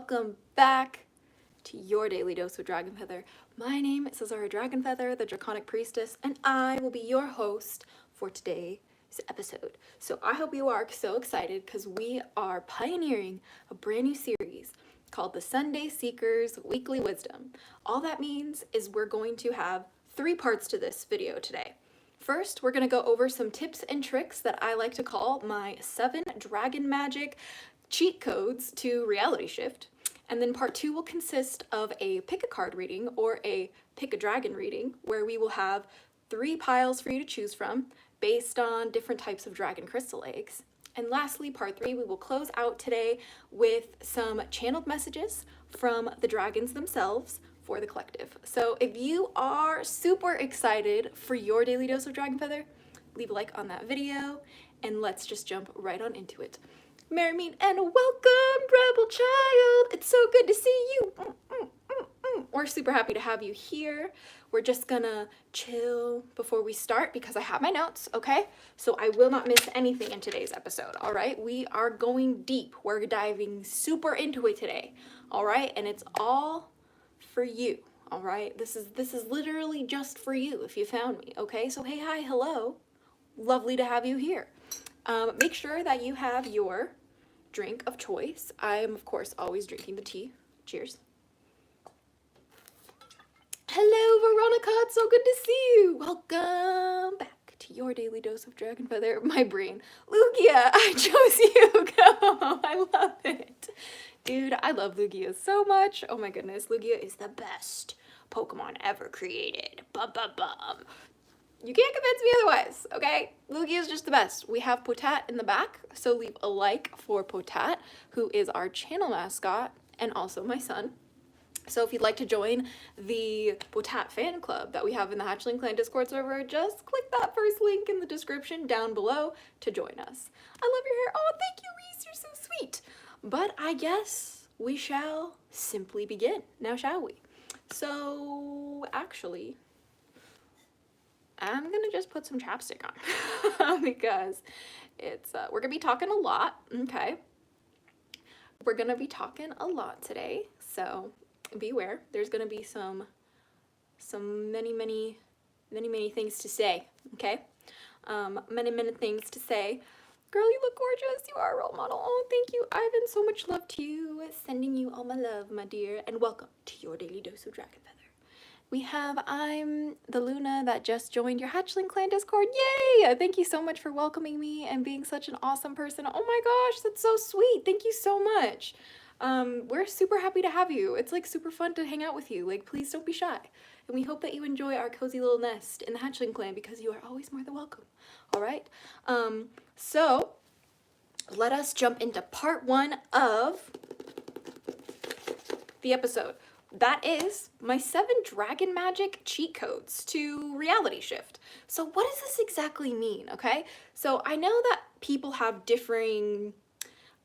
welcome back to your daily dose of Dragonfeather. My name is Azara Dragonfeather, the Draconic Priestess, and I will be your host for today's episode. So I hope you are so excited because we are pioneering a brand new series called the Sunday Seekers Weekly Wisdom. All that means is we're going to have 3 parts to this video today. First, we're going to go over some tips and tricks that I like to call my 7 dragon magic cheat codes to reality shift. And then part 2 will consist of a pick a card reading or a pick a dragon reading, where we will have 3 piles for you to choose from based on different types of dragon crystal eggs. And lastly, part 3, we will close out today with some channeled messages from the dragons themselves for the collective. So if you are super excited for your daily dose of Dragonfeather, leave a like on that video and let's just jump right on into it. Merrymede and welcome, rebel child. It's so good to see you. We're super happy to have you here. We're just gonna chill before we start because I have my notes, okay? So I will not miss anything in today's episode, all right? We are going deep. We're diving super into it today, all right? And it's all for you, all right? This is literally just for you if you found me, okay? So hey, hi, hello. Lovely to have you here. Make sure that you have your drink of choice. I am, of course, always drinking the tea. Cheers. Hello, Veronica. It's so good to see you. Welcome back to your daily dose of Dragonfeather. My brain. Lugia, I chose you. Go. I love it. Dude, I love Lugia so much. Oh my goodness. Lugia is the best Pokemon ever created. Bum, bum, bum. You can't convince me otherwise, okay? Lugia is just the best. We have Potat in the back, so leave a like for Potat, who is our channel mascot and also my son. So if you'd like to join the Potat fan club that we have in the Hatchling clan Discord server, just click that first link in the description down below to join us. I love your hair. Oh, thank you, Reese. You're so sweet. But I guess we shall simply begin. Now, shall we? So, actually, I'm gonna just put some chapstick on because it's we're gonna be talking a lot. Okay, we're gonna be talking a lot today, so beware. There's gonna be some many things to say. Okay, many things to say. Girl, you look gorgeous. You are a role model. Oh, thank you, Ivan. So much love to you. Sending you all my love, my dear, and welcome to your daily dose of Dragonfeather. I'm the Luna that just joined your Hatchling clan Discord. Yay! Thank you so much for welcoming me and being such an awesome person. Oh my gosh, that's so sweet. Thank you so much. We're super happy to have you. It's like super fun to hang out with you. Like, please don't be shy. And we hope that you enjoy our cozy little nest in the Hatchling clan because you are always more than welcome. All right? So let us jump into part 1 of the episode. That is my 7 dragon magic cheat codes to reality shift. So what does this exactly mean, okay? So I know that people have differing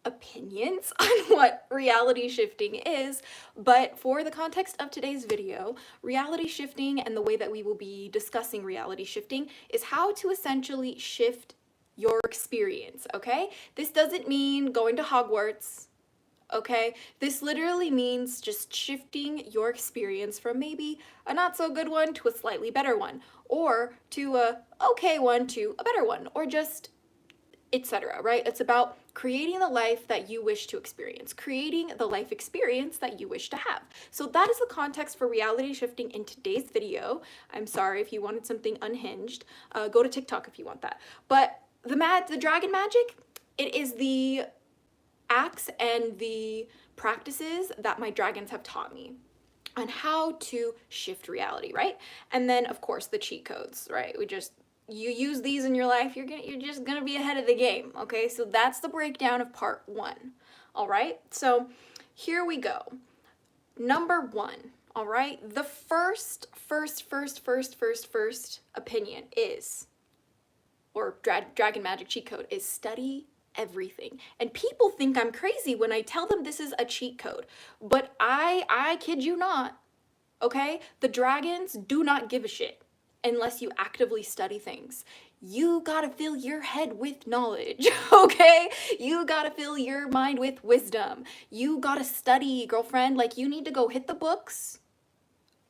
opinions on what reality shifting is, but for the context of today's video, reality shifting and the way that we will be discussing reality shifting is how to essentially shift your experience, okay? This doesn't mean going to Hogwarts. Okay, this literally means just shifting your experience from maybe a not so good one to a slightly better one, or to a okay one to a better one, or just etc., right? It's about creating the life that you wish to experience, creating the life experience that you wish to have. So that is the context for reality shifting in today's video. I'm sorry if you wanted something unhinged. Go to TikTok if you want that. But the dragon magic, it is the acts and the practices that my dragons have taught me on how to shift reality, right? And then of course the cheat codes, right? You use these in your life, you're just gonna be ahead of the game, okay? So that's the breakdown of part 1. All right, so here we go. Number 1, all right? The first opinion is, or dragon magic cheat code is, study everything. And people think I'm crazy when I tell them this is a cheat code, but I kid you not, okay? The dragons do not give a shit unless you actively study things. you gotta fill your head with knowledge, okay? You gotta fill your mind with wisdom. You gotta study, girlfriend. Like, you need to go hit the books,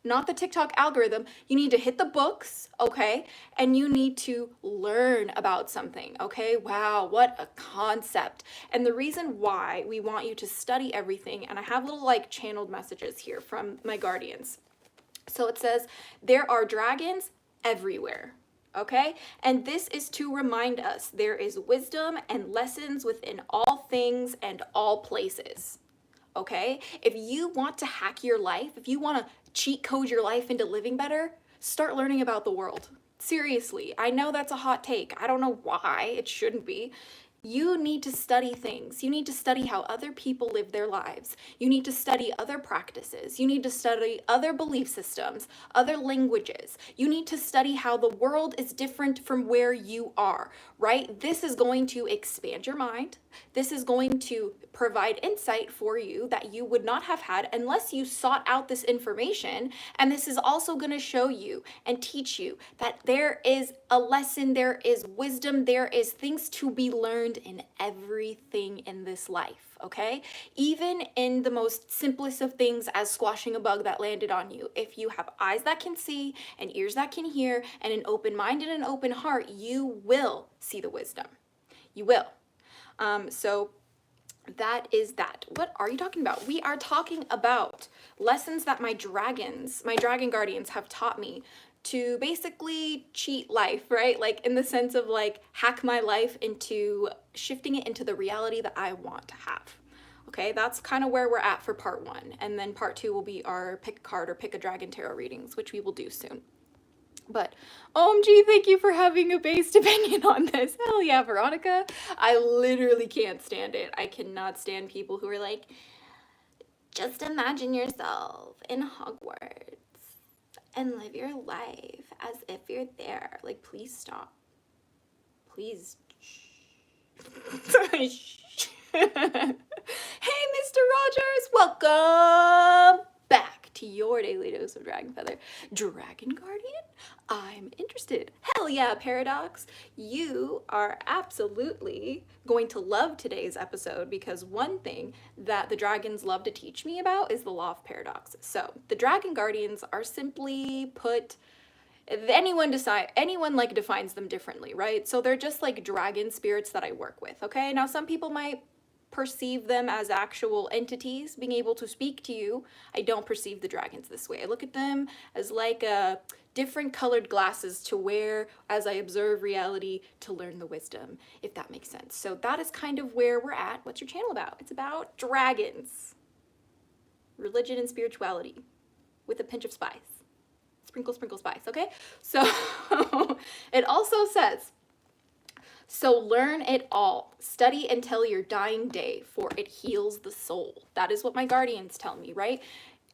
not the TikTok algorithm. You need to hit the books, okay? And you need to learn about something, okay? Wow, what a concept. And the reason why we want you to study everything, and I have little like channeled messages here from my guardians. So it says, there are dragons everywhere, okay? And this is to remind us there is wisdom and lessons within all things and all places. Okay? If you want to hack your life, if you want to cheat code your life into living better, start learning about the world. Seriously, I know that's a hot take. I don't know why it shouldn't be. You need to study things. You need to study how other people live their lives. You need to study other practices. You need to study other belief systems, other languages. You need to study how the world is different from where you are, right? This is going to expand your mind. This is going to provide insight for you that you would not have had unless you sought out this information. And this is also going to show you and teach you that there is a lesson, there is wisdom, there is things to be learned in everything in this life, okay? Even in the most simplest of things, as squashing a bug that landed on you. If you have eyes that can see and ears that can hear and an open mind and an open heart, you will see the wisdom. You will. So that is that. What are you talking about? We are talking about lessons that my dragon guardians have taught me to basically cheat life, right? Like in the sense of like hack my life into shifting it into the reality that I want to have. Okay, that's kind of where we're at for part 1. And then part 2 will be our pick a card or pick a dragon tarot readings, which we will do soon. But OMG, thank you for having a based opinion on this. Hell yeah, Veronica. I literally can't stand it. I cannot stand people who are like, just imagine yourself in Hogwarts and live your life as if you're there. Like, please stop. Please. Hey, Mr. Rogers, welcome back to your daily dose of Dragon Feather. Dragon Guardian, I'm interested. Hell yeah, Paradox. You are absolutely going to love today's episode because one thing that the dragons love to teach me about is the law of paradox. So the Dragon Guardians are simply put, anyone like defines them differently, right? So they're just like dragon spirits that I work with, okay? Now some people might perceive them as actual entities being able to speak to you. I don't perceive the dragons this way. I look at them as like different colored glasses to wear as I observe reality to learn the wisdom, if that makes sense. So that is kind of where we're at. What's your channel about? It's about dragons, religion and spirituality with a pinch of spice. Sprinkle, sprinkle spice, okay? So it also says, so learn it all. Study until your dying day, for it heals the soul. That is what my guardians tell me, right?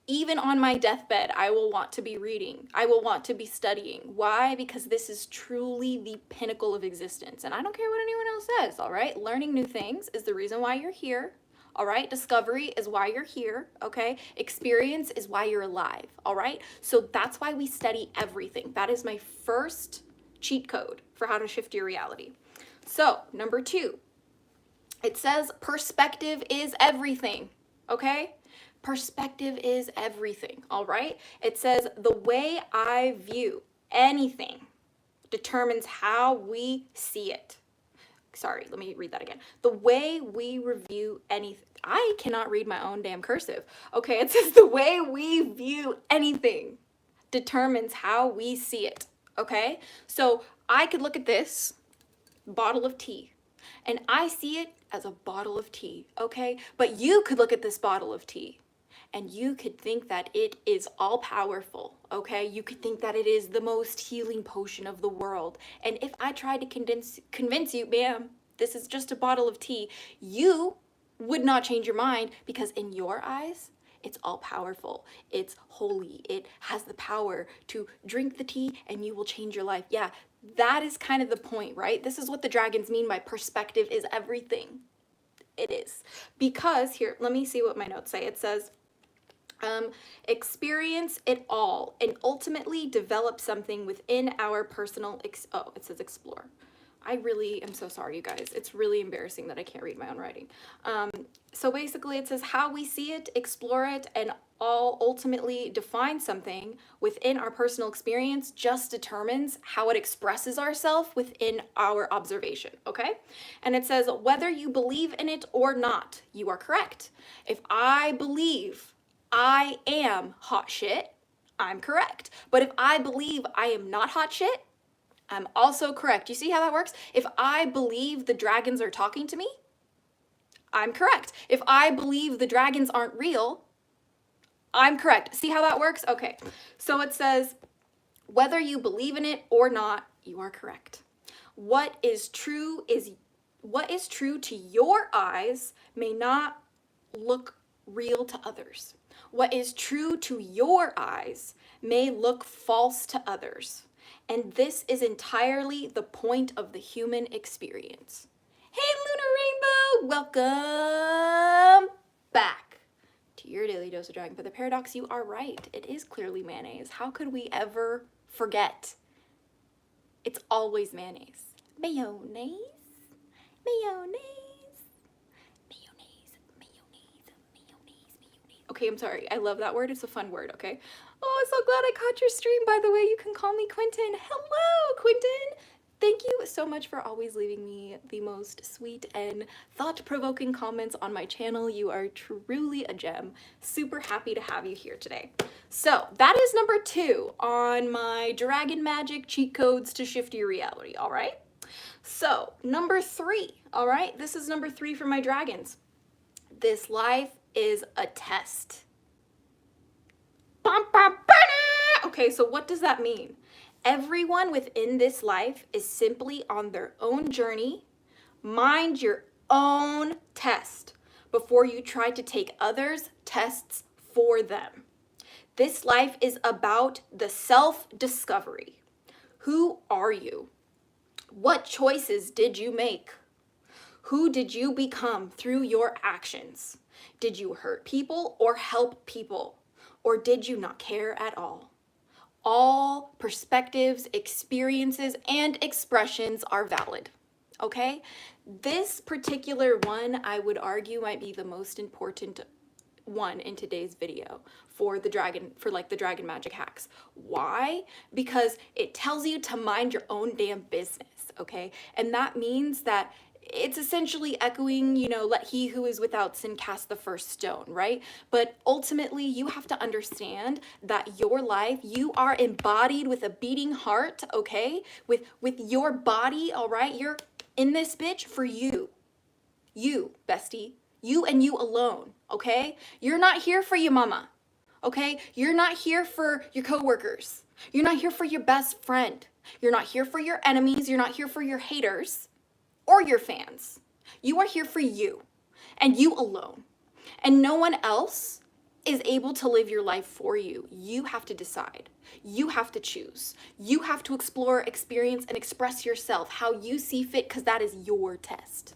Even on my deathbed, I will want to be reading. I will want to be studying. Why? Because this is truly the pinnacle of existence. And I don't care what anyone else says, all right? Learning new things is the reason why you're here. All right, discovery is why you're here, okay? Experience is why you're alive, all right? So that's why we study everything. That is my first cheat code for how to shift your reality. So, number 2, it says perspective is everything, okay? Perspective is everything, all right? It says the way I view anything determines how we see it. Sorry, let me read that again. The way we review anything. I cannot read my own damn cursive. Okay, it says the way we view anything determines how we see it, okay? So I could look at this bottle of tea and I see it as a bottle of tea, okay? But you could look at this bottle of tea and you could think that it is all powerful, okay? You could think that it is the most healing potion of the world. And if I tried to convince you, ma'am, this is just a bottle of tea, you would not change your mind because in your eyes, it's all powerful. It's holy. It has the power to drink the tea and you will change your life. Yeah, that is kind of the point, right? This is what the dragons mean by perspective is everything. It is. Because here, let me see what my notes say. It says, Experience it all and ultimately develop something within our personal oh, it says explore. I really am so sorry, you guys. It's really embarrassing that I can't read my own writing. So basically it says how we see it, explore it, and all ultimately define something within our personal experience just determines how it expresses ourselves within our observation, okay? And it says whether you believe in it or not, you are correct. If I believe I am hot shit, I'm correct. But if I believe I am not hot shit, I'm also correct. You see how that works? If I believe the dragons are talking to me, I'm correct. If I believe the dragons aren't real, I'm correct. See how that works? Okay. So it says, whether you believe in it or not, you are correct. What is true to your eyes may not look real to others. What is true to your eyes may look false to others. And this is entirely the point of the human experience. Hey, Lunar Rainbow! Welcome back to your daily dose of Dragon Feather Paradox. You are right. It is clearly mayonnaise. How could we ever forget? It's always mayonnaise. Mayonnaise. Mayonnaise. Okay, I'm sorry. I love that word. It's a fun word, okay? Oh, I'm so glad I caught your stream, by the way. You can call me Quentin. Hello, Quentin. Thank you so much for always leaving me the most sweet and thought-provoking comments on my channel. You are truly a gem. Super happy to have you here today. So that is number 2 on my Dragon Magic cheat codes to shift your reality, all right? So number 3, all right? This is number 3 for my dragons. This life is a test. Okay, so what does that mean? Everyone within this life is simply on their own journey. Mind your own test before you try to take others' tests for them. This life is about the self-discovery. Who are you? What choices did you make? Who did you become through your actions? Did you hurt people or help people? Or did you not care at all? All perspectives, experiences, and expressions are valid, okay? This particular one, I would argue, might be the most important one in today's video for the dragon magic hacks. Why? Because it tells you to mind your own damn business, okay? And that means that it's essentially echoing, you know, let he who is without sin cast the first stone, right? But ultimately, you have to understand that your life, you are embodied with a beating heart, okay? With your body, all right? You're in this bitch for you. You, bestie. You and you alone, okay? You're not here for your mama, okay? You're not here for your coworkers. You're not here for your best friend. You're not here for your enemies. You're not here for your haters or your fans. You are here for you and you alone. And no one else is able to live your life for you. You have to decide. You have to choose. You have to explore, experience, and express yourself how you see fit, because that is your test.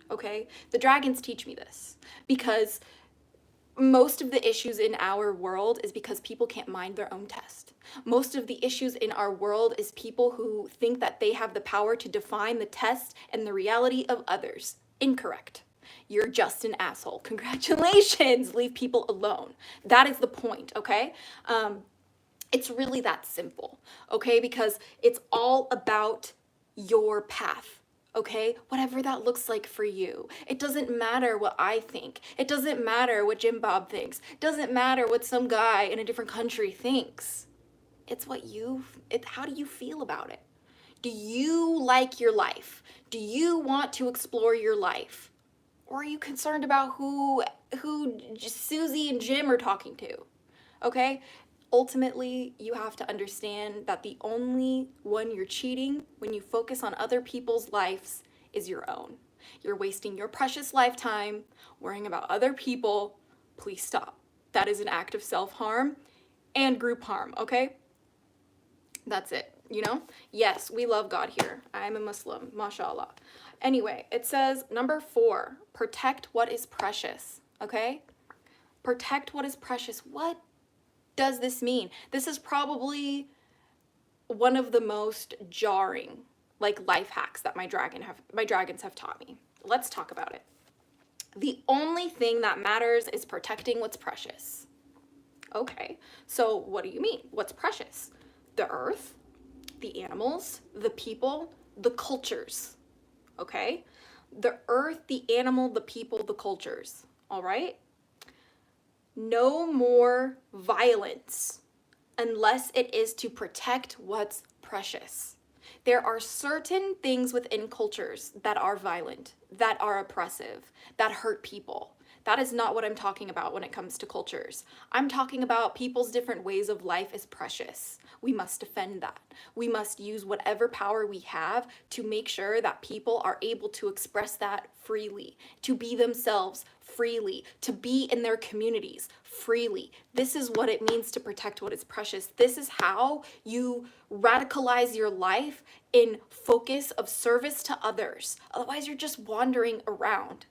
Okay? The dragons teach me this because most of the issues in our world is because people can't mind their own test. Most of the issues in our world is people who think that they have the power to define the test and the reality of others. Incorrect. You're just an asshole. Congratulations. Leave people alone. That is the point, okay? It's really that simple, okay? Because it's all about your path. Okay, whatever that looks like for you. It doesn't matter what I think. It doesn't matter what Jim Bob thinks. It doesn't matter what some guy in a different country thinks. It's what how do you feel about it? Do you like your life? Do you want to explore your life? Or are you concerned about who Susie and Jim are talking to? Okay? Ultimately, you have to understand that the only one you're cheating when you focus on other people's lives is your own. You're wasting your precious lifetime worrying about other people. Please stop. That is an act of self-harm and group harm, okay? That's it, you know? Yes, we love God here. I'm a Muslim, mashallah. Anyway, it says, number 4, protect what is precious, okay? Protect what is precious. What does this mean? This is probably one of the most jarring like life hacks that my dragons have taught me. Let's talk about it. The only thing that matters is protecting what's precious. Okay, so what do you mean? What's precious? The earth, the animals, the people, the cultures. Okay? The earth, the animal, the people, the cultures. All right? No more violence unless it is to protect what's precious. There are certain things within cultures that are violent, that are oppressive, that hurt people. That is not what I'm talking about when it comes to cultures. I'm talking about people's different ways of life is precious. We must defend that. We must use whatever power we have to make sure that people are able to express that freely, to be themselves freely, to be in their communities freely. This is what it means to protect what is precious. This is how you radicalize your life in focus of service to others. Otherwise, you're just wandering around.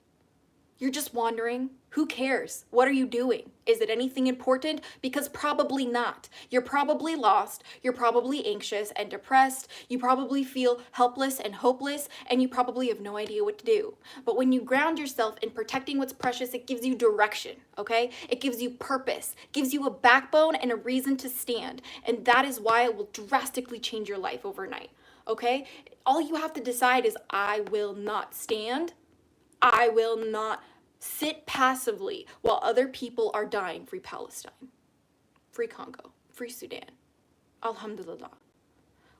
You're just wandering. Who cares? What are you doing? Is it anything important? Because probably not. You're probably lost. You're probably anxious and depressed. You probably feel helpless and hopeless, and you probably have no idea what to do. But when you ground yourself in protecting what's precious, it gives you direction, okay? It gives you purpose, gives you a backbone and a reason to stand. And that is why it will drastically change your life overnight, okay? All you have to decide is, I will not stand. I will not sit passively while other people are dying. Free Palestine, free Congo, free Sudan. Alhamdulillah.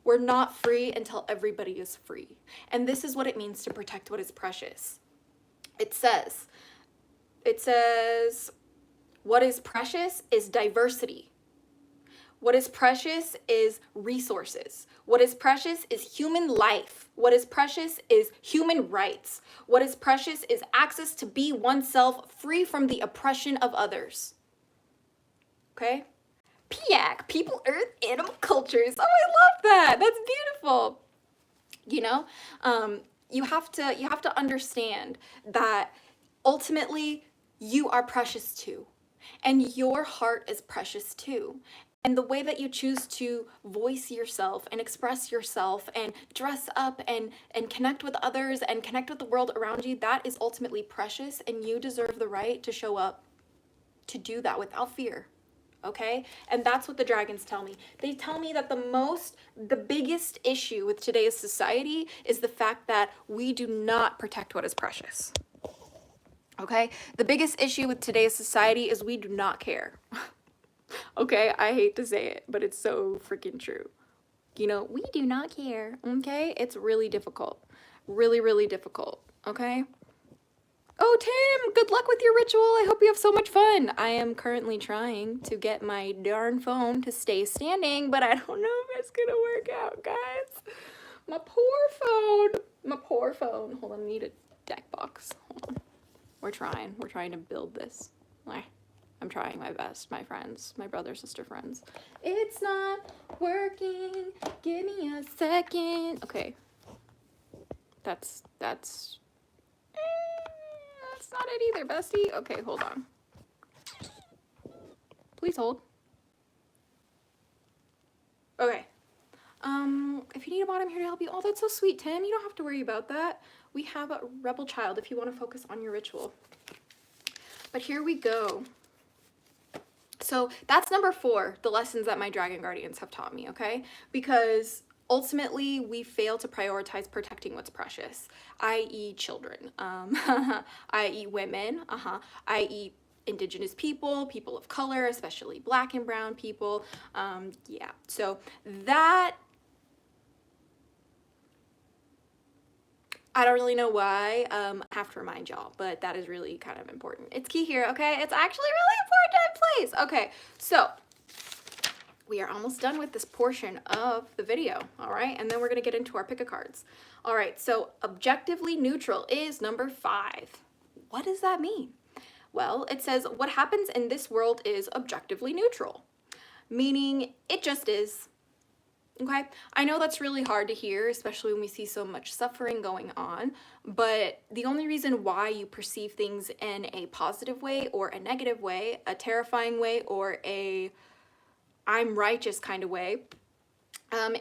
We're not free until everybody is free. And this is what it means to protect what is precious. It says, what is precious is diversity. What is precious is resources. What is precious is human life. What is precious is human rights. What is precious is access to be oneself free from the oppression of others. Okay? PIAC, people, earth, animal, cultures. Oh, I love that. That's beautiful. You know, you have to understand that ultimately you are precious too. And your heart is precious too. And the way that you choose to voice yourself and express yourself and dress up and connect with others and connect with the world around you, that is ultimately precious, and you deserve the right to show up to do that without fear, okay? And that's what the dragons tell me. They tell me that the biggest issue with today's society is the fact that we do not protect what is precious, okay? The biggest issue with today's society is we do not care. Okay, I hate to say it, but it's so freaking true. You know, we do not care, okay? It's really difficult. Really, really difficult, okay? Oh, Tim, good luck with your ritual. I hope you have so much fun. I am currently trying to get my darn phone to stay standing, but I don't know if it's gonna work out, guys. My poor phone. My poor phone. Hold on, I need a deck box. Hold on. We're trying to build this. I'm trying my best, my friends, my brother, sister friends. It's not working. Give me a second. Okay. That's not it either, bestie. Okay, hold on. Please hold. Okay. If you need a mod, I'm here to help you. Oh, that's so sweet, Tim. You don't have to worry about that. We have a rebel child if you want to focus on your ritual. But here we go. So that's number 4, the lessons that my dragon guardians have taught me, okay? Because ultimately we fail to prioritize protecting what's precious, i.e. children, i.e. women, i.e. indigenous people, people of color, especially black and brown people. Yeah, so that, I don't really know why, I have to remind y'all, but that is really kind of important. It's key here, okay? It's actually really important, please. Okay, so we are almost done with this portion of the video, all right? And then we're gonna get into our pick a cards. All right, so objectively neutral is number 5. What does that mean? Well, it says what happens in this world is objectively neutral, meaning it just is. Okay, I know that's really hard to hear, especially when we see so much suffering going on, but the only reason why you perceive things in a positive way or a negative way, a terrifying way or a I'm righteous kind of way,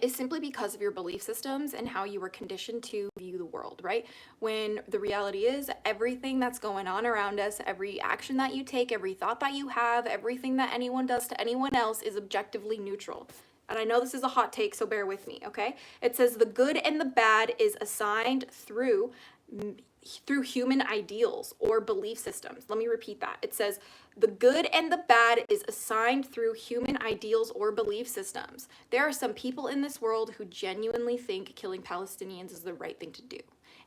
is simply because of your belief systems and how you were conditioned to view the world, right? When the reality is everything that's going on around us, every action that you take, every thought that you have, everything that anyone does to anyone else is objectively neutral. And I know this is a hot take, so bear with me, okay? It says the good and the bad is assigned through human ideals or belief systems. Let me repeat that. It says the good and the bad is assigned through human ideals or belief systems. There are some people in this world who genuinely think killing Palestinians is the right thing to do.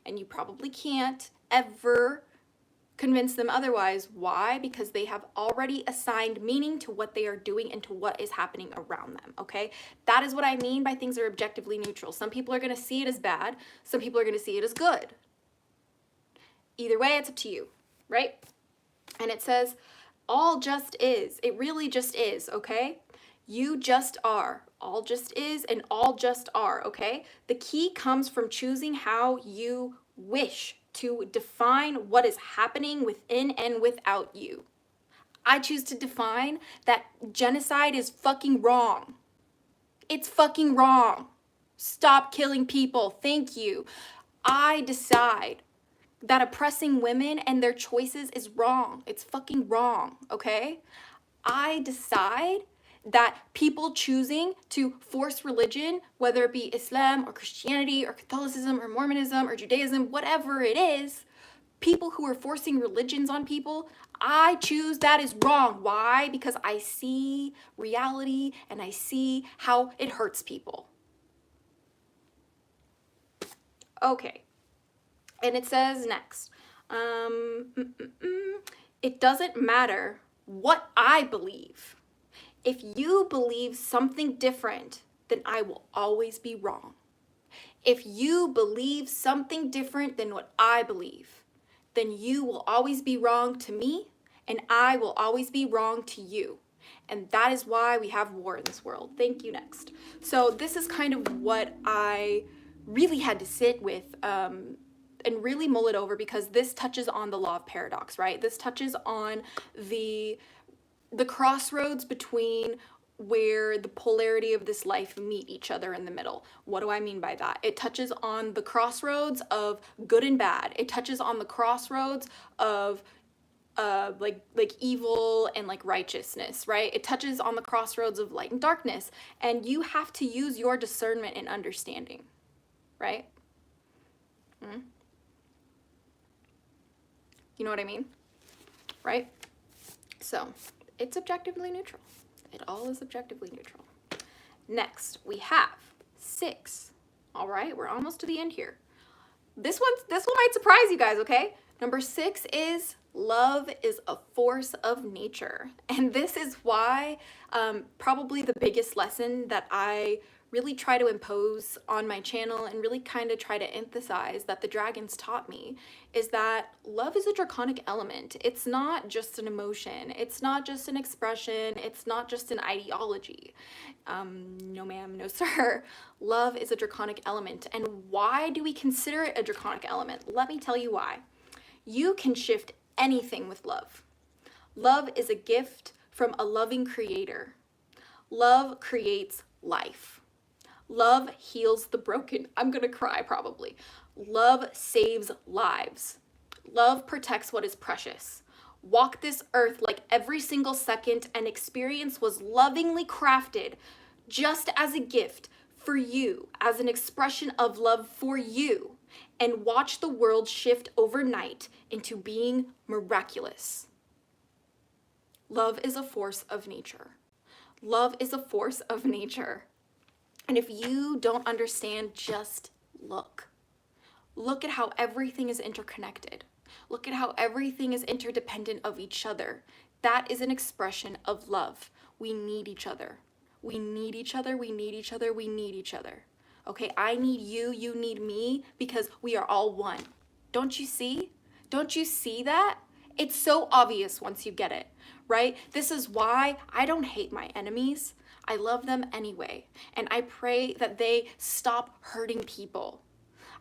And you probably can't ever convince them otherwise. Why? Because they have already assigned meaning to what they are doing and to what is happening around them, okay? That is what I mean by things are objectively neutral. Some people are going to see it as bad. Some people are going to see it as good. Either way, it's up to you, right? And it says, all just is. It really just is, okay? You just are. All just is and all just are, okay? The key comes from choosing how you wish to define what is happening within and without you. I choose to define that genocide is fucking wrong. It's fucking wrong. Stop killing people. Thank you. I decide that oppressing women and their choices is wrong. It's fucking wrong, okay? I decide that people choosing to force religion, whether it be Islam or Christianity or Catholicism or Mormonism or Judaism, whatever it is, people who are forcing religions on people, I choose that is wrong. Why? Because I see reality and I see how it hurts people. Okay. And it says next, it doesn't matter what I believe. If you believe something different, then I will always be wrong. If you believe something different than what I believe, then you will always be wrong to me, and I will always be wrong to you. And that is why we have war in this world. Thank you, next. So this is kind of what I really had to sit with and really mull it over, because this touches on the law of paradox, right? This touches on the crossroads between where the polarity of this life meet each other in the middle. What do I mean by that? It touches on the crossroads of good and bad. It touches on the crossroads of like evil and like righteousness, right? It touches on the crossroads of light and darkness, and you have to use your discernment and understanding, right? You know what I mean? Right? So it's objectively neutral. It all is objectively neutral. Next, we have 6. All right, we're almost to the end here. This one might surprise you guys, okay? Number 6 is love is a force of nature. And this is why probably the biggest lesson that I really try to impose on my channel and really kind of try to emphasize that the dragons taught me is that love is a draconic element. It's not just an emotion. It's not just an expression. It's not just an ideology. No ma'am, no sir. Love is a draconic element. And why do we consider it a draconic element? Let me tell you why. You can shift anything with love. Love is a gift from a loving creator. Love creates life. Love heals the broken. I'm gonna cry probably. Love saves lives. Love protects what is precious. Walk this earth like every single second and experience was lovingly crafted just as a gift for you, as an expression of love for you, and watch the world shift overnight into being miraculous. Love is a force of nature. Love is a force of nature. And if you don't understand, just look. Look at how everything is interconnected. Look at how everything is interdependent of each other. That is an expression of love. We need each other. We need each other. We need each other. We need each other. Okay, I need you. You need me, because we are all one. Don't you see? Don't you see that? It's so obvious once you get it, right? This is why I don't hate my enemies. I love them anyway. And I pray that they stop hurting people.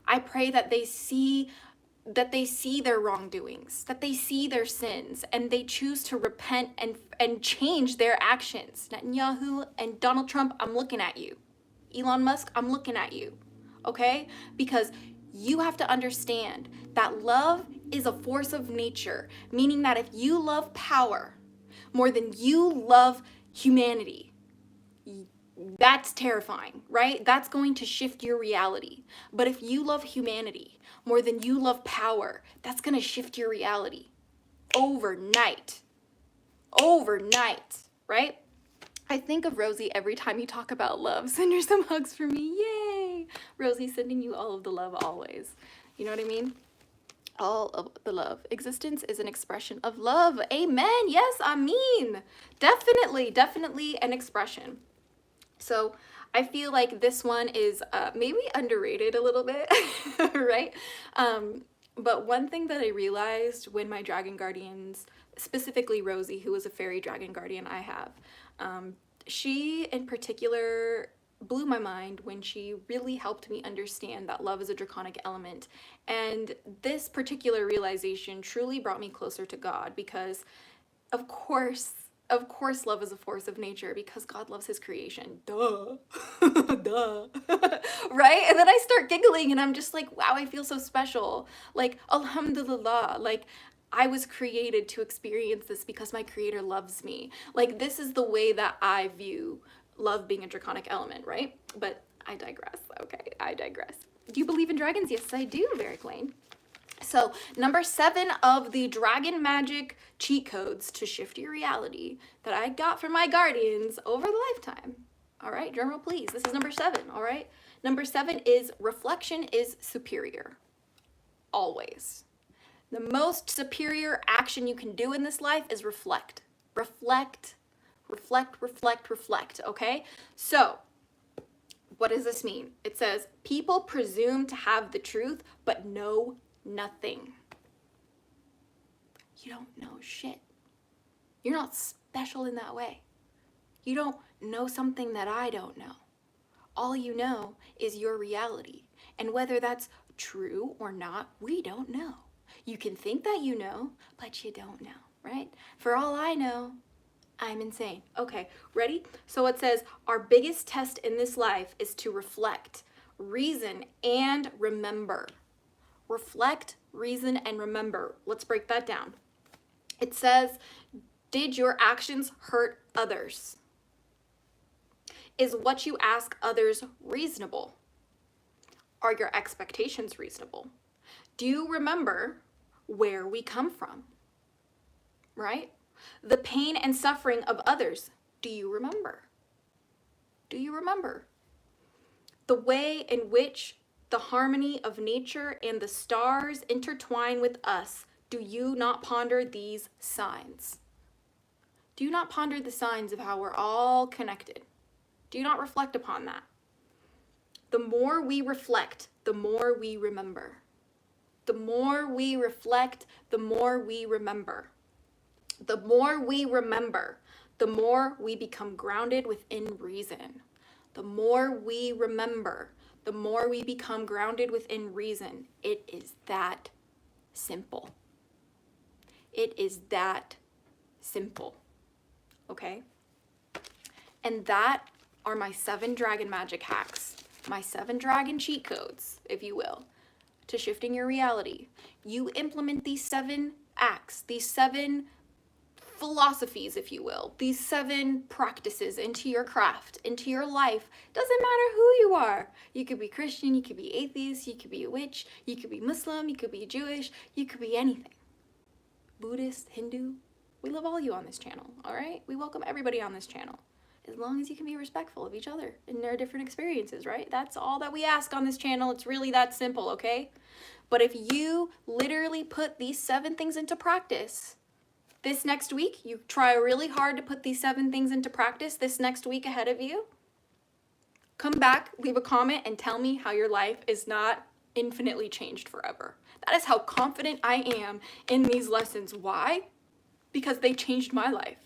I pray that they see their wrongdoings, that they see their sins, and they choose to repent and change their actions. Netanyahu and Donald Trump, I'm looking at you. Elon Musk, I'm looking at you, okay? Because you have to understand that love is a force of nature, meaning that if you love power more than you love humanity, that's terrifying, right? That's going to shift your reality. But if you love humanity more than you love power, that's going to shift your reality overnight. Overnight, right? I think of Rosie every time you talk about love. Send her some hugs for me. Yay! Rosie, sending you all of the love always. You know what I mean? All of the love. Existence is an expression of love. Amen. Yes, I mean. Definitely an expression. So I feel like this one is maybe underrated a little bit, right? But one thing that I realized when my dragon guardians, specifically Rosie, who was a fairy dragon guardian I have, she in particular blew my mind when she really helped me understand that love is a draconic element. And this particular realization truly brought me closer to God, because of course love is a force of nature, because God loves his creation. Duh. Duh. Right? And then I start giggling and I'm just like, wow, I feel so special. Like, alhamdulillah. Like, I was created to experience this because my creator loves me. Like, this is the way that I view love being a draconic element, right? But I digress. Okay, I digress. Do you believe in dragons? Yes, I do, Very Queen. So number 7 of the dragon magic cheat codes to shift your reality that I got from my guardians over the lifetime. All right, drumroll please. This is number 7, all right? Number 7 is reflection is superior. Always. The most superior action you can do in this life is reflect. Reflect, okay? So, what does this mean? It says, people presume to have the truth, but know nothing. You don't know shit. You're not special in that way. You don't know something that I don't know. All you know is your reality. And whether that's true or not, we don't know. You can think that you know, but you don't know, right? For all I know, I'm insane. Okay, ready? So it says, our biggest test in this life is to reflect, reason, and remember. Reflect, reason, and remember. Let's break that down. It says, did your actions hurt others? Is what you ask others reasonable? Are your expectations reasonable? Do you remember where we come from? Right? The pain and suffering of others, do you remember? Do you remember? The way in which the harmony of nature and the stars intertwine with us, do you not ponder these signs? Do you not ponder the signs of how we're all connected? Do you not reflect upon that? The more we reflect, the more we remember. The more we reflect, the more we remember. The more we remember, the more we become grounded within reason. The more we remember, the more we become grounded within reason. It is that simple. It is that simple. Okay? And that are my 7 dragon magic hacks, my 7 dragon cheat codes, if you will, to shifting your reality. You implement these 7 acts, these 7 philosophies, if you will, these 7 practices into your craft, into your life. Doesn't matter who you are. You could be Christian, you could be atheist, you could be a witch, you could be Muslim, you could be Jewish, you could be anything. Buddhist, Hindu, we love all you on this channel, all right? We welcome everybody on this channel, as long as you can be respectful of each other and their different experiences, right? That's all that we ask on this channel. It's really that simple, okay? But if you literally put these 7 things into practice, this next week, you try really hard to put these 7 things into practice this next week ahead of you, come back, leave a comment, and tell me how your life is not infinitely changed forever. That is how confident I am in these lessons. Why? Because they changed my life.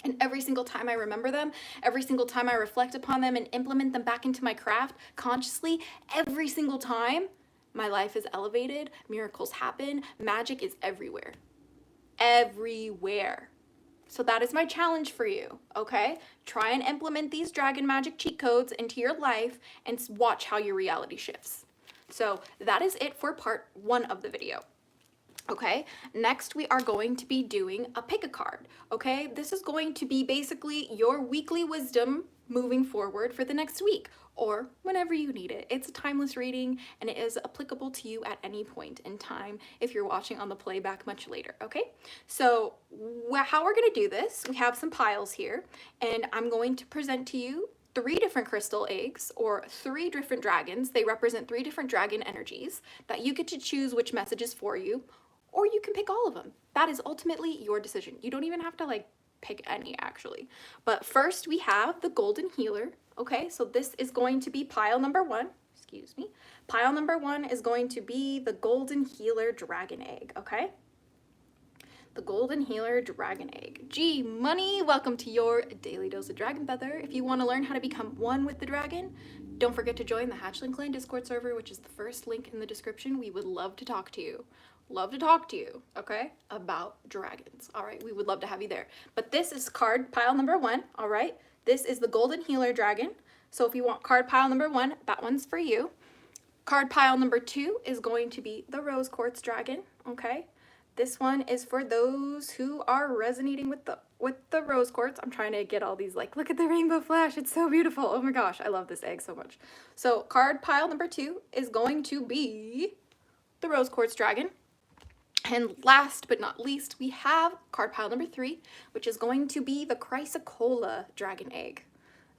And And every single time I remember them, every single time I reflect upon them and implement them back into my craft consciously, every single time, my life is elevated, miracles happen, magic is everywhere. Everywhere. So that is my challenge for you, okay? Try and implement these dragon magic cheat codes into your life and watch how your reality shifts. So that is it for part 1 of the video. Okay, next we are going to be doing a pick a card. Okay, this is going to be basically your weekly wisdom moving forward for the next week or whenever you need it. It's a timeless reading and it is applicable to you at any point in time if you're watching on the playback much later. Okay, so how we're going to do this, we have some piles here and I'm going to present to you 3 different crystal eggs or 3 different dragons. They represent 3 different dragon energies that you get to choose which message is for you. Or you can pick all of them. That is ultimately your decision. You don't even have to like pick any actually. But first we have the golden healer. Okay, so this is going to be pile number 1. Excuse me. Pile number 1 is going to be the golden healer dragon egg. Okay. The golden healer dragon egg. G Money, welcome to your daily dose of dragon feather. If you want to learn how to become one with the dragon, don't forget to join the Hatchling Clan Discord server, which is the first link in the description. We would love to talk to you. Okay, about dragons. All right, we would love to have you there. But this is card pile number 1. All right, this is the golden healer dragon. So if you want card pile number 1, that one's for you. Card pile number 2 is going to be the rose quartz dragon. Okay, this one is for those who are resonating with the rose quartz. I'm trying to get all these, like, look at the rainbow flash. It's so beautiful. Oh my gosh, I love this egg so much. So card pile number 2 is going to be the rose quartz dragon. And last but not least, we have card pile number 3, which is going to be the chrysocolla dragon egg.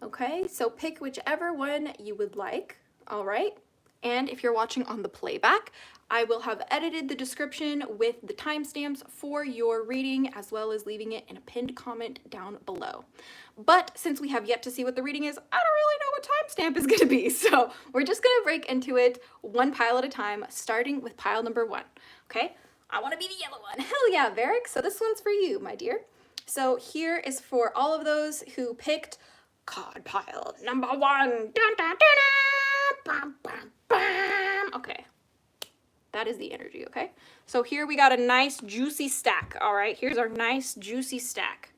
Okay, so pick whichever one you would like. All right. And if you're watching on the playback, I will have edited the description with the timestamps for your reading, as well as leaving it in a pinned comment down below. But since we have yet to see what the reading is, I don't really know what timestamp is going to be. So we're just going to break into it one pile at a time, starting with pile number 1. Okay. I want to be the yellow one. Hell yeah, Varric. So this one's for you, my dear. So here is for all of those who picked card pile number 1. Dun, dun, dun, dun. Bam, bam, bam. Okay. That is the energy, okay? So here we got a nice juicy stack, all right? Here's our nice juicy stack.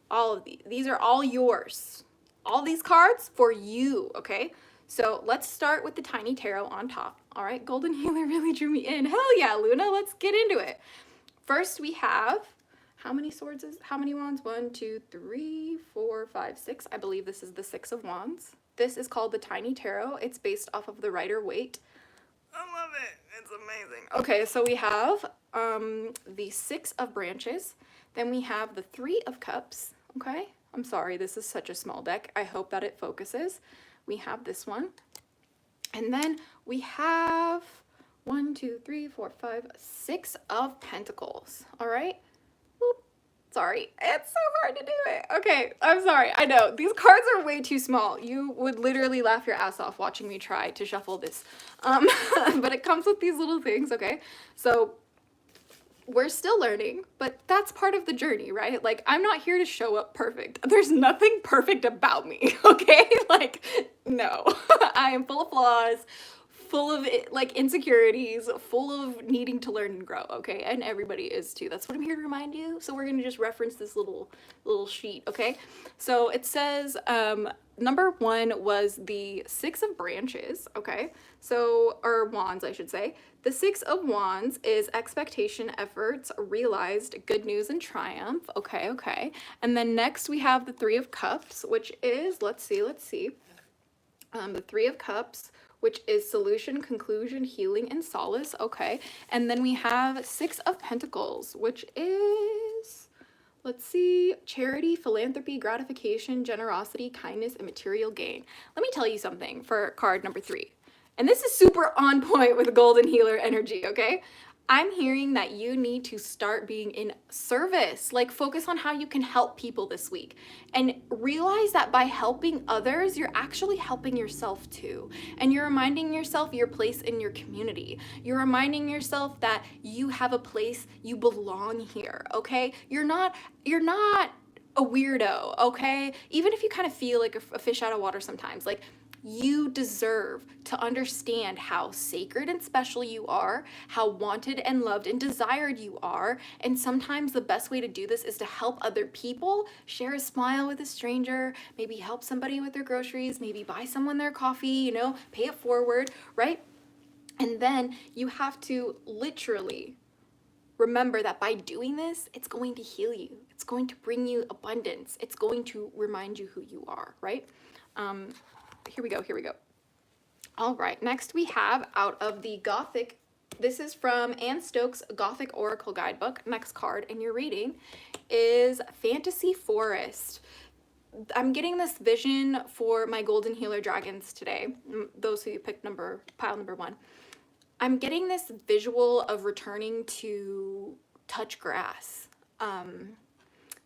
All of these. These are all yours. All these cards for you, okay? So let's start with the tiny tarot on top. All right, golden healer really drew me in. Hell yeah, Luna, let's get into it. First we have, how many wands? 1, 2, 3, 4, 5, 6. I believe this is the 6 of wands. This is called the tiny tarot. It's based off of the Rider-Waite. I love it. It's amazing. Okay, so we have the 6 of branches. Then we have the 3 of cups. Okay, I'm sorry, this is such a small deck. I hope that it focuses. We have this one. And then we have 1, 2, 3, 4, 5, 6 of pentacles. All right. Whoop. Sorry. It's so hard to do it. Okay. I'm sorry. I know. These cards are way too small. You would literally laugh your ass off watching me try to shuffle this. But it comes with these little things. Okay. So we're still learning, but that's part of the journey, right? Like, I'm not here to show up perfect. There's nothing perfect about me, okay? Like, no. I am full of flaws, full of, like, insecurities, full of needing to learn and grow, okay? And everybody is too. That's what I'm here to remind you. So we're gonna just reference this little sheet, okay? So it says, number 1 was the 6 of branches, okay? So, or wands, I should say. The 6 of wands is expectation, efforts, realized, good news, and triumph. Okay, okay. And then next we have the 3 of cups, which is, let's see. The 3 of cups, which is solution, conclusion, healing, and solace. Okay. And then we have 6 of pentacles, which is, let's see, charity, philanthropy, gratification, generosity, kindness, and material gain. Let me tell you something for card number 3. And this is super on point with golden healer energy, okay? I'm hearing that you need to start being in service, like focus on how you can help people this week and realize that by helping others, you're actually helping yourself too. And you're reminding yourself your place in your community. You're reminding yourself that you have a place, you belong here, okay? You're not a weirdo, okay? Even if you kind of feel like a fish out of water sometimes, like, you deserve to understand how sacred and special you are, how wanted and loved and desired you are. And sometimes the best way to do this is to help other people, share a smile with a stranger, maybe help somebody with their groceries, maybe buy someone their coffee, you know, pay it forward, right? And then you have to literally remember that by doing this, it's going to heal you. It's going to bring you abundance. It's going to remind you who you are, right? Here we go. All right, next we have out of the Gothic, this is from Anne Stokes' Gothic Oracle Guidebook. Next card in your reading is Fantasy Forest. I'm getting this vision for my Golden Healer Dragons today, those who picked pile number 1. I'm getting this visual of returning to touch grass.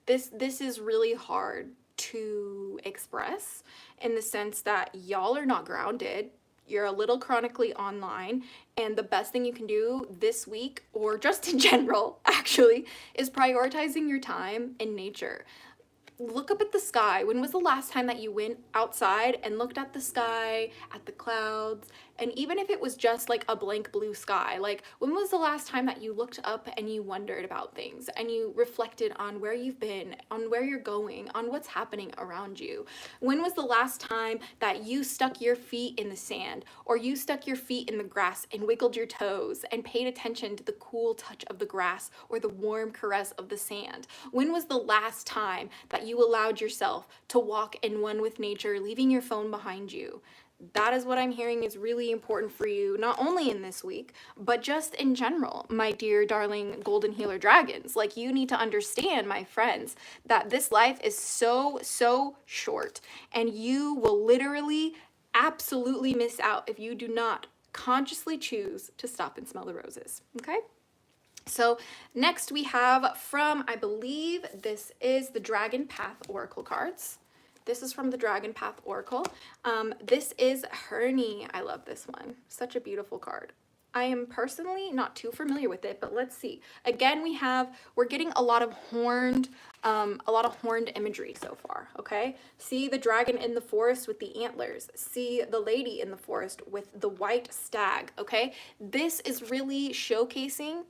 This is really hard to express in the sense that y'all are not grounded. You're a little chronically online, and the best thing you can do this week, or just in general, actually, is prioritizing your time in nature. Look up at the sky. When was the last time that you went outside and looked at the sky, at the clouds, and even if it was just like a blank blue sky, like when was the last time that you looked up and you wondered about things and you reflected on where you've been, on where you're going, on what's happening around you? When was the last time that you stuck your feet in the sand, or you stuck your feet in the grass and wiggled your toes and paid attention to the cool touch of the grass or the warm caress of the sand? When was the last time that you allowed yourself to walk in one with nature, leaving your phone behind you? That is what I'm hearing is really important for you, not only in this week, but just in general, my dear darling Golden Healer Dragons. Like, you need to understand, my friends, that this life is so short, and you will literally absolutely miss out if you do not consciously choose to stop and smell the roses, okay? So next we have from, I believe this is the Dragon Path Oracle cards. This is from the Dragon Path Oracle. This is Hernie. I love this one. Such a beautiful card. I am personally not too familiar with it, but let's see. Again, we're getting a lot of horned imagery so far, okay? See the dragon in the forest with the antlers. See the lady in the forest with the white stag, okay? This is really showcasing,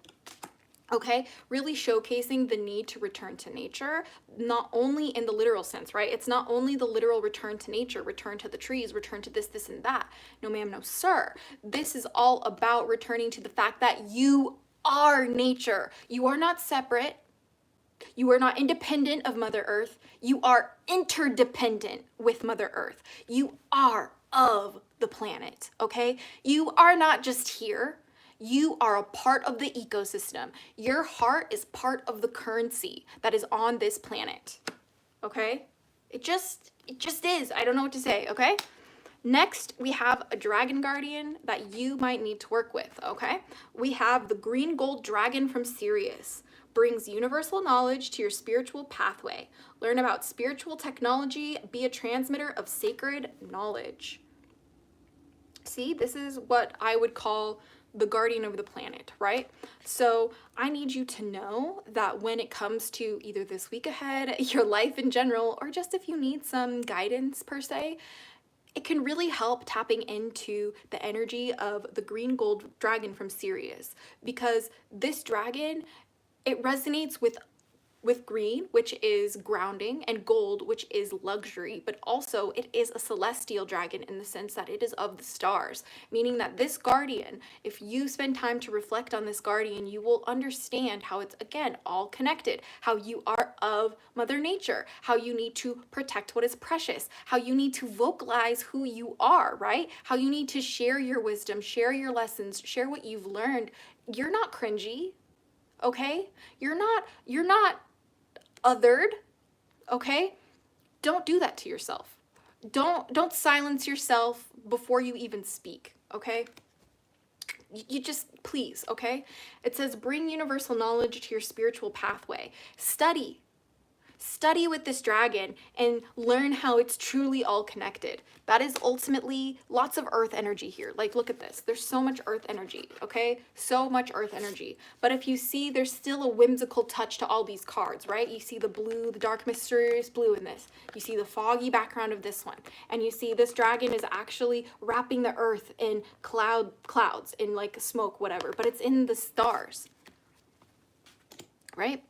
really showcasing the need to return to nature, not only in the literal sense, right? It's not only the literal return to nature, return to the trees, return to this, and that. No ma'am, no sir. This is all about returning to the fact that you are nature. You are not separate. You are not independent of Mother Earth. You are interdependent with Mother Earth. You are of the planet, okay? You are not just here. You are a part of the ecosystem. Your heart is part of the currency that is on this planet, okay? It just is. I don't know what to say, okay? Next, we have a dragon guardian that you might need to work with, okay? We have the green gold dragon from Sirius. Brings universal knowledge to your spiritual pathway. Learn about spiritual technology. Be a transmitter of sacred knowledge. See, this is what I would call the guardian of the planet, right? So I need you to know that when it comes to either this week ahead, your life in general, or just if you need some guidance per se, it can really help tapping into the energy of the green gold dragon from Sirius, because this dragon, it resonates with green, which is grounding, and gold, which is luxury, but also it is a celestial dragon in the sense that it is of the stars, meaning that this guardian, if you spend time to reflect on this guardian, you will understand how it's, again, all connected, how you are of Mother Nature, how you need to protect what is precious, how you need to vocalize who you are, right? How you need to share your wisdom, share your lessons, share what you've learned. You're not cringy, okay? You're not othered, okay? Don't do that to yourself. Don't silence yourself before you even speak, okay? You just, please, okay? It says bring universal knowledge to your spiritual pathway. Study. Study with this dragon and learn how it's truly all connected. That is ultimately lots of earth energy here. Like, look at this. There's so much earth energy, okay? So much earth energy. But if you see, there's still a whimsical touch to all these cards, right? You see the blue, the dark mysterious blue in this. You see the foggy background of this one. And you see this dragon is actually wrapping the earth in clouds, in like smoke, whatever. But it's in the stars, right?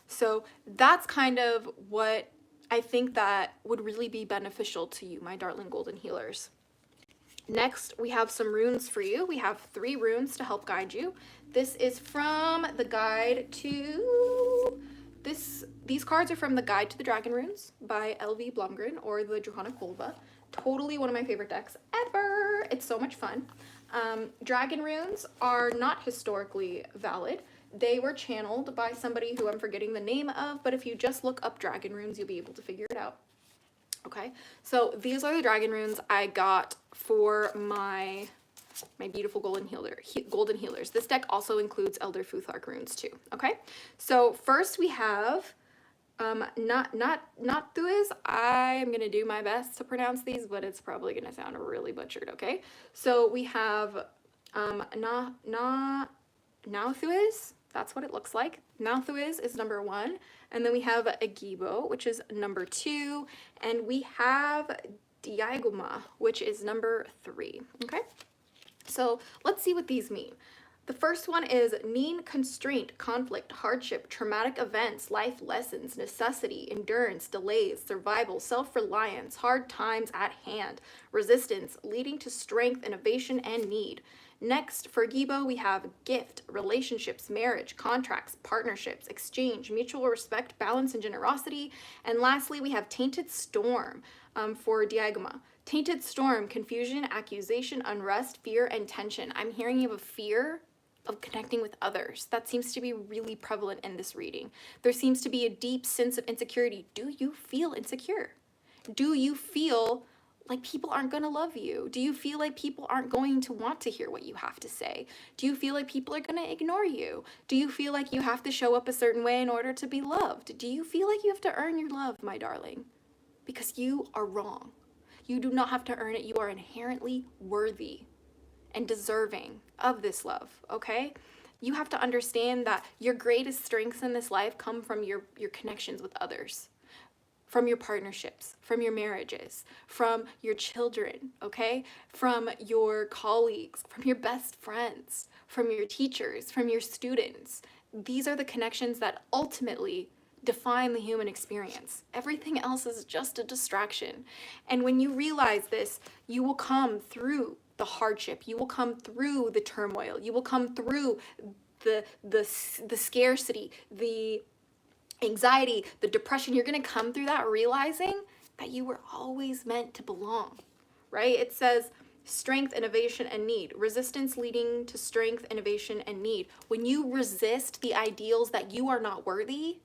So that's kind of what I think that would really be beneficial to you, my darling golden healers. Next, we have some runes for you. We have 3 runes to help guide you. This is from the guide to these cards are from the Guide to the Dragon Runes by L.V. Blumgren, or the Draconic Volva. Totally one of my favorite decks ever. It's so much fun. Dragon runes are not historically valid. They were channeled by somebody who I'm forgetting the name of, but if you just look up dragon runes, you'll be able to figure it out. Okay, so these are the dragon runes I got for my beautiful golden healers. This deck also includes Elder Futhark runes too. Okay, so first we have not Thuis. I am gonna do my best to pronounce these, but it's probably gonna sound really butchered. Okay, so we have Thuis. That's what it looks like. Thuis is number 1, and then we have Agibo, which is number 2, and we have Diagoma, which is number 3. Okay, so let's see what these mean. The first one is mean, constraint, conflict, hardship, traumatic events, life lessons, necessity, endurance, delays, survival, self-reliance, hard times at hand, resistance, leading to strength, innovation, and need. Next, for Gibo, we have gift, relationships, marriage, contracts, partnerships, exchange, mutual respect, balance, and generosity. And lastly, we have Tainted Storm for Diagoma. Tainted Storm, confusion, accusation, unrest, fear, and tension. I'm hearing you have a fear of connecting with others. That seems to be really prevalent in this reading. There seems to be a deep sense of insecurity. Do you feel insecure? Do you feel like people aren't going to love you? Do you feel like people aren't going to want to hear what you have to say? Do you feel like people are going to ignore you? Do you feel like you have to show up a certain way in order to be loved? Do you feel like you have to earn your love, my darling? Because you are wrong. You do not have to earn it. You are inherently worthy and deserving of this love, okay? You have to understand that your greatest strengths in this life come from your connections with others, from your partnerships, from your marriages, from your children, okay? From your colleagues, from your best friends, from your teachers, from your students. These are the connections that ultimately define the human experience. Everything else is just a distraction. And when you realize this, you will come through the hardship, you will come through the turmoil, you will come through the scarcity, the anxiety, the depression. You're going to come through that realizing that you were always meant to belong, right? It says strength, innovation, and need. Resistance leading to strength, innovation, and need. When you resist the ideals that you are not worthy,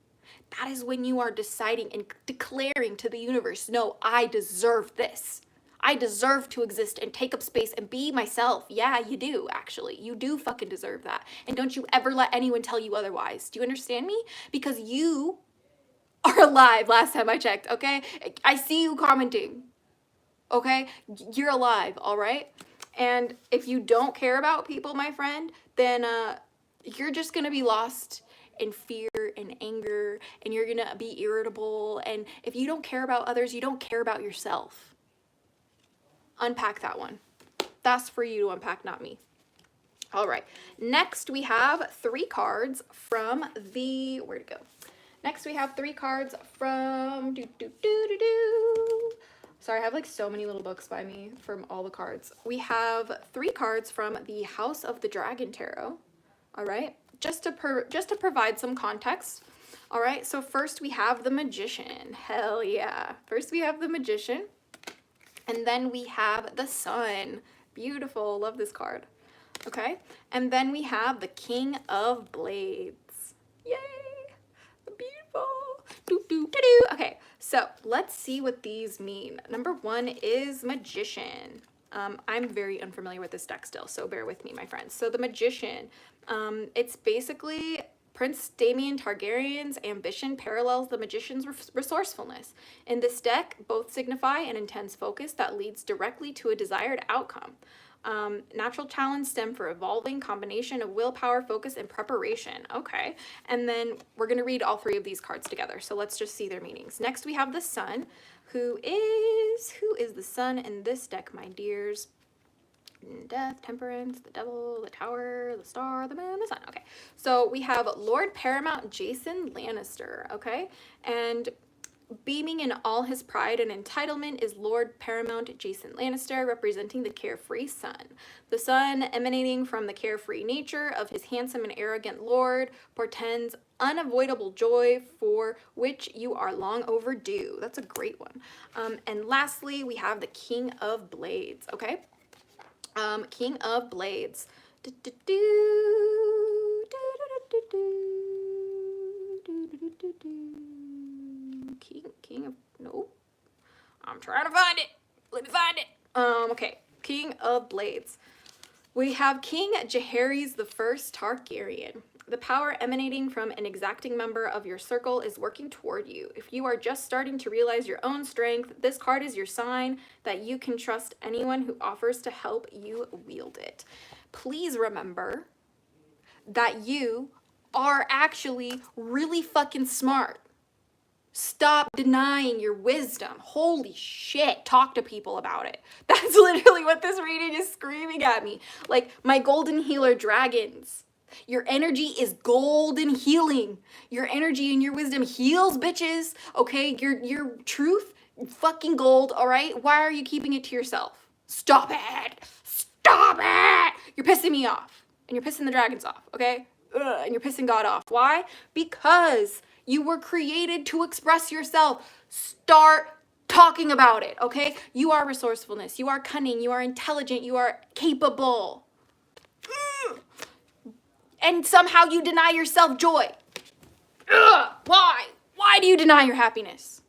that is when you are deciding and declaring to the universe, no, I deserve this. I deserve to exist and take up space and be myself. Yeah, you do, actually. You do fucking deserve that. And don't you ever let anyone tell you otherwise. Do you understand me? Because you are alive last time I checked, okay? I see you commenting, okay? You're alive, all right? And if you don't care about people, my friend, then you're just gonna be lost in fear and anger, and you're gonna be irritable. And if you don't care about others, you don't care about yourself. Unpack that one. That's for you to unpack, not me. All right. Next, we have 3 cards from the... Where'd it go? Next, we have 3 cards from... Sorry, I have like so many little books by me from all the cards. We have 3 cards from the House of the Dragon Tarot. All right. Just to provide some context. All right. So first we have the Magician. Hell yeah. First we have the Magician. And then we have the Sun. Beautiful. Love this card. Okay. And then we have the King of Blades. Yay. Beautiful. Okay. So let's see what these mean. Number 1 is Magician. I'm very unfamiliar with this deck still, so bear with me, my friends. So the Magician, it's basically Prince Daemon Targaryen's ambition parallels the magician's resourcefulness. In this deck, both signify an intense focus that leads directly to a desired outcome. Natural talents stem for evolving combination of willpower, focus, and preparation. Okay, and then we're going to read all three of these cards together, so let's just see their meanings. Next, we have the Sun. Who is the Sun in this deck, my dears? Death, Temperance, the Devil, the Tower, the Star, the Moon, the Sun. Okay, so we have Lord Paramount Jason Lannister, okay? And beaming in all his pride and entitlement is Lord Paramount Jason Lannister, representing the carefree sun. The sun, emanating from the carefree nature of his handsome and arrogant lord, portends unavoidable joy for which you are long overdue. That's a great one. And lastly, we have the King of Blades, okay? King of Blades. King of, nope. I'm trying to find it. Let me find it. Okay. King of Blades. We have King Jaehaerys the First Targaryen. The power emanating from an exacting member of your circle is working toward you. If you are just starting to realize your own strength, this card is your sign that you can trust anyone who offers to help you wield it. Please remember that you are actually really fucking smart. Stop denying your wisdom. Holy shit. Talk to people about it. That's literally what this reading is screaming at me. Like, my golden healer dragons. Your energy is golden healing. Your energy and your wisdom heals, bitches. Okay? Your truth, fucking gold, all right? Why are you keeping it to yourself? Stop it. Stop it. You're pissing me off. And you're pissing the dragons off, okay? Ugh, and you're pissing God off. Why? Because you were created to express yourself. Start talking about it, okay? You are resourcefulness. You are cunning. You are intelligent. You are capable. And somehow you deny yourself joy. Ugh, why? Why do you deny your happiness?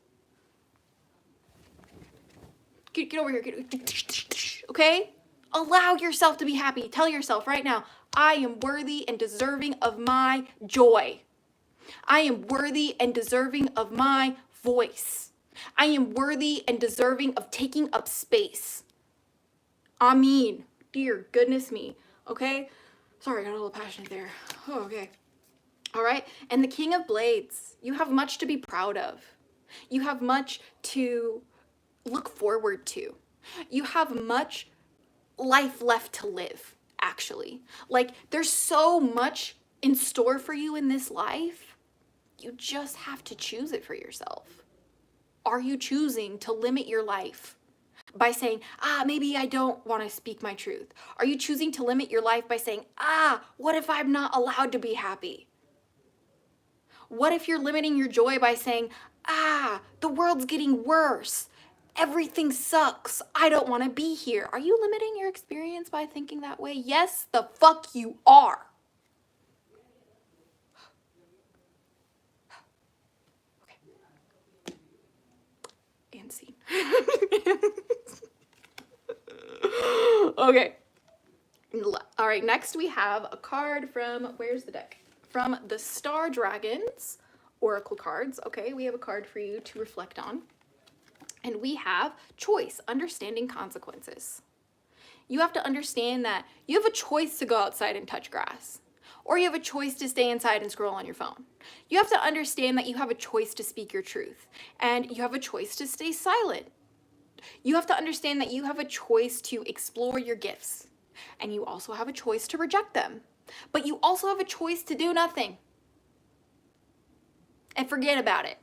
Get over here. Okay? Allow yourself to be happy. Tell yourself right now, I am worthy and deserving of my joy. I am worthy and deserving of my voice. I am worthy and deserving of taking up space. I mean, dear goodness me, okay? Sorry, I got a little passionate there. Oh, okay. All right, and the King of Blades, you have much to be proud of. You have much to look forward to. You have much life left to live, actually. Like, there's so much in store for you in this life. You just have to choose it for yourself. Are you choosing to limit your life by saying, maybe I don't want to speak my truth? Are you choosing to limit your life by saying, what if I'm not allowed to be happy? What if you're limiting your joy by saying, the world's getting worse. Everything sucks. I don't want to be here. Are you limiting your experience by thinking that way? Yes, the fuck you are. Okay. And scene. Okay. All right, next we have a card from, where's the deck? From the Star Dragons Oracle cards. Okay, we have a card for you to reflect on. And we have choice, understanding consequences. You have to understand that you have a choice to go outside and touch grass, or you have a choice to stay inside and scroll on your phone. You have to understand that you have a choice to speak your truth, and you have a choice to stay silent. You have to understand that you have a choice to explore your gifts, and you also have a choice to reject them. But you also have a choice to do nothing and forget about it.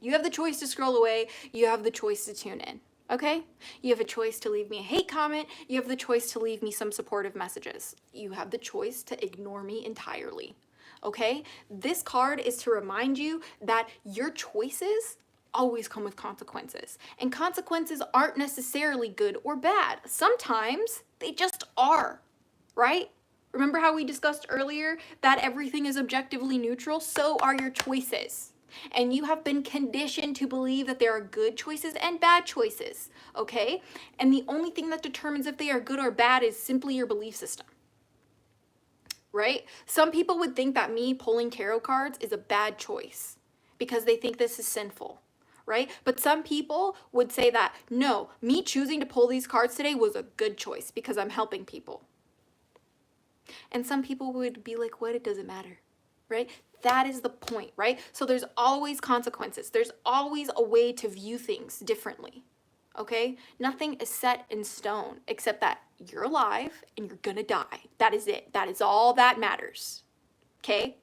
You have the choice to scroll away. You have the choice to tune in, okay? You have a choice to leave me a hate comment. You have the choice to leave me some supportive messages. You have the choice to ignore me entirely, okay? This card is to remind you that your choices always come with consequences. And consequences aren't necessarily good or bad. Sometimes they just are, right? Remember how we discussed earlier that everything is objectively neutral? So are your choices. And you have been conditioned to believe that there are good choices and bad choices, okay? And the only thing that determines if they are good or bad is simply your belief system. right? Some people would think that me pulling tarot cards is a bad choice because they think this is sinful, right? But some people would say that, no, me choosing to pull these cards today was a good choice because I'm helping people. And some people would be like, what? It doesn't matter, right? That is the point, right? So there's always consequences. There's always a way to view things differently, okay? Nothing is set in stone except that you're alive and you're gonna die. That is it. That is all that matters, okay?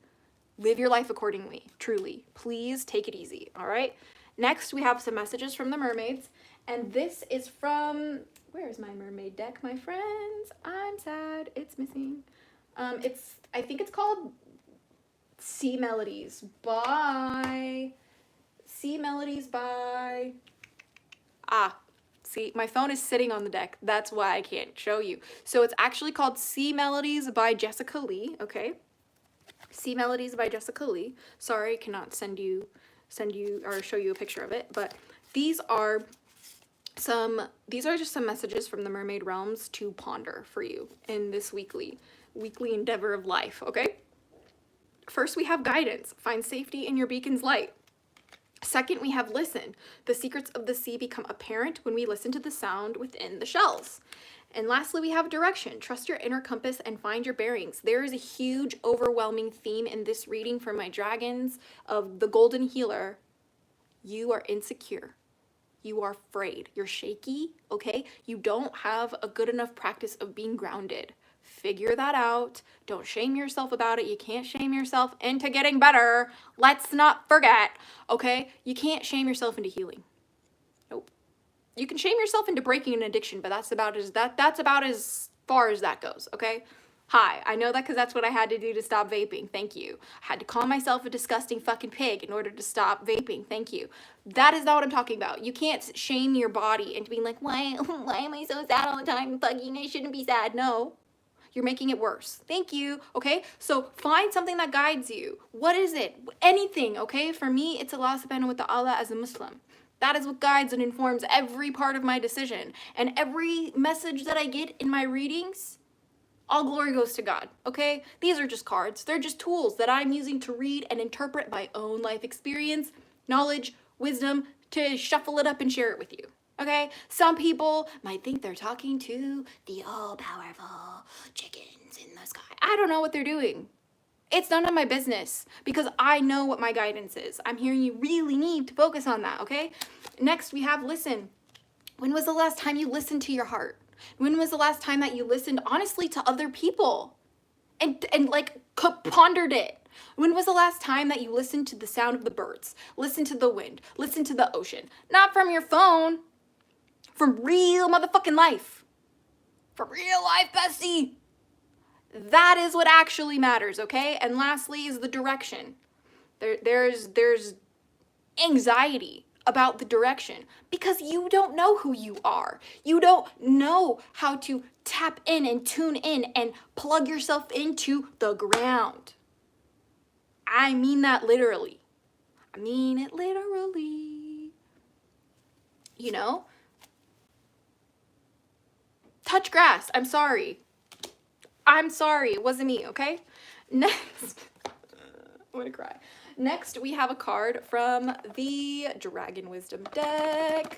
Live your life accordingly, truly. Please take it easy, all right? Next, we have some messages from the mermaids. And this is from, where's my mermaid deck, my friends? I'm sad, it's missing. I think it's called Sea Melodies by, see, my phone is sitting on the deck. That's why I can't show you. So it's actually called Sea Melodies by Jessica Lee, okay? Sea Melodies by Jessica Lee. Sorry, I cannot send you or show you a picture of it, but these are just some messages from the mermaid realms to ponder for you in this weekly endeavor of life, okay? First, we have guidance. Find safety in your beacon's light. Second, we have listen. The secrets of the sea become apparent when we listen to the sound within the shells. And lastly, we have direction. Trust your inner compass and find your bearings. There is a huge, overwhelming theme in this reading for my dragons of the Golden Healer. You are insecure. You are afraid. You're shaky, okay? You don't have a good enough practice of being grounded. Figure that out. Don't shame yourself about it. You can't shame yourself into getting better. Let's not forget, okay? You can't shame yourself into healing. Nope. You can shame yourself into breaking an addiction, but that's about as far as that goes, okay? Hi, I know that because that's what I had to do to stop vaping. Thank you. I had to call myself a disgusting fucking pig in order to stop vaping. Thank you. That is not what I'm talking about. You can't shame your body into being like, why am I so sad all the time? Fucking, I shouldn't be sad. No. You're making it worse. Thank you. Okay? So find something that guides you. What is it? Anything, okay? For me, it's Allah subhanahu wa ta'ala as a Muslim. That is what guides and informs every part of my decision. And every message that I get in my readings, all glory goes to God, okay? These are just cards. They're just tools that I'm using to read and interpret my own life experience, knowledge, wisdom, to shuffle it up and share it with you, okay? Some people might think they're talking to the all-powerful chickens in the sky. I don't know what they're doing. It's none of my business because I know what my guidance is. I'm hearing you really need to focus on that, okay? Next, we have listen. When was the last time you listened to your heart? When was the last time that you listened honestly to other people and like pondered it? When was the last time that you listened to the sound of the birds, listened to the wind, listened to the ocean? Not from your phone, from real motherfucking life. From real life, bestie. That is what actually matters, okay? And lastly is the direction. There's anxiety about the direction because you don't know who you are. You don't know how to tap in and tune in and plug yourself into the ground. I mean that literally. I mean it literally. You know? Touch grass. I'm sorry. It wasn't me, okay? Next. I'm gonna cry. Next, we have a card from the Dragon Wisdom deck.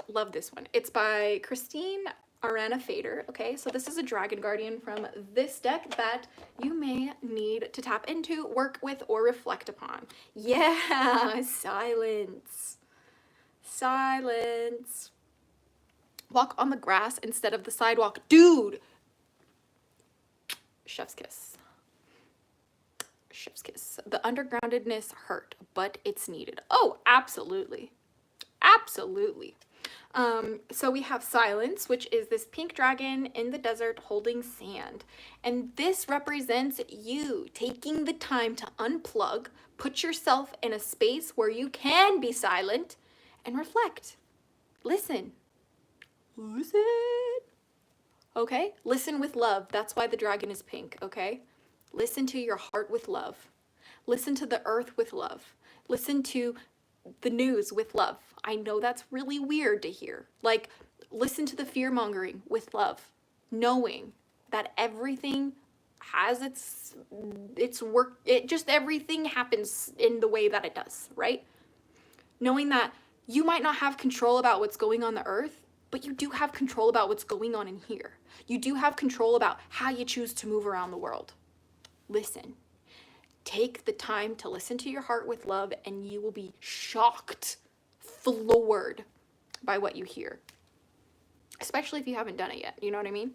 Love this one. It's by Christine Arana Fader, okay? So this is a Dragon Guardian from this deck that you may need to tap into, work with, or reflect upon. Yeah, silence. Silence. Walk on the grass instead of the sidewalk. Dude! Chef's kiss. Chef's kiss. The undergroundedness hurt, but it's needed. Oh, absolutely. Absolutely. So we have silence, which is this pink dragon in the desert holding sand. And this represents you taking the time to unplug, put yourself in a space where you can be silent and reflect. Listen. Listen. Okay? Listen with love. That's why the dragon is pink, okay? Listen to your heart with love. Listen to the earth with love. Listen to the news with love. I know that's really weird to hear. Like, listen to the fear-mongering with love, knowing that everything has its work, everything happens in the way that it does, right? Knowing that you might not have control about what's going on the earth, but you do have control about what's going on in here. You do have control about how you choose to move around the world. Listen. Take the time to listen to your heart with love, and you will be shocked, floored by what you hear. Especially if you haven't done it yet, you know what I mean?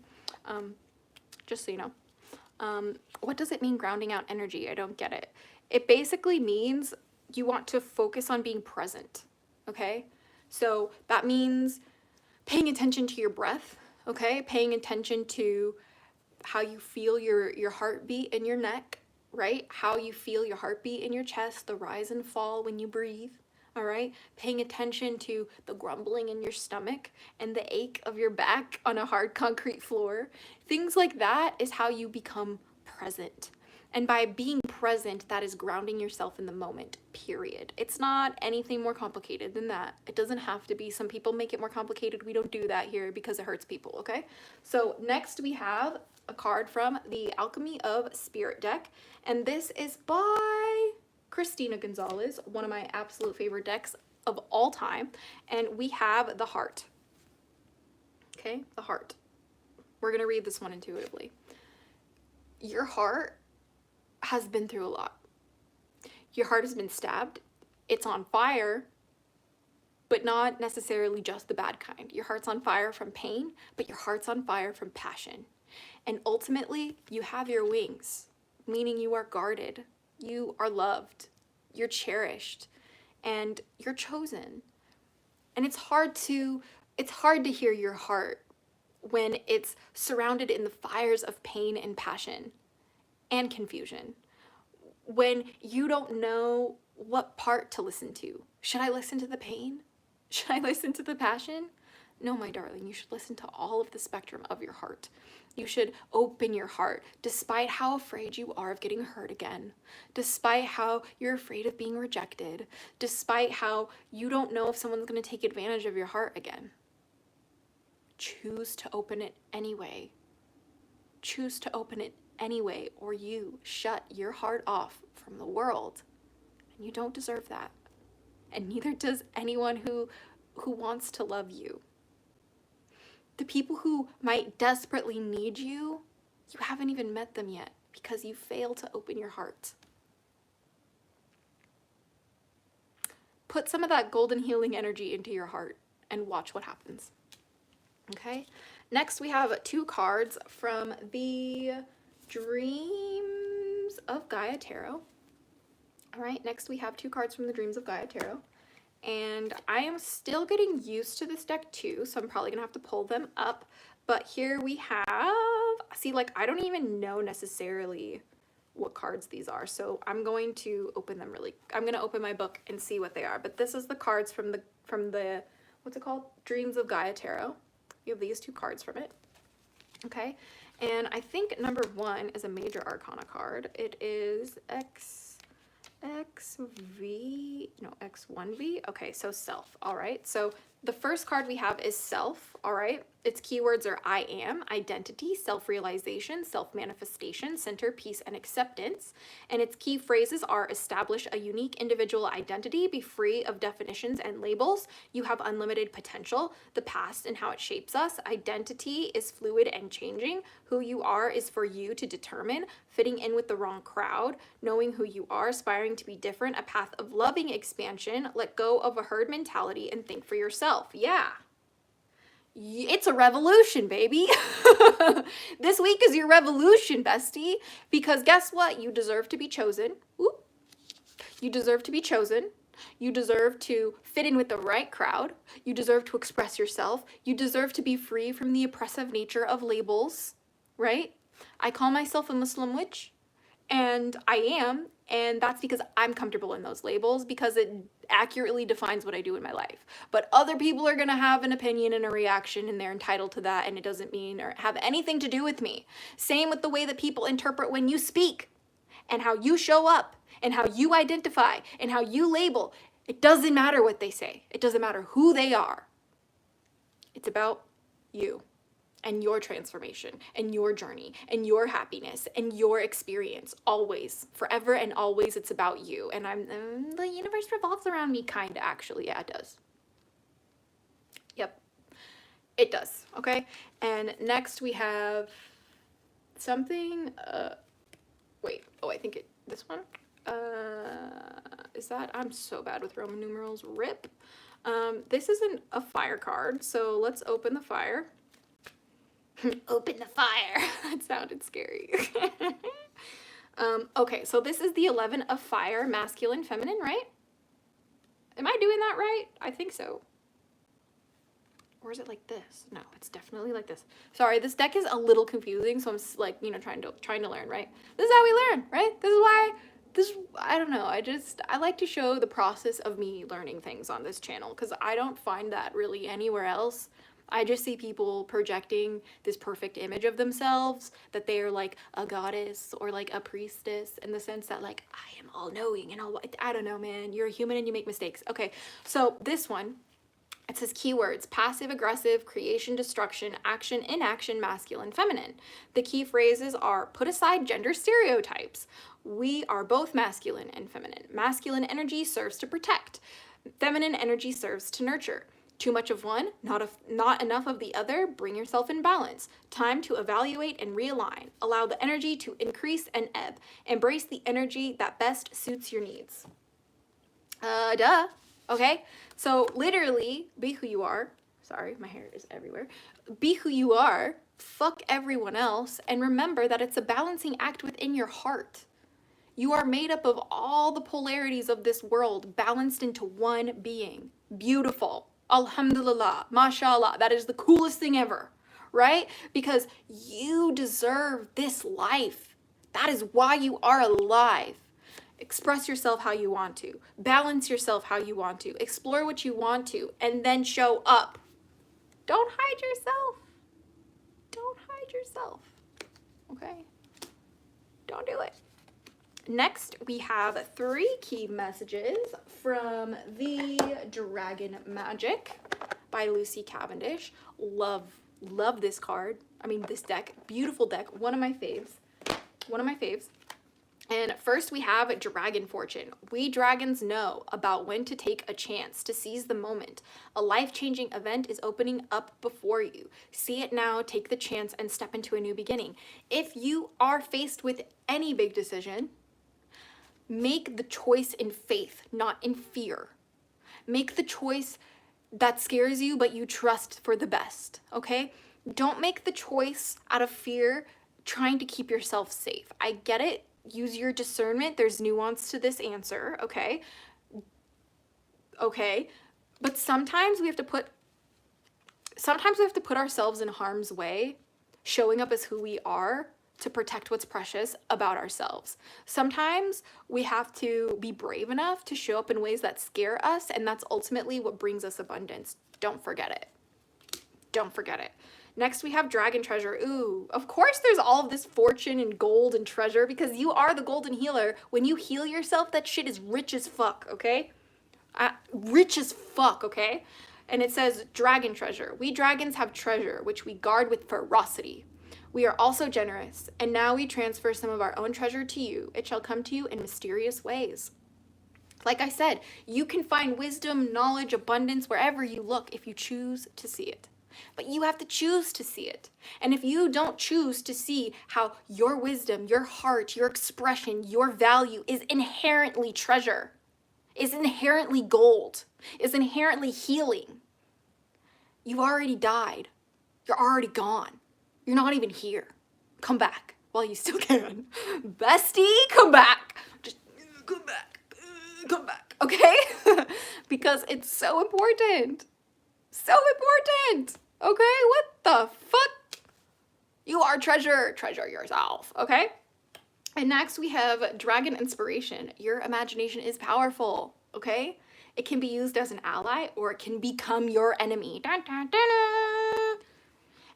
Just so you know. What does it mean, grounding out energy? I don't get it. It basically means you want to focus on being present, okay? So that means paying attention to your breath, okay? Paying attention to how you feel your heartbeat in your neck, right? How you feel your heartbeat in your chest, the rise and fall when you breathe, all right? Paying attention to the grumbling in your stomach and the ache of your back on a hard concrete floor. Things like that is how you become present. And by being present, that is grounding yourself in the moment, period. It's not anything more complicated than that. It doesn't have to be. Some people make it more complicated. We don't do that here because it hurts people, okay? So next we have a card from the Alchemy of Spirit deck. And this is by Christina Gonzalez, one of my absolute favorite decks of all time. And we have the heart. Okay, the heart. We're going to read this one intuitively. Your heart has been through a lot. Your heart has been stabbed. It's on fire, but not necessarily just the bad kind. Your heart's on fire from pain, but your heart's on fire from passion. And ultimately, you have your wings, meaning you are guarded, you are loved, you're cherished, and you're chosen. And it's hard to hear your heart when it's surrounded in the fires of pain and passion and confusion, when you don't know what part to listen to. Should I listen to the pain? Should I listen to the passion? No, my darling, you should listen to all of the spectrum of your heart. You should open your heart, despite how afraid you are of getting hurt again, despite how you're afraid of being rejected, despite how you don't know if someone's going to take advantage of your heart again. Choose to open it anyway. Choose to open it anyway, or you shut your heart off from the world. And you don't deserve that. And neither does anyone who wants to love you. The people who might desperately need you, you haven't even met them yet because you failed to open your heart. Put some of that golden healing energy into your heart and watch what happens. Okay? Next, we have 2 cards from the Dreams of Gaia Tarot. All right, next we have 2 cards from the Dreams of Gaia Tarot. And I am still getting used to this deck too, so I'm probably gonna have to pull them up. But here we have, see, like, I don't even know necessarily what cards these are, so I'm going to open them I'm gonna open my book and see what they are. But this is the cards from the what's it called? Dreams of Gaia Tarot. You have these 2 cards from it. Okay, and I think number 1 is a major arcana card. It is X1V. Okay, so self. All right, so the first card we have is self. All right, its keywords are I am, identity, self-realization, self-manifestation, center, peace, and acceptance. And its key phrases are establish a unique individual identity, be free of definitions and labels, you have unlimited potential, the past and how it shapes us, identity is fluid and changing, who you are is for you to determine, fitting in with the wrong crowd, knowing who you are, aspiring to be different, a path of loving expansion, let go of a herd mentality and think for yourself. Yeah. It's a revolution, baby. This week is your revolution, bestie, because guess what? You deserve to be chosen. Ooh. You deserve to be chosen. You deserve to fit in with the right crowd. You deserve to express yourself. You deserve to be free from the oppressive nature of labels, right? I call myself a Muslim witch, and I am, and that's because I'm comfortable in those labels because it accurately defines what I do in my life. But other people are going to have an opinion and a reaction, and they're entitled to that, and it doesn't mean or have anything to do with me. Same with the way that people interpret when you speak and how you show up and how you identify and how you label. It doesn't matter what they say. It doesn't matter who they are. It's about you. and your transformation and your journey and your happiness and your experience. Always, forever and always, it's about you. And the universe revolves around me, kind of, actually. Yeah, it does. Yep, it does. Okay. And next we have something, wait, oh, I think this one, is that, I'm so bad with Roman numerals, rip. This isn't a fire card, so let's open the fire. Open the fire. That sounded scary. Okay, so this is the 11 of fire, masculine, feminine, right? Am I doing that right? I think so. Or is it like this? No, it's definitely like this. Sorry, this deck is a little confusing, so I'm like, you know, trying to learn, right? This is how we learn, right? This is why, I don't know, I like to show the process of me learning things on this channel, because I don't find that really anywhere else. I just see people projecting this perfect image of themselves, that they are like a goddess or like a priestess, in the sense that like, I am all knowing and all, I don't know, man, you're a human and you make mistakes. Okay, so this one, it says keywords: passive, aggressive, creation, destruction, action, inaction, masculine, feminine. The key phrases are: put aside gender stereotypes. We are both masculine and feminine. Masculine energy serves to protect. Feminine energy serves to nurture. Too much of one, not enough of the other. Bring yourself in balance. Time to evaluate and realign. Allow the energy to increase and ebb. Embrace the energy that best suits your needs. Duh. Okay, so literally, be who you are. Sorry, my hair is everywhere. Be who you are, fuck everyone else, and remember that it's a balancing act within your heart. You are made up of all the polarities of this world, balanced into one being. Beautiful. Alhamdulillah. Mashallah. That is the coolest thing ever, right? Because you deserve this life. That is why you are alive. Express yourself how you want to. Balance yourself how you want to. Explore what you want to, and then show up. Don't hide yourself. Don't hide yourself. Okay? Don't do it. Next, we have 3 key messages from the Dragon Magick by Lucy Cavendish. Love this card. I mean, this deck. Beautiful deck. One of my faves. And first we have Dragon Fortune. We dragons know about when to take a chance, to seize the moment. A life-changing event is opening up before you. See it now, take the chance, and step into a new beginning. If you are faced with any big decision, make the choice in faith, not in fear. Make the choice that scares you, but you trust for the best, okay? Don't make the choice out of fear, trying to keep yourself safe. I get it. Use your discernment. There's nuance to this answer, okay? Okay, but sometimes we have to put ourselves in harm's way, showing up as who we are to protect what's precious about ourselves. Sometimes we have to be brave enough to show up in ways that scare us, and that's ultimately what brings us abundance. Don't forget it. Don't forget it. Next, we have Dragon Treasure. Ooh, of course there's all of this fortune and gold and treasure, because you are the golden healer. When you heal yourself, that shit is rich as fuck, okay? Rich as fuck, okay? And it says Dragon Treasure. We dragons have treasure, which we guard with ferocity. We are also generous, and now we transfer some of our own treasure to you. It shall come to you in mysterious ways. Like I said, you can find wisdom, knowledge, abundance wherever you look if you choose to see it. But you have to choose to see it. And if you don't choose to see how your wisdom, your heart, your expression, your value is inherently treasure, is inherently gold, is inherently healing, you already died. You're already gone. You're not even here. Come back while you still can. Bestie, come back. Just come back. Come back, okay? Because it's so important. So important. Okay, what the fuck? You are treasure. Treasure yourself, okay? And next we have Dragon Inspiration. Your imagination is powerful, okay? It can be used as an ally, or it can become your enemy. Dun, dun, dun, dun.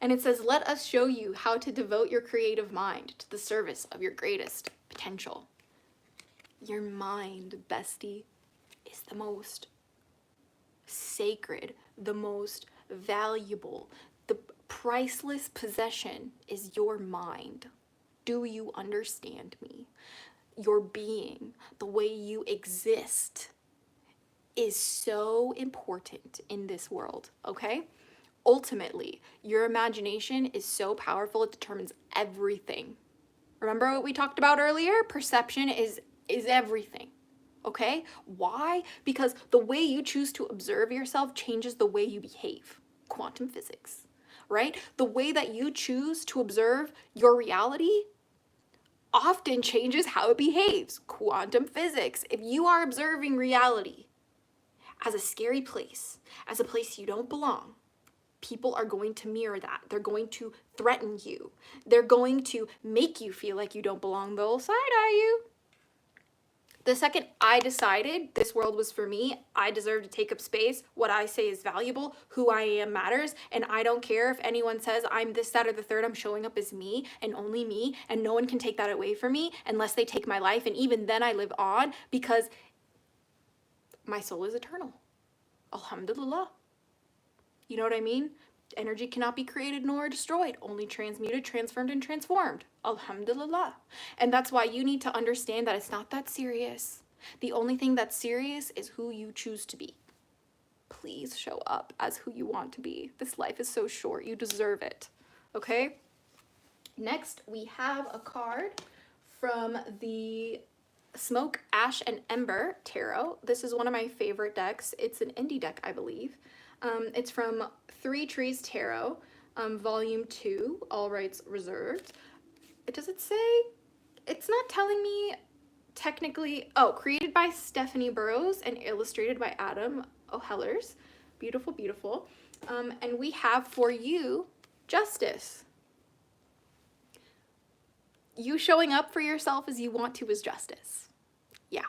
And it says, let us show you how to devote your creative mind to the service of your greatest potential. Your mind, bestie, is the most sacred, the most valuable, the priceless possession is your mind. Do you understand me? Your being, the way you exist, is so important in this world, okay? Ultimately, your imagination is so powerful, it determines everything. Remember what we talked about earlier? Perception is everything, okay? Why? Because the way you choose to observe yourself changes the way you behave. Quantum physics, right? The way that you choose to observe your reality often changes how it behaves. Quantum physics. If you are observing reality as a scary place, as a place you don't belong, people are going to mirror that. They're going to threaten you. They're going to make you feel like you don't belong. They'll side-eye you. The second I decided this world was for me, I deserve to take up space, what I say is valuable, who I am matters, and I don't care if anyone says I'm this, that, or the third, I'm showing up as me and only me, and no one can take that away from me unless they take my life, and even then I live on because my soul is eternal. Alhamdulillah. You know what I mean? Energy cannot be created nor destroyed, only transmuted, transformed, and transformed. Alhamdulillah. And that's why you need to understand that it's not that serious. The only thing that's serious is who you choose to be. Please show up as who you want to be. This life is so short. You deserve it. Okay? Next, we have a card from the Smoke, Ash, and Ember Tarot. This is one of my favorite decks. It's an indie deck, I believe. It's from Three Trees Tarot, Volume 2, all rights reserved. Does it say? It's not telling me technically. Oh, created by Stephanie Burrows and illustrated by Adam O'Hellers. Beautiful, beautiful. And we have for you justice. You showing up for yourself as you want to is justice. Yeah.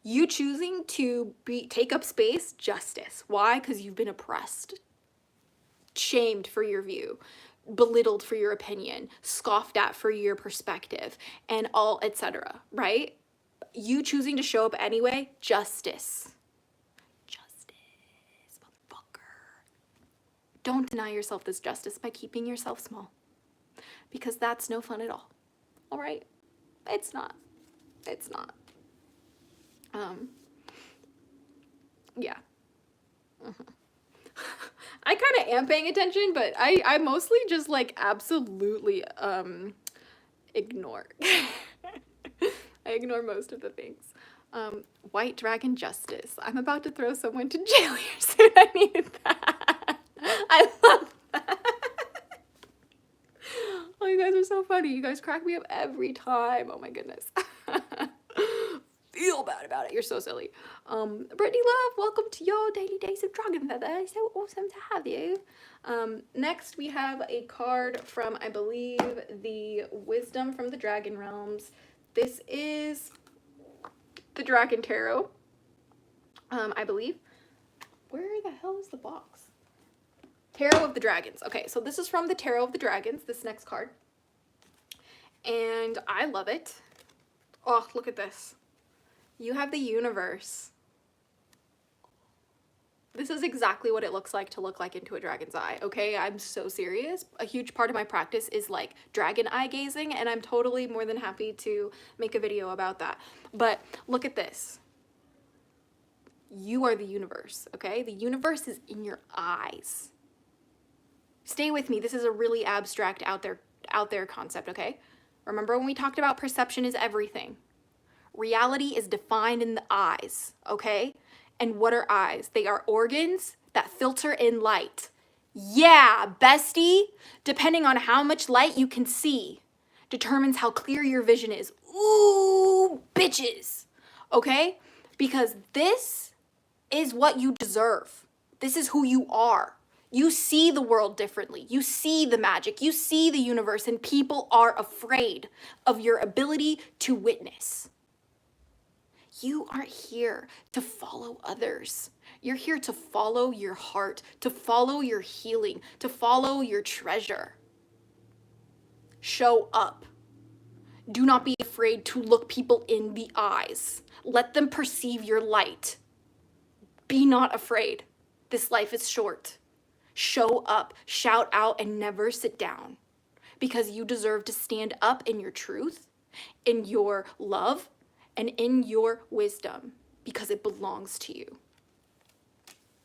You choosing to take up space, justice. Why? Because you've been oppressed, shamed for your view, belittled for your opinion, scoffed at for your perspective, and all, etc. Right? You choosing to show up anyway, justice. Justice, motherfucker. Don't deny yourself this justice by keeping yourself small, because that's no fun at all. All right? It's not. It's not. Yeah. I kind of am paying attention, but I mostly just like absolutely ignore. I ignore most of the things. White Dragon Justice. I'm about to throw someone to jail here soon. I needed that. I love that. Oh, you guys are so funny. You guys crack me up every time. Oh my goodness. Feel bad about it. You're so silly. Brittany Love, welcome to your daily dose of Dragon Feather. So awesome to have you. Next, we have a card from, I believe, the Wisdom from the Dragon Realms. This is the Dragon Tarot, I believe. Where the hell is the box? Tarot of the Dragons. Okay, so this is from the Tarot of the Dragons, this next card. And I love it. Oh, look at this. You have the universe. This is exactly what it looks like to look like into a dragon's eye, okay? I'm so serious. A huge part of my practice is like dragon eye gazing, and I'm totally more than happy to make a video about that. But look at this. You are the universe, okay? The universe is in your eyes. Stay with me. This is a really abstract out there concept, okay? Remember when we talked about perception is everything? Reality is defined in the eyes, okay? And what are eyes? They are organs that filter in light. Yeah, bestie, depending on how much light you can see, determines how clear your vision is. Ooh, bitches, okay? Because this is what you deserve. This is who you are. You see the world differently. You see the magic. You see the universe, and people are afraid of your ability to witness. You aren't here to follow others. You're here to follow your heart, to follow your healing, to follow your treasure. Show up. Do not be afraid to look people in the eyes. Let them perceive your light. Be not afraid. This life is short. Show up, shout out, and never sit down, because you deserve to stand up in your truth, in your love, and in your wisdom, because it belongs to you.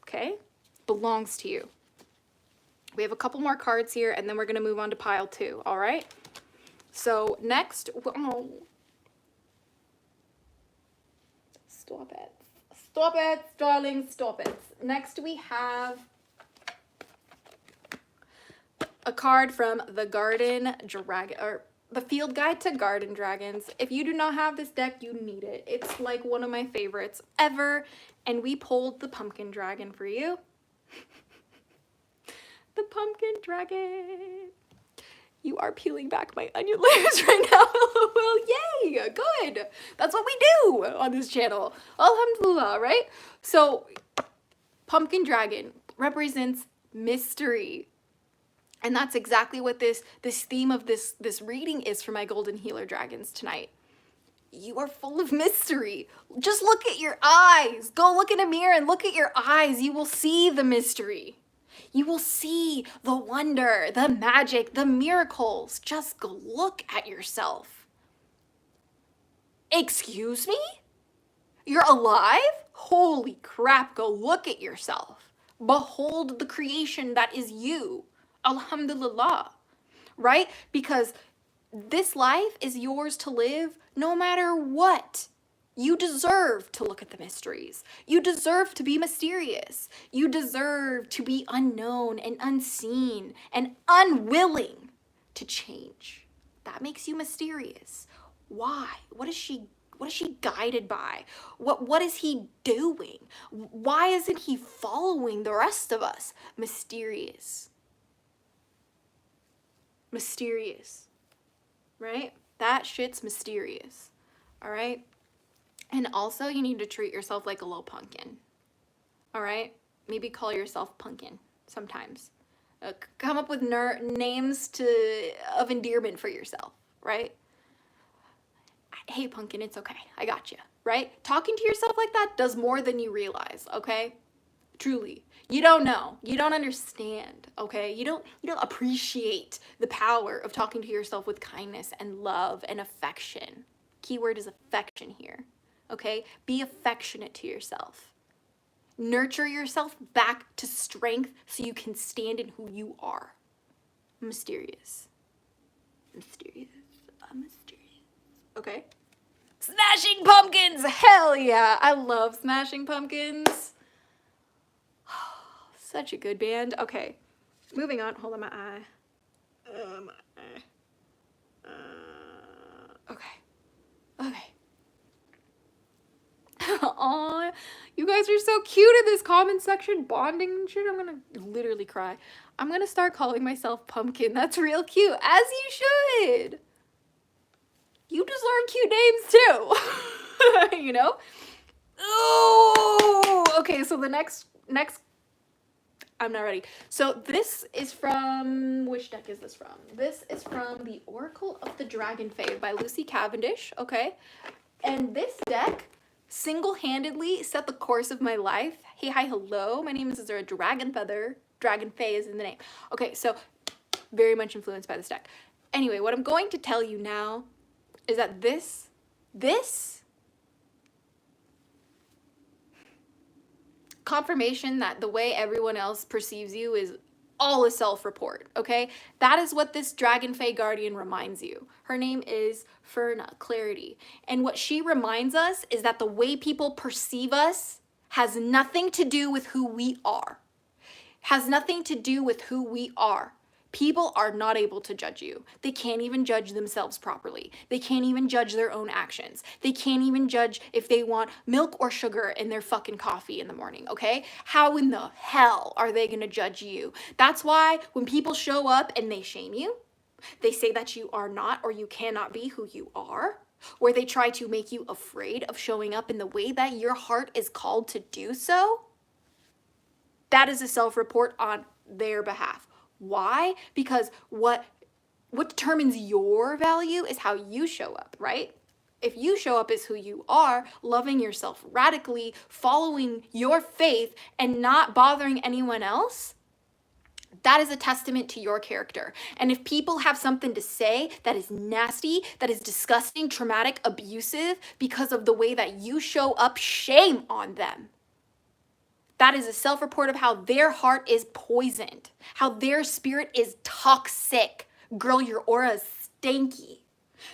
Okay? Belongs to you. We have a couple more cards here, and then we're going to move on to pile 2, all right? So next, oh, stop it. Stop it, darling, stop it. Next we have a card from the Garden Dragon, or the Field Guide to Garden Dragons. If you do not have this deck, you need it. It's like one of my favorites ever, and we pulled the Pumpkin Dragon for you. The Pumpkin Dragon. You are peeling back my onion layers right now. Well, yay, good. That's what we do on this channel. Alhamdulillah, right? So, Pumpkin Dragon represents mystery. And that's exactly what this theme of this reading is for my Golden Healer Dragons tonight. You are full of mystery. Just look at your eyes. Go look in a mirror and look at your eyes. You will see the mystery. You will see the wonder, the magic, the miracles. Just go look at yourself. Excuse me? You're alive? Holy crap, go look at yourself. Behold the creation that is you. Alhamdulillah. Right? Because this life is yours to live no matter what. You deserve to look at the mysteries. You deserve to be mysterious. You deserve to be unknown and unseen and unwilling to change. That makes you mysterious. Why? What is she guided by? What is he doing? Why isn't he following the rest of us? Mysterious. Mysterious. Right? That shit's mysterious. All right? And also, you need to treat yourself like a little pumpkin. All right? Maybe call yourself Pumpkin sometimes. Come up with names of endearment for yourself, right? Hey, Pumpkin, it's okay. I got you, right? Talking to yourself like that does more than you realize, okay? Truly. You don't know. You don't understand, okay? You don't appreciate the power of talking to yourself with kindness and love and affection. Keyword is affection here. Okay? Be affectionate to yourself. Nurture yourself back to strength so you can stand in who you are. Mysterious. Mysterious. Mysterious. Okay? Smashing Pumpkins! Hell yeah! I love Smashing Pumpkins. Such a good band. Okay. Moving on. Hold on, my eye. My eye. Okay. Okay. Aw, you guys are so cute in this comment section, bonding and shit. I'm gonna literally cry. I'm gonna start calling myself Pumpkin. That's real cute, as you should. You deserve cute names too. You know? Oh, okay, so the next, I'm not ready. So this is from, which deck is this from? This is from the Oracle of the Dragon Fae by Lucy Cavendish, okay? And this deck single-handedly set the course of my life. Hey, hi, hello. My name is Azura Dragonfeather. Dragon Fae is in the name. Okay, so very much influenced by this deck. Anyway, what I'm going to tell you now is that this confirmation that the way everyone else perceives you is all a self-report, okay? That is what this Dragon Fae Guardian reminds you. Her name is Ferna, Clarity. And what she reminds us is that the way people perceive us has nothing to do with who we are. Has nothing to do with who we are. People are not able to judge you. They can't even judge themselves properly. They can't even judge their own actions. They can't even judge if they want milk or sugar in their fucking coffee in the morning, okay? How in the hell are they gonna judge you? That's why when people show up and they shame you, they say that you are not or you cannot be who you are, where they try to make you afraid of showing up in the way that your heart is called to do so, that is a self-report on their behalf. Why? Because what determines your value is how you show up, right? If you show up as who you are, loving yourself radically, following your faith, and not bothering anyone else, That is a testament to your character. And if people have something to say that is nasty, that is disgusting, traumatic, abusive because of the way that you show up, shame on them. That is a self-report of how their heart is poisoned, how their spirit is toxic. Girl, your aura is stanky.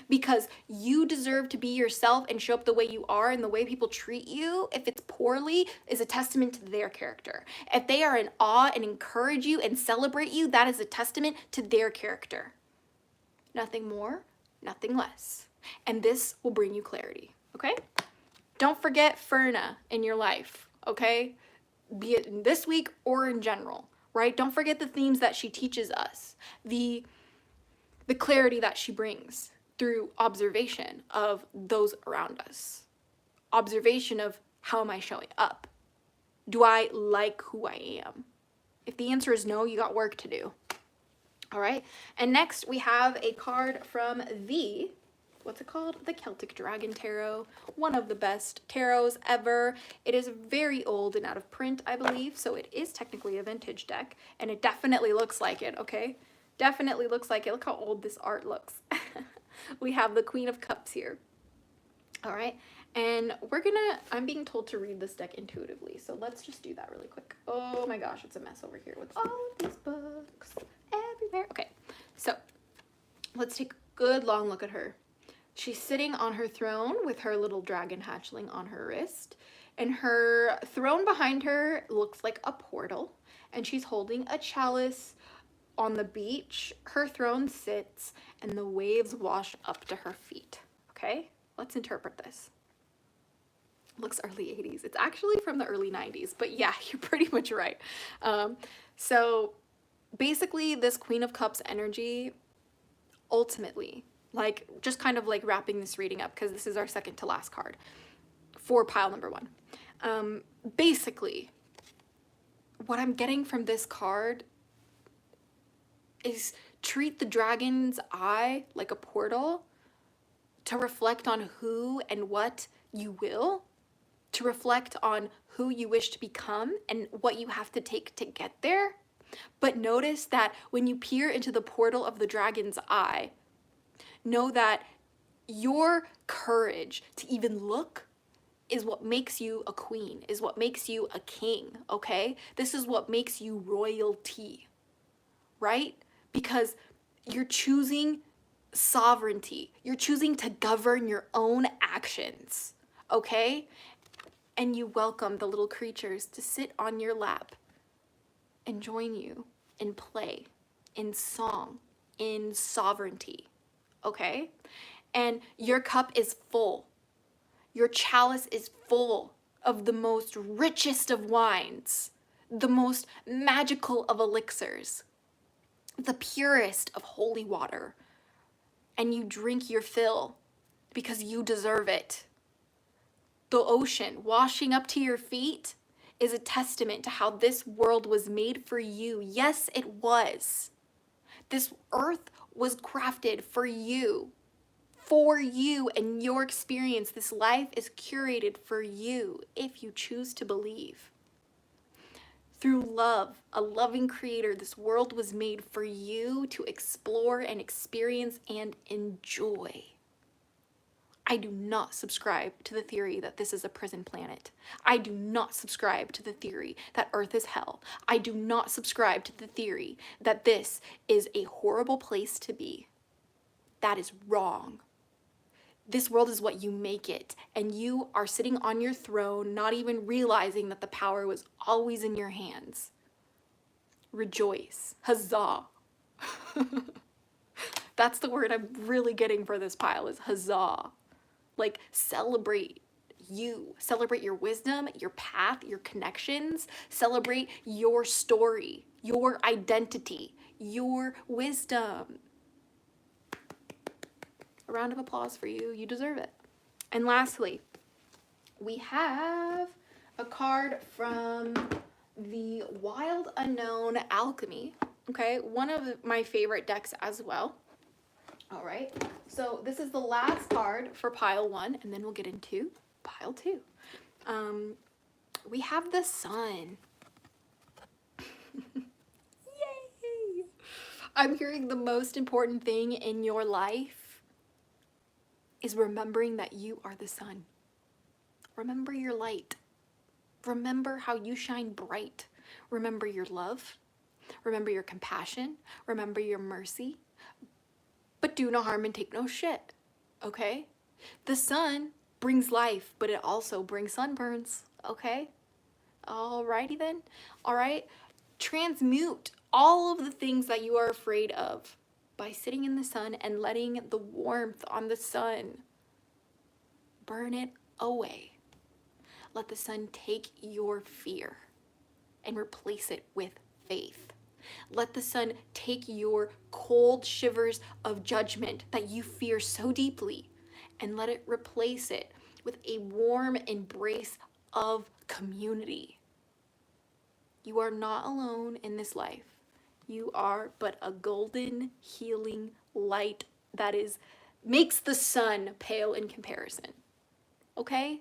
Because you deserve to be yourself and show up the way you are, and the way people treat you, if it's poorly, is a testament to their character. If they are in awe and encourage you and celebrate you, that is a testament to their character. Nothing more, nothing less. And this will bring you clarity, okay? Don't forget Ferna in your life, okay? Be it in this week or in general, right? Don't forget the themes that she teaches us, the clarity that she brings through observation of those around us. Observation of, how am I showing up? Do I like who I am? If the answer is no, you got work to do. All right. And next we have a card from the, what's it called? The Celtic Dragon Tarot. One of the best tarots ever. It is very old and out of print, I believe. So it is technically a vintage deck, and it definitely looks like it. Okay. Definitely looks like it. Look how old this art looks. We have the Queen of Cups here. All right. And I'm being told to read this deck intuitively. So let's just do that really quick. Oh my gosh, it's a mess over here with all of these books everywhere. Okay. So let's take a good long look at her. She's sitting on her throne with her little dragon hatchling on her wrist. And her throne behind her looks like a portal. And she's holding a chalice. On the beach, her throne sits and the waves wash up to her feet. Okay, let's interpret this. Looks early 80s. It's actually from the early 90s, but yeah, you're pretty much right. So basically this Queen of Cups energy, ultimately, like just kind of like wrapping this reading up, because this is our second to last card for pile number 1. Basically, what I'm getting from this card is treat the dragon's eye like a portal to reflect on who and what you will, to reflect on who you wish to become and what you have to take to get there. But notice that when you peer into the portal of the dragon's eye, know that your courage to even look is what makes you a queen, is what makes you a king, okay? This is what makes you royalty, right? Because you're choosing sovereignty. You're choosing to govern your own actions, okay? And you welcome the little creatures to sit on your lap and join you in play, in song, in sovereignty, okay? And your cup is full. Your chalice is full of the most richest of wines, the most magical of elixirs, the purest of holy water, and you drink your fill because you deserve it. The ocean washing up to your feet is a testament to how this world was made for you. Yes, it was. This earth was crafted for you and your experience. This life is curated for you if you choose to believe. Through love, a loving creator, this world was made for you to explore and experience and enjoy. I do not subscribe to the theory that this is a prison planet. I do not subscribe to the theory that Earth is hell. I do not subscribe to the theory that this is a horrible place to be. That is wrong. This world is what you make it, and you are sitting on your throne, not even realizing that the power was always in your hands. Rejoice. Huzzah. That's the word I'm really getting for this pile, is huzzah. Like, celebrate you. Celebrate your wisdom, your path, your connections. Celebrate your story, your identity, your wisdom. A round of applause for you. You deserve it. And lastly, we have a card from the Wild Unknown Alchemy. Okay, one of my favorite decks as well. All right, so this is the last card for pile 1, and then we'll get into pile 2. We have the Sun. Yay! I'm hearing the most important thing in your life is remembering that you are the sun. Remember your light. Remember how you shine bright. Remember your love. Remember your compassion. Remember your mercy. But do no harm and take no shit. Okay? The sun brings life, but it also brings sunburns. Okay? Alrighty then. Alright? Transmute all of the things that you are afraid of by sitting in the sun and letting the warmth on the sun burn it away. Let the sun take your fear and replace it with faith. Let the sun take your cold shivers of judgment that you fear so deeply and let it replace it with a warm embrace of community. You are not alone in this life. You are but a golden healing light that makes the sun pale in comparison. Okay?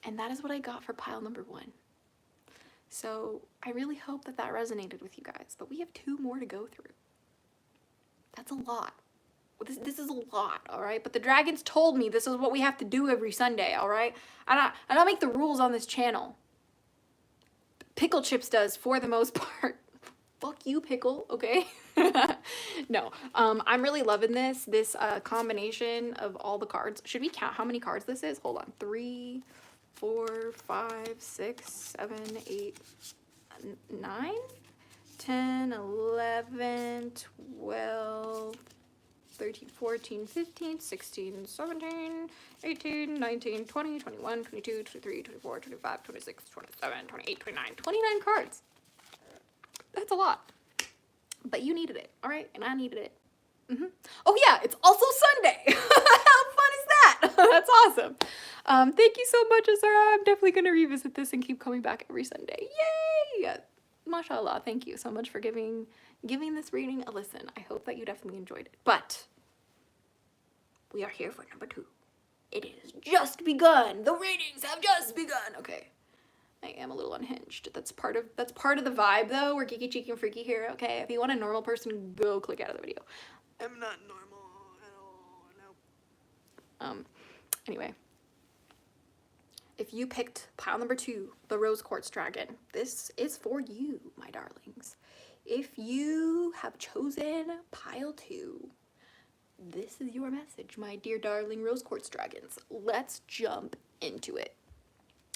And that is what I got for pile number 1. So I really hope that resonated with you guys, but we have 2 more to go through. That's a lot. This is a lot, all right? But the dragons told me this is what we have to do every Sunday, all right? I don't make the rules on this channel. Pickle Chips does for the most part. Fuck you, Pickle, okay? No, I'm really loving this combination of all the cards. Should we count how many cards this is? Hold on. 3, 4, 5, 6, 7, 8, 9, 10, 11, 12, 13, 14, 15, 16, 17, 18, 19, 20, 21, 22, 23, 24, 25, 26, 27, 28, 29, 29 cards. That's a lot. But you needed it, all right? And I needed it. Oh yeah, it's also Sunday. How fun is that? That's awesome. Thank you so much, Azara. I'm definitely going to revisit this and keep coming back every Sunday. Yay! Mashallah, thank you so much for giving this reading a listen. I hope that you definitely enjoyed it. But we are here for number 2. It has just begun. The readings have just begun. Okay. I am a little unhinged. That's part of the vibe though. We're geeky, cheeky, and freaky here, okay? If you want a normal person, go click out of the video. I'm not normal at all, no. Anyway. If you picked pile number 2, the Rose Quartz Dragon, this is for you, my darlings. If you have chosen pile 2, this is your message, my dear darling Rose Quartz Dragons. Let's jump into it.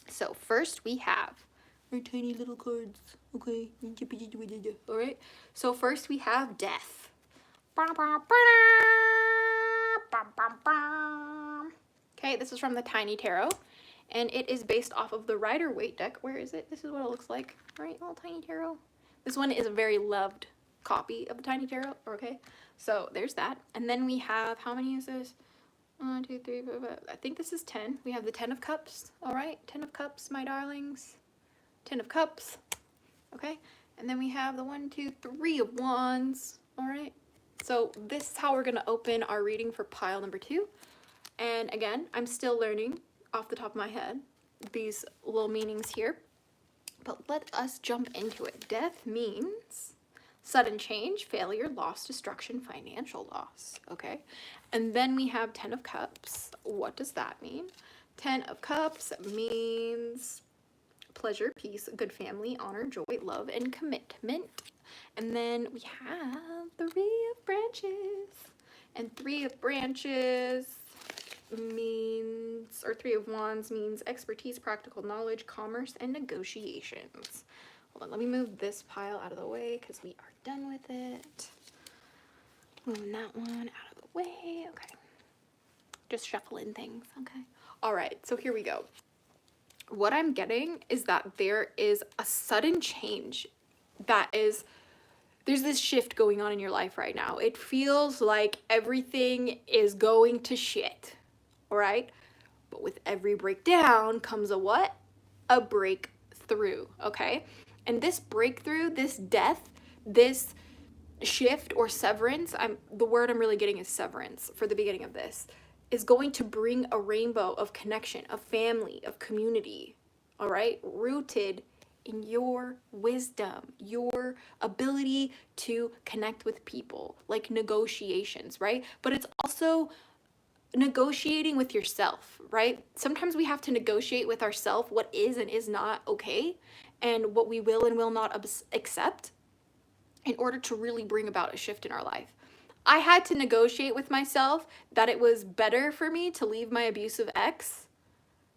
So first we have our tiny little cards, okay? All right. So first we have Death. Okay, this is from the Tiny Tarot, and it is based off of the Rider-Waite deck. Where is it? This is what it looks like, right? Little Tiny Tarot. This one is a very loved copy of the Tiny Tarot. Okay, so there's that, and then we have, how many is this? 1, 2, 3, 4, 5. I think this is 10. We have the 10 of Cups. All right, 10 of Cups, my darlings. 10 of Cups. Okay, and then we have the 1, 2, 3 of Wands. All right, so this is how we're gonna open our reading for pile number 2. And again, I'm still learning off the top of my head these little meanings here, but let us jump into it. Death means sudden change, failure, loss, destruction, financial loss, okay? And then we have 10 of Cups. What does that mean? 10 of Cups means pleasure, peace, good family, honor, joy, love, and commitment. And then we have 3 of Branches. And 3 of Branches means, or 3 of Wands means expertise, practical knowledge, commerce, and negotiations. Hold on, let me move this pile out of the way because we are done with it. Moving that one out of the way. Okay. Just shuffling things. Okay. All right. So here we go. What I'm getting is that there is a sudden change there's this shift going on in your life right now. It feels like everything is going to shit. All right. But with every breakdown comes a what? A breakthrough. Okay. And this breakthrough, this death, this shift or severance, the word I'm really getting is severance for the beginning of this, is going to bring a rainbow of connection, of family, of community, all right, rooted in your wisdom, your ability to connect with people, like negotiations, right? But it's also negotiating with yourself, right? Sometimes we have to negotiate with ourselves what is and is not okay, and what we will and will not accept in order to really bring about a shift in our life. I had to negotiate with myself that it was better for me to leave my abusive ex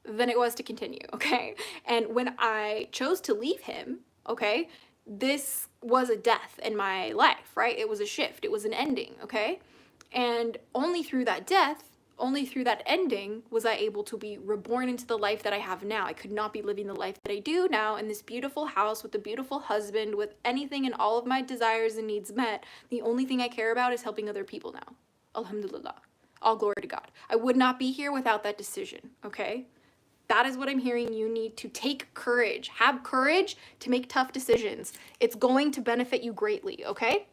than it was to continue, okay? And when I chose to leave him, okay, this was a death in my life, right? It was a shift, it was an ending, okay? And only through that death, only through that ending was I able to be reborn into the life that I have now. I could not be living the life that I do now in this beautiful house with a beautiful husband, with anything and all of my desires and needs met. The only thing I care about is helping other people now. Alhamdulillah. All glory to God. I would not be here without that decision, okay? That is what I'm hearing. You need to take courage. Have courage to make tough decisions. It's going to benefit you greatly, okay?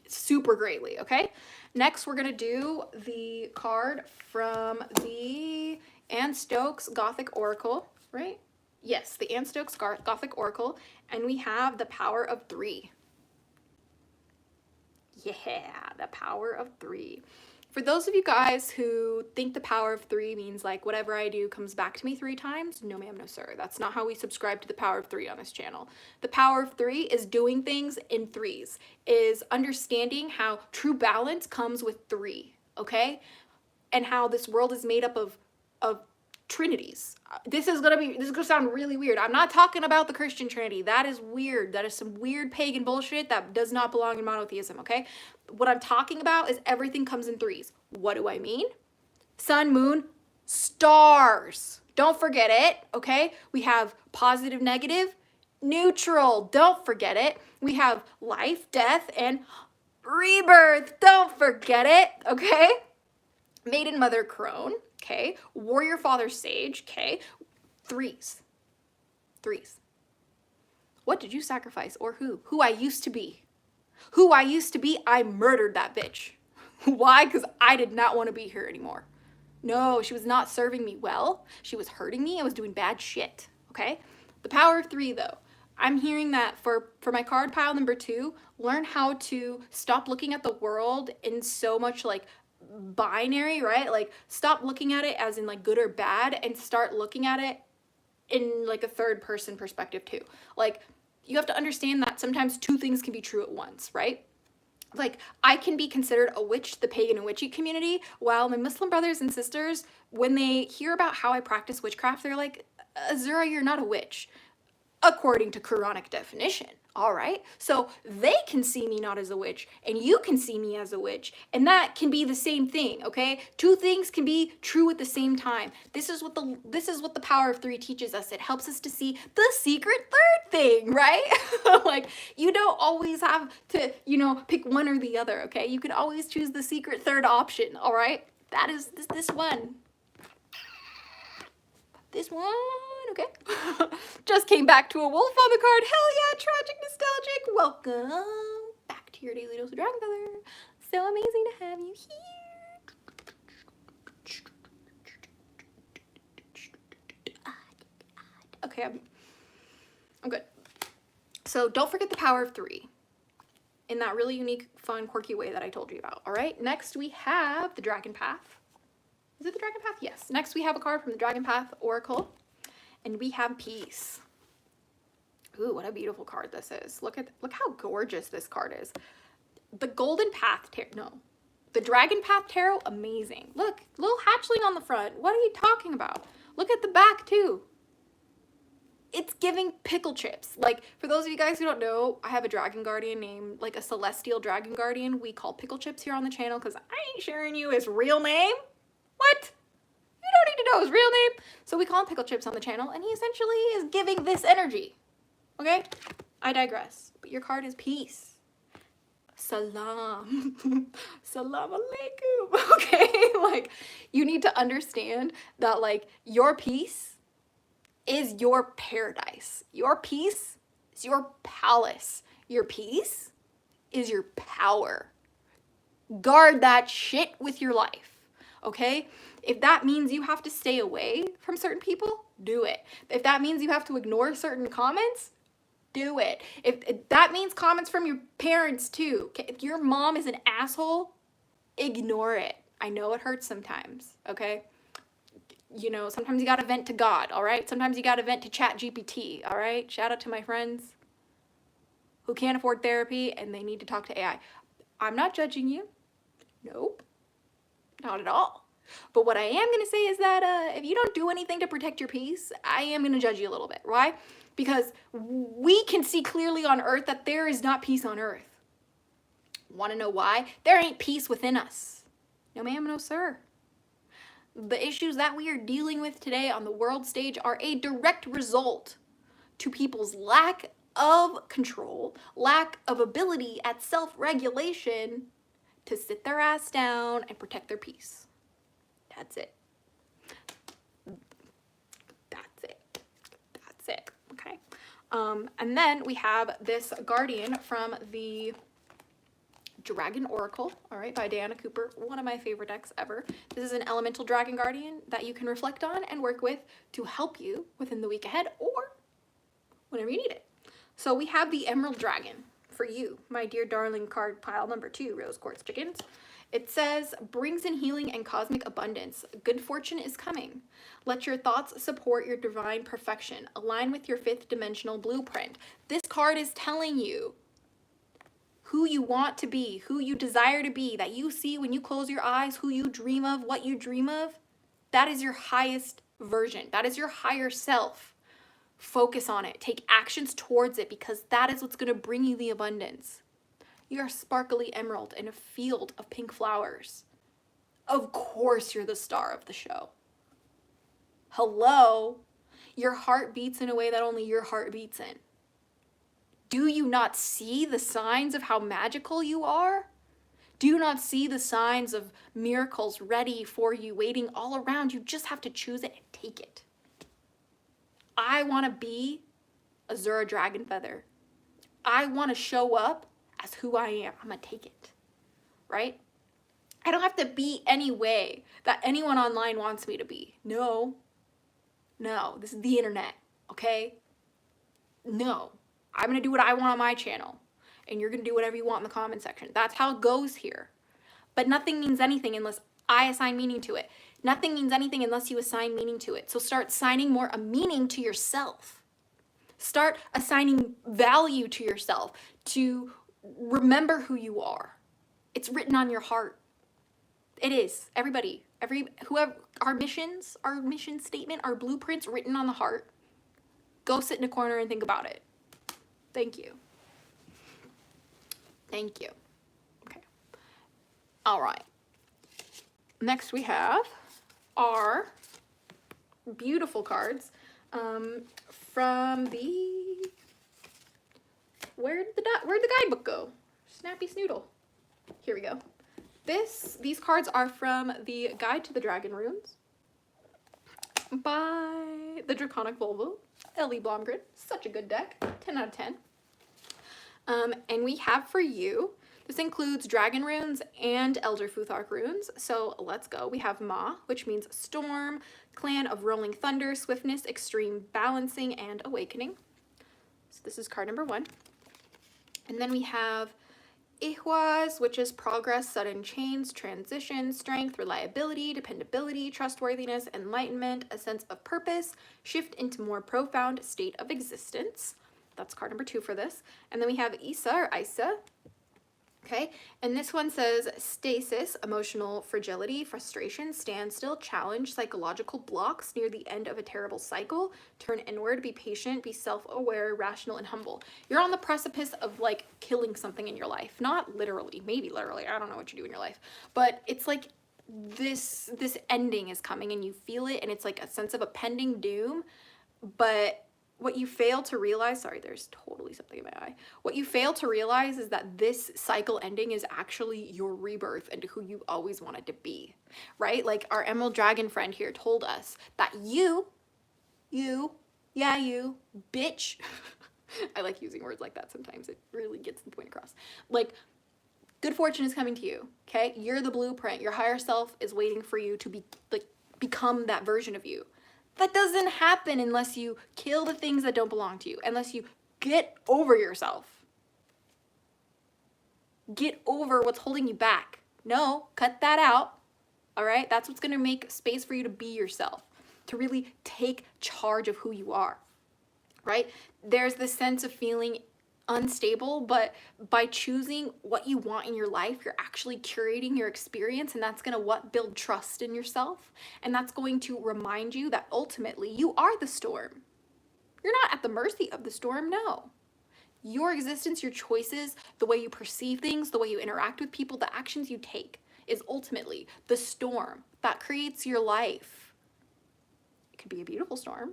Super greatly, okay? Next, we're going to do the card from the Anne Stokes Gothic Oracle, right? Yes, the Anne Stokes Gothic Oracle. And we have the Power of 3. Yeah, the Power of 3. For those of you guys who think the Power of 3 means like whatever I do comes back to me 3 times, no ma'am, no sir. That's not how we subscribe to the Power of 3 on this channel. The Power of 3 is doing things in 3s, is understanding how true balance comes with 3, okay? And how this world is made up of trinities. This is gonna sound really weird. I'm not talking about the Christian Trinity. That is weird. That is some weird pagan bullshit that does not belong in monotheism, okay? What I'm talking about is everything comes in 3s. What do I mean? Sun, moon, stars. Don't forget it, okay? We have positive, negative, neutral. Don't forget it. We have life, death, and rebirth. Don't forget it, okay? Maiden, mother, crone. Okay, warrior, father, sage. Okay, 3s. 3s. What did you sacrifice, or who? Who I used to be. Who I used to be, I murdered that bitch. Why? Because I did not want to be here anymore. No, she was not serving me well. She was hurting me. I was doing bad shit. Okay? The Power of 3, though. I'm hearing that for my card pile number 2, learn how to stop looking at the world in so much like binary, right? Like stop looking at it as in like good or bad and start looking at it in like a third person perspective too. Like you have to understand that sometimes 2 things can be true at once, right? Like I can be considered a witch, the pagan and witchy community, while my Muslim brothers and sisters, when they hear about how I practice witchcraft, they're like, Azura, you're not a witch, according to Quranic definition. All right, so they can see me not as a witch, and you can see me as a witch, and that can be the same thing. Okay, 2 things can be true at the same time. This is what the Power of 3 teaches us. It helps us to see the secret third thing, right? Like you don't always have to, pick one or the other. Okay, you can always choose the secret third option. All right, that is this one. This one. Okay. Just came back to a wolf on the card. Hell yeah, tragic, nostalgic. Welcome back to your daily dose of Dragon Feather. So amazing to have you here. Okay, I'm good. So don't forget the Power of 3 in that really unique, fun, quirky way that I told you about. All right. Next we have the Dragon Path. Is it the Dragon Path? Yes. Next we have a card from the Dragon Path Oracle. And we have peace. Ooh, what a beautiful card this is. Look how gorgeous this card is. The Golden Path Tarot, the Dragon Path Tarot, amazing. Look, little hatchling on the front. What are you talking about? Look at the back too. It's giving pickle chips. Like, for those of you guys who don't know, I have a dragon guardian named, like a celestial dragon guardian. We call pickle chips here on the channel because I ain't sharing you his real name. What? You don't need to know his real name. So we call him Pickle Chips on the channel, and he essentially is giving this energy. Okay? I digress. But your card is peace. Salam. Salam alaikum. Okay? Like, you need to understand that, like, your peace is your paradise. Your peace is your palace. Your peace is your power. Guard that shit with your life. Okay? If that means you have to stay away from certain people, do it. If that means you have to ignore certain comments, do it. If that means comments from your parents too. If your mom is an asshole, ignore it. I know it hurts sometimes, okay? You know, sometimes you gotta vent to God, all right? Sometimes you gotta vent to ChatGPT, all right? Shout out to my friends who can't afford therapy and they need to talk to AI. I'm not judging you. Nope. Not at all. But what I am going to say is that if you don't do anything to protect your peace, I am going to judge you a little bit. Why? Because we can see clearly on earth that there is not peace on earth. Want to know why? There ain't peace within us. No ma'am, no sir. The issues that we are dealing with today on the world stage are a direct result to people's lack of control, lack of ability at self-regulation to sit their ass down and protect their peace. That's it. That's it. That's it. Okay. And then we have this guardian from the Dragon Oracle, all right, by Diana Cooper, one of my favorite decks ever. This is an elemental dragon guardian that you can reflect on and work with to help you within the week ahead or whenever you need it. So we have the Emerald Dragon for you, my dear darling card pile number 2, Rose Quartz Chickens. It says, brings in healing and cosmic abundance. Good fortune is coming. Let your thoughts support your divine perfection. Align with your 5th dimensional blueprint. This card is telling you who you want to be, who you desire to be, that you see when you close your eyes, who you dream of, what you dream of. That is your highest version. That is your higher self. Focus on it. Take actions towards it because that is what's going to bring you the abundance. You're a sparkly emerald in a field of pink flowers. Of course you're the star of the show. Hello? Your heart beats in a way that only your heart beats in. Do you not see the signs of how magical you are? Do you not see the signs of miracles ready for you, waiting all around? You just have to choose it and take it. I want to be Azura Dragonfeather. I want to show up as who I am. I'm going to take it, right? I don't have to be any way that anyone online wants me to be. No, this is the internet, okay? No, I'm going to do what I want on my channel, and you're going to do whatever you want in the comment section. That's how it goes here. But nothing means anything unless I assign meaning to it. Nothing means anything unless you assign meaning to it. So start assigning more a meaning to yourself. Start assigning value to yourself to remember who you are. It's written on your heart. It is. Everybody, whoever, our mission statement, our blueprints written on the heart. Go sit in a corner and think about it. Thank you. Thank you. Okay. All right. Next we have our beautiful cards from the, where'd the guidebook go? Snappy Snoodle. Here we go. These cards are from the Guide to the Dragon Runes by the Draconic Volvo, Ellie Blomgren. Such a good deck. 10 out of 10. And we have for you, this includes Dragon Runes and Elder Futhark Runes. So let's go. We have Ma, which means Storm, Clan of Rolling Thunder, Swiftness, Extreme Balancing, and Awakening. So this is card number 1. And then we have Ihwaz, which is Progress, Sudden Change, Transition, Strength, Reliability, Dependability, Trustworthiness, Enlightenment, a sense of purpose, shift into more profound state of existence. That's card number 2 for this. And then we have Isa or Isa. Okay, and this one says stasis, emotional fragility, frustration, standstill, challenge, psychological blocks near the end of a terrible cycle. Turn inward, be patient, be self-aware, rational, and humble. You're on the precipice of like killing something in your life. Not literally, maybe literally. I don't know what you do in your life, but it's like this ending is coming and you feel it, and it's like a sense of a pending doom. But what you fail to realize, sorry, there's totally something in my eye. What you fail to realize is that this cycle ending is actually your rebirth into who you always wanted to be, right? Like our Emerald Dragon friend here told us that you, bitch. I like using words like that sometimes. It really gets the point across. Like, good fortune is coming to you, okay? You're the blueprint. Your higher self is waiting for you to be, like, become that version of you. That doesn't happen unless you kill the things that don't belong to you, unless you get over yourself. Get over what's holding you back. No, cut that out. All right? That's what's going to make space for you to be yourself, to really take charge of who you are. Right? There's this sense of feeling unstable, but by choosing what you want in your life, you're actually curating your experience, and that's going to build trust in yourself, and that's going to remind you that ultimately you are the storm. You're not at the mercy of the storm, no. Your existence, your choices, the way you perceive things, the way you interact with people, the actions you take is ultimately the storm that creates your life. It could be a beautiful storm,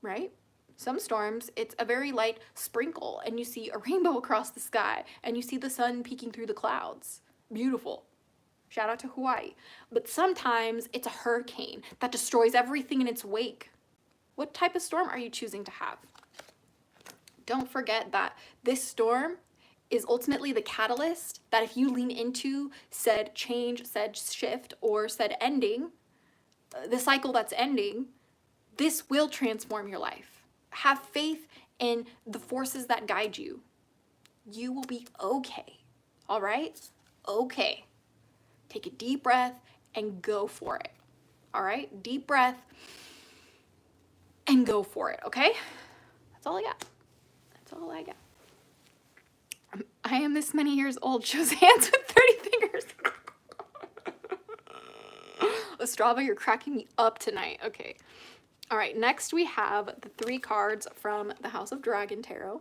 right? Some storms, it's a very light sprinkle and you see a rainbow across the sky and you see the sun peeking through the clouds. Beautiful. Shout out to Hawaii. But sometimes it's a hurricane that destroys everything in its wake. What type of storm are you choosing to have? Don't forget that this storm is ultimately the catalyst that if you lean into said change, said shift, or said ending, the cycle that's ending, this will transform your life. Have faith in the forces that guide you. You will be okay. All right? Okay. Take a deep breath and go for it. All right? Deep breath and go for it. Okay? That's all I got. That's all I got. I am this many years old. Shows hands with 30 fingers. Estrava, you're cracking me up tonight. Okay. All right, next we have the 3 cards from the House of Dragon Tarot.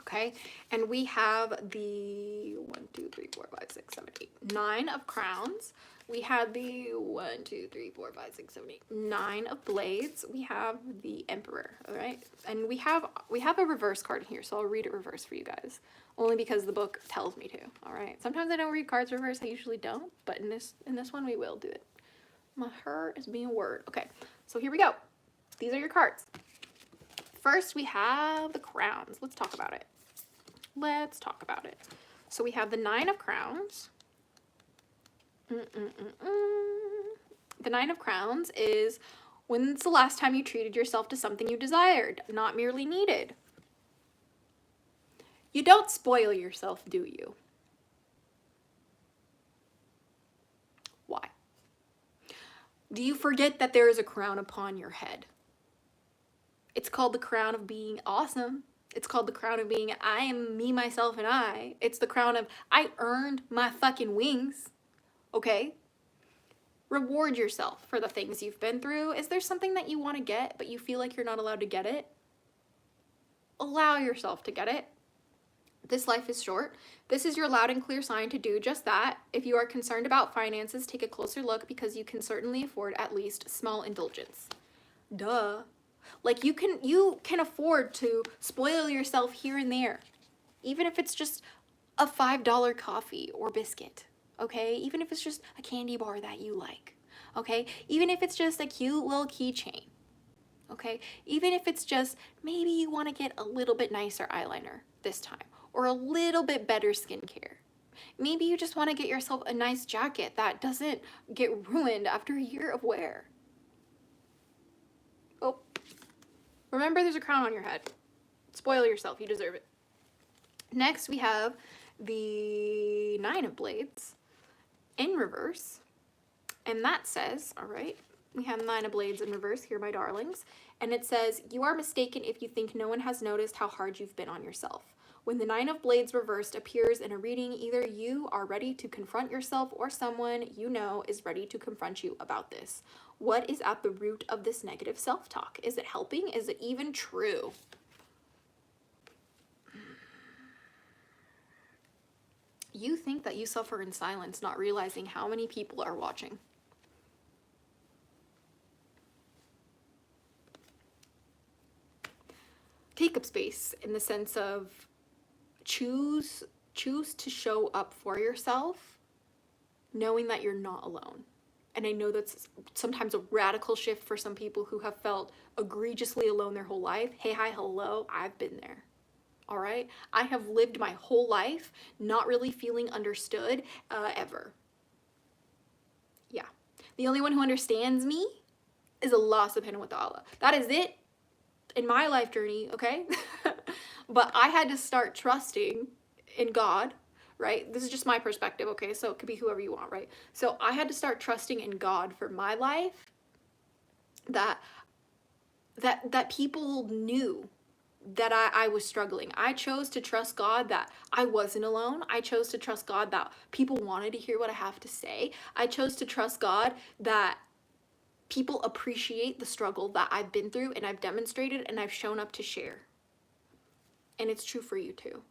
Okay, and we have the 1, 2, 3, 4, 5, 6, 7, 8, 9 of Crowns. We have the 1, 2, 3, 4, 5, 6, 7, 8, 9 of Blades. We have the Emperor, all right? And we have a reverse card in here, so I'll read it reverse for you guys, only because the book tells me to, all right? Sometimes I don't read cards reverse, I usually don't, but in this one we will do it. My her is being a word. Okay, so here we go. These are your cards. First, we have the Crowns. Let's talk about it. Let's talk about it. So we have the 9 of Crowns. The 9 of Crowns is, when's the last time you treated yourself to something you desired, not merely needed? You don't spoil yourself, do you? Why? Do you forget that there is a crown upon your head? It's called the crown of being awesome. It's called the crown of being I am me, myself, and I. It's the crown of I earned my fucking wings. Okay? Reward yourself for the things you've been through. Is there something that you want to get, but you feel like you're not allowed to get it? Allow yourself to get it. This life is short. This is your loud and clear sign to do just that. If you are concerned about finances, take a closer look because you can certainly afford at least small indulgence. Duh. Like you can afford to spoil yourself here and there. Even if it's just a $5 coffee or biscuit. Okay? Even if it's just a candy bar that you like. Okay? Even if it's just a cute little keychain. Okay? Even if it's just maybe you want to get a little bit nicer eyeliner this time. Or a little bit better skincare. Maybe you just want to get yourself a nice jacket that doesn't get ruined after a year of wear. Oh, remember there's a crown on your head. Spoil yourself, you deserve it. Next we have the 9 of Blades in reverse. And that says, all right, we have 9 of Blades in reverse here, my darlings. And it says, you are mistaken if you think no one has noticed how hard you've been on yourself. When the 9 of Blades reversed appears in a reading, either you are ready to confront yourself or someone you know is ready to confront you about this. What is at the root of this negative self-talk? Is it helping? Is it even true? You think that you suffer in silence, not realizing how many people are watching. Take up space in the sense of choose to show up for yourself, knowing that you're not alone. And I know that's sometimes a radical shift for some people who have felt egregiously alone their whole life. Hey, hi, hello, I've been there. All right? I have lived my whole life not really feeling understood ever. Yeah. The only one who understands me is Allah subhanahu wa ta'ala. That is it in my life journey, okay? But I had to start trusting in God, right? This is just my perspective, okay? So it could be whoever you want, right? So I had to start trusting in God for my life, that people knew that I was struggling. I chose to trust God that I wasn't alone. I chose to trust God that people wanted to hear what I have to say. I chose to trust God that people appreciate the struggle that I've been through and I've demonstrated and I've shown up to share. And it's true for you too.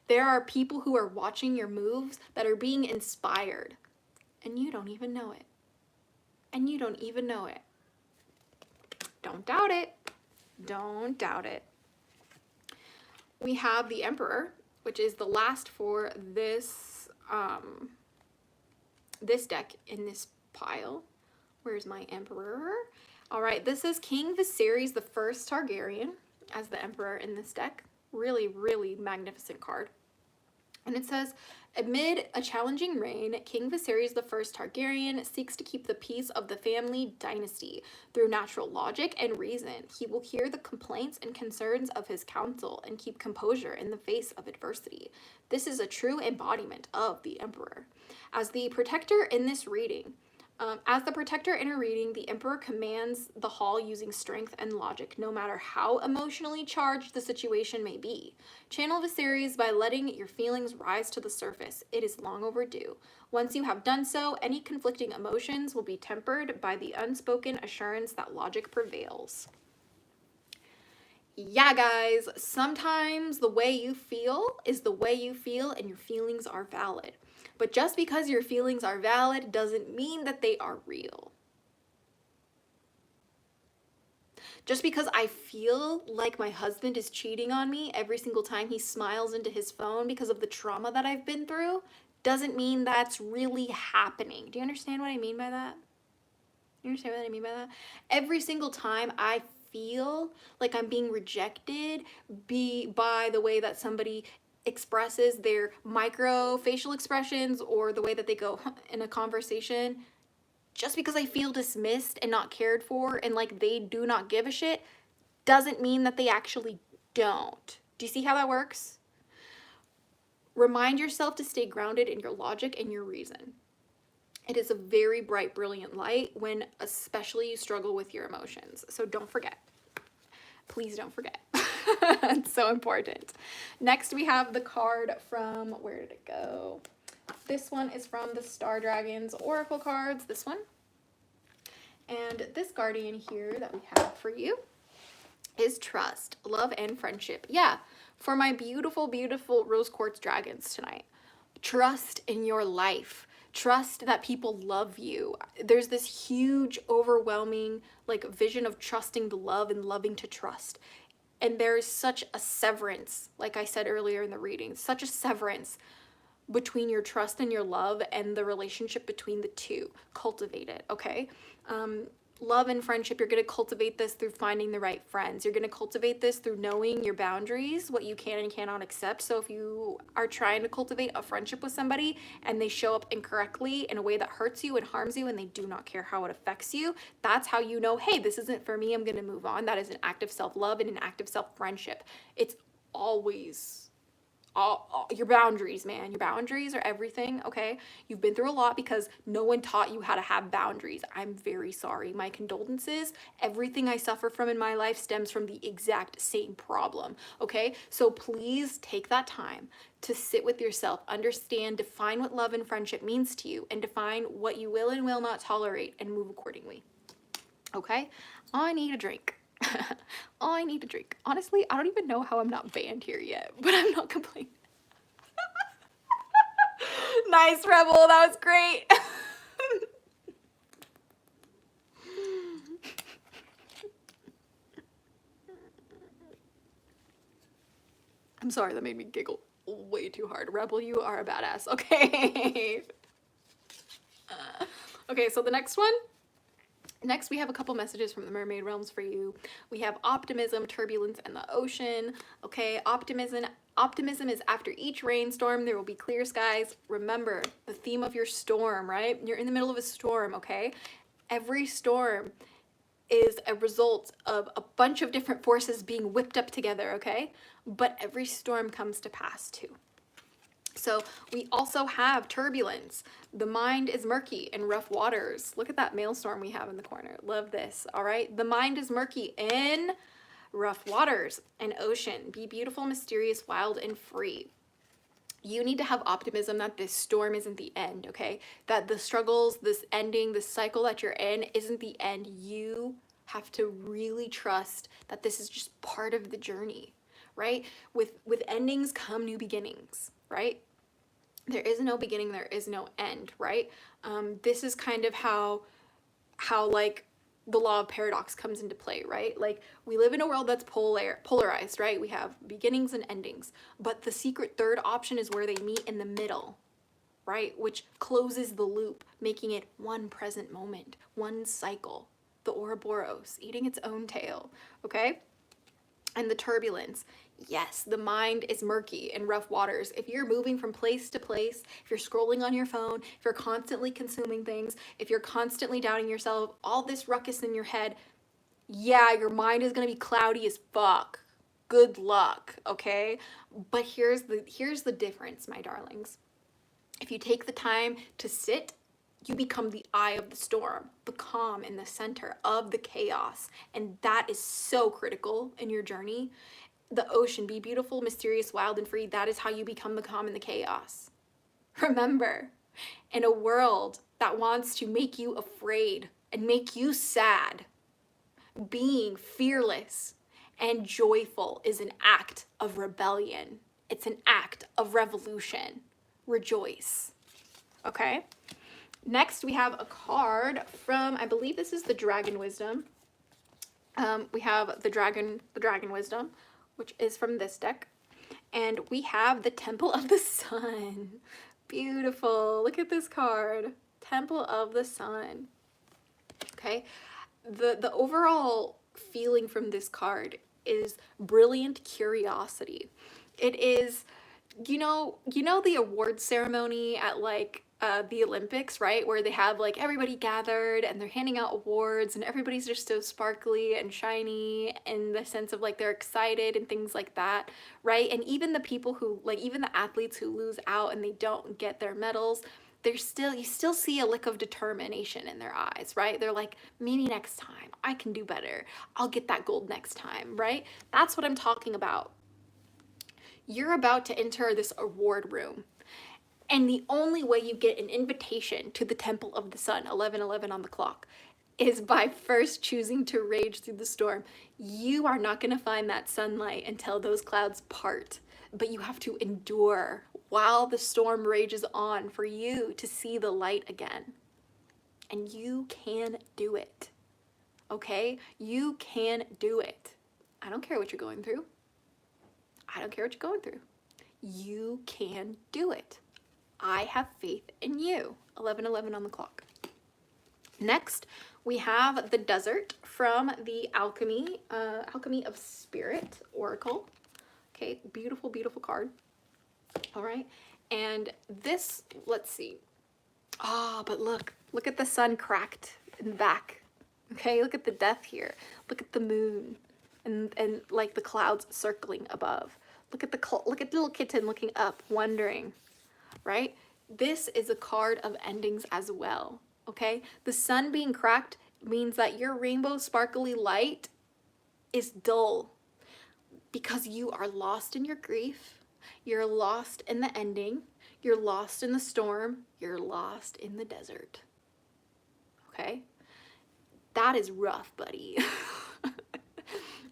There are people who are watching your moves that are being inspired, and you don't even know it. And you don't even know it. Don't doubt it. Don't doubt it. We have the Emperor, which is the last for this this deck in this pile. Where's my Emperor? All right, this is King Viserys the First Targaryen as the Emperor in this deck. Really, really magnificent card. And it says, amid a challenging reign, King Viserys the First Targaryen seeks to keep the peace of the family dynasty through natural logic and reason. He will hear the complaints and concerns of his council and keep composure in the face of adversity. This is a true embodiment of the Emperor. As the protector in this reading, the Emperor commands the hall using strength and logic, no matter how emotionally charged the situation may be. Channel Viserys by letting your feelings rise to the surface. It is long overdue. Once you have done so, any conflicting emotions will be tempered by the unspoken assurance that logic prevails. Yeah, guys, sometimes the way you feel is the way you feel, and your feelings are valid. But just because your feelings are valid doesn't mean that they are real. Just because I feel like my husband is cheating on me every single time he smiles into his phone because of the trauma that I've been through doesn't mean that's really happening. Do you understand what I mean by that? You understand what I mean by that? Every single time I feel like I'm being rejected by the way that somebody expresses their micro facial expressions or the way that they go in a conversation, just because I feel dismissed and not cared for and like they do not give a shit doesn't mean that they actually don't. Do you see how that works? Remind yourself to stay grounded in your logic and your reason. It is a very bright, brilliant light when especially you struggle with your emotions. So don't forget. Please don't forget. It's so important. Next, we have the card from, where did it go? This one is from the Star Dragons Oracle cards, this one. And this guardian here that we have for you is trust, love, and friendship. Yeah, for my beautiful, beautiful rose quartz dragons tonight. Trust in your life. Trust that people love you. There's this huge, overwhelming vision of trusting the love and loving to trust. And there's such a severance, like I said earlier in the reading, such a severance between your trust and your love and the relationship between the two. Cultivate it, okay? Love and friendship, you're going to cultivate this through finding the right friends. You're going to cultivate this through knowing your boundaries, what you can and cannot accept. So if you are trying to cultivate a friendship with somebody and they show up incorrectly in a way that hurts you and harms you and they do not care how it affects you, that's how you know, hey, this isn't for me, I'm going to move on. That is an act of self-love and an act of self-friendship. It's always all your boundaries, man. Your boundaries are everything, okay? You've been through a lot because no one taught you how to have boundaries. I'm very sorry. My condolences. Everything I suffer from in my life stems from the exact same problem, okay? So please take that time to sit with yourself, understand, define what love and friendship means to you, and define what you will and will not tolerate and move accordingly, okay? I need a drink. Oh, I need a drink. Honestly, I don't even know how I'm not banned here yet, but I'm not complaining. Nice, Rebel. That was great. I'm sorry, that made me giggle way too hard. Rebel, you are a badass. Okay. Okay, so the next one. Next, we have a couple messages from the Mermaid Realms for you. We have optimism, turbulence, and the ocean. Okay, optimism is after each rainstorm, there will be clear skies. Remember the theme of your storm, right? You're in the middle of a storm, okay? Every storm is a result of a bunch of different forces being whipped up together, okay? But every storm comes to pass too. So we also have turbulence. The mind is murky in rough waters. Look at that maelstrom we have in the corner. Love this, all right? The mind is murky in rough waters and ocean. Be beautiful, mysterious, wild, and free. You need to have optimism that this storm isn't the end, okay? That the struggles, this ending, this cycle that you're in isn't the end. You have to really trust that this is just part of the journey, right? With endings come new beginnings, right? There is no beginning, there is no end, right? This is kind of how like the law of paradox comes into play, right? Like, we live in a world that's polarized, right? We have beginnings and endings, but the secret third option is where they meet in the middle, right? Which closes the loop, making it one present moment, one cycle. The Ouroboros eating its own tail, okay? And the turbulence. Yes, the mind is murky in rough waters. If you're moving from place to place, if you're scrolling on your phone, if you're constantly consuming things, if you're constantly doubting yourself, all this ruckus in your head, yeah, your mind is gonna be cloudy as fuck. Good luck, okay? But here's the difference, my darlings. If you take the time to sit, you become the eye of the storm, the calm in the center of the chaos. And that is so critical in your journey. The ocean, be beautiful, mysterious, wild, and free. That is how you become the calm in the chaos. Remember, in a world that wants to make you afraid and make you sad, being fearless and joyful is an act of rebellion. It's an act of revolution. Rejoice. Okay? Next, we have a card from, I believe this is the Dragon Wisdom. We have the Dragon Wisdom, which is from this deck. And we have the Temple of the Sun. Beautiful. Look at this card. Temple of the Sun. Okay. The overall feeling from this card is brilliant curiosity. It is, you know the award ceremony at like the Olympics, right? Where they have like everybody gathered and they're handing out awards and everybody's just so sparkly and shiny in the sense of like they're excited and things like that, right? And even the people who, like, even the athletes who lose out and they don't get their medals, you still see a lick of determination in their eyes, right? They're like, maybe next time I can do better. I'll get that gold next time, right? That's what I'm talking about. You're about to enter this award room. And the only way you get an invitation to the Temple of the Sun, 11:11 on the clock, is by first choosing to rage through the storm. You are not going to find that sunlight until those clouds part. But you have to endure while the storm rages on for you to see the light again. And you can do it. Okay? You can do it. I don't care what you're going through. I don't care what you're going through. You can do it. I have faith in you. 11:11 on the clock. Next, we have the Desert from the Alchemy of Spirit Oracle. Okay, beautiful, beautiful card. All right, and this, let's see. But look at the sun cracked in the back. Okay, look at the death here. Look at the moon, and like the clouds circling above. Look at the little kitten looking up, wondering. Right? This is a card of endings as well, okay? The sun being cracked means that your rainbow sparkly light is dull because you are lost in your grief, you're lost in the ending, you're lost in the storm, you're lost in the desert, okay? That is rough, buddy.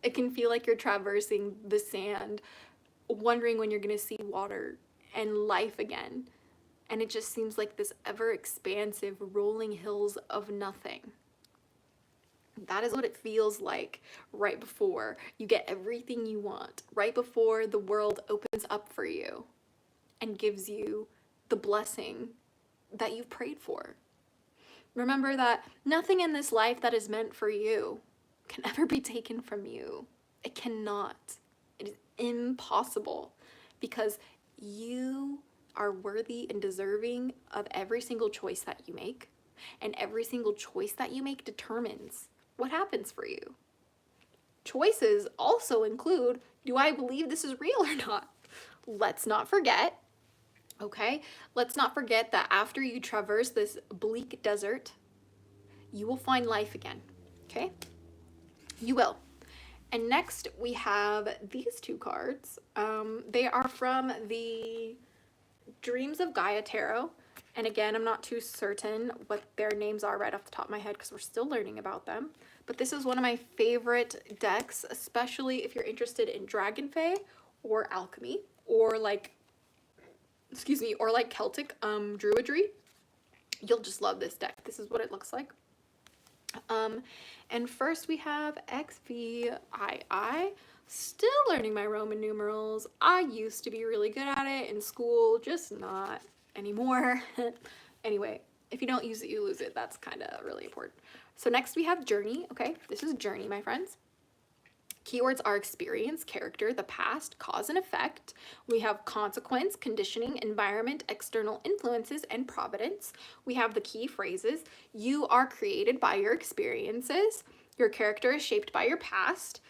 It can feel like you're traversing the sand, wondering when you're gonna see water and life again. And it just seems like this ever expansive rolling hills of nothing. That is what it feels like right before you get everything you want, right before the world opens up for you and gives you the blessing that you've prayed for. Remember that nothing in this life that is meant for you can ever be taken from you. It cannot. It is impossible because you are worthy and deserving of every single choice that you make. And every single choice that you make determines what happens for you. Choices also include, do I believe this is real or not? Let's not forget, okay? Let's not forget that after you traverse this bleak desert, you will find life again, okay? You will. And next we have these two cards. They are from the Dreams of Gaia Tarot. And again, I'm not too certain what their names are right off the top of my head because we're still learning about them. But this is one of my favorite decks, especially if you're interested in Dragon Fae or alchemy or like, or like Celtic druidry. You'll just love this deck. This is what it looks like. And first we have XVII. Still learning my Roman numerals. I used to be really good at it in school, just not anymore. Anyway, if you don't use it, you lose it. That's kind of really important. So next we have Journey. Okay, this is Journey, my friends. Keywords are experience, character, the past, cause and effect. We have consequence, conditioning, environment, external influences, and providence. We have the key phrases. You are created by your experiences. Your character is shaped by your past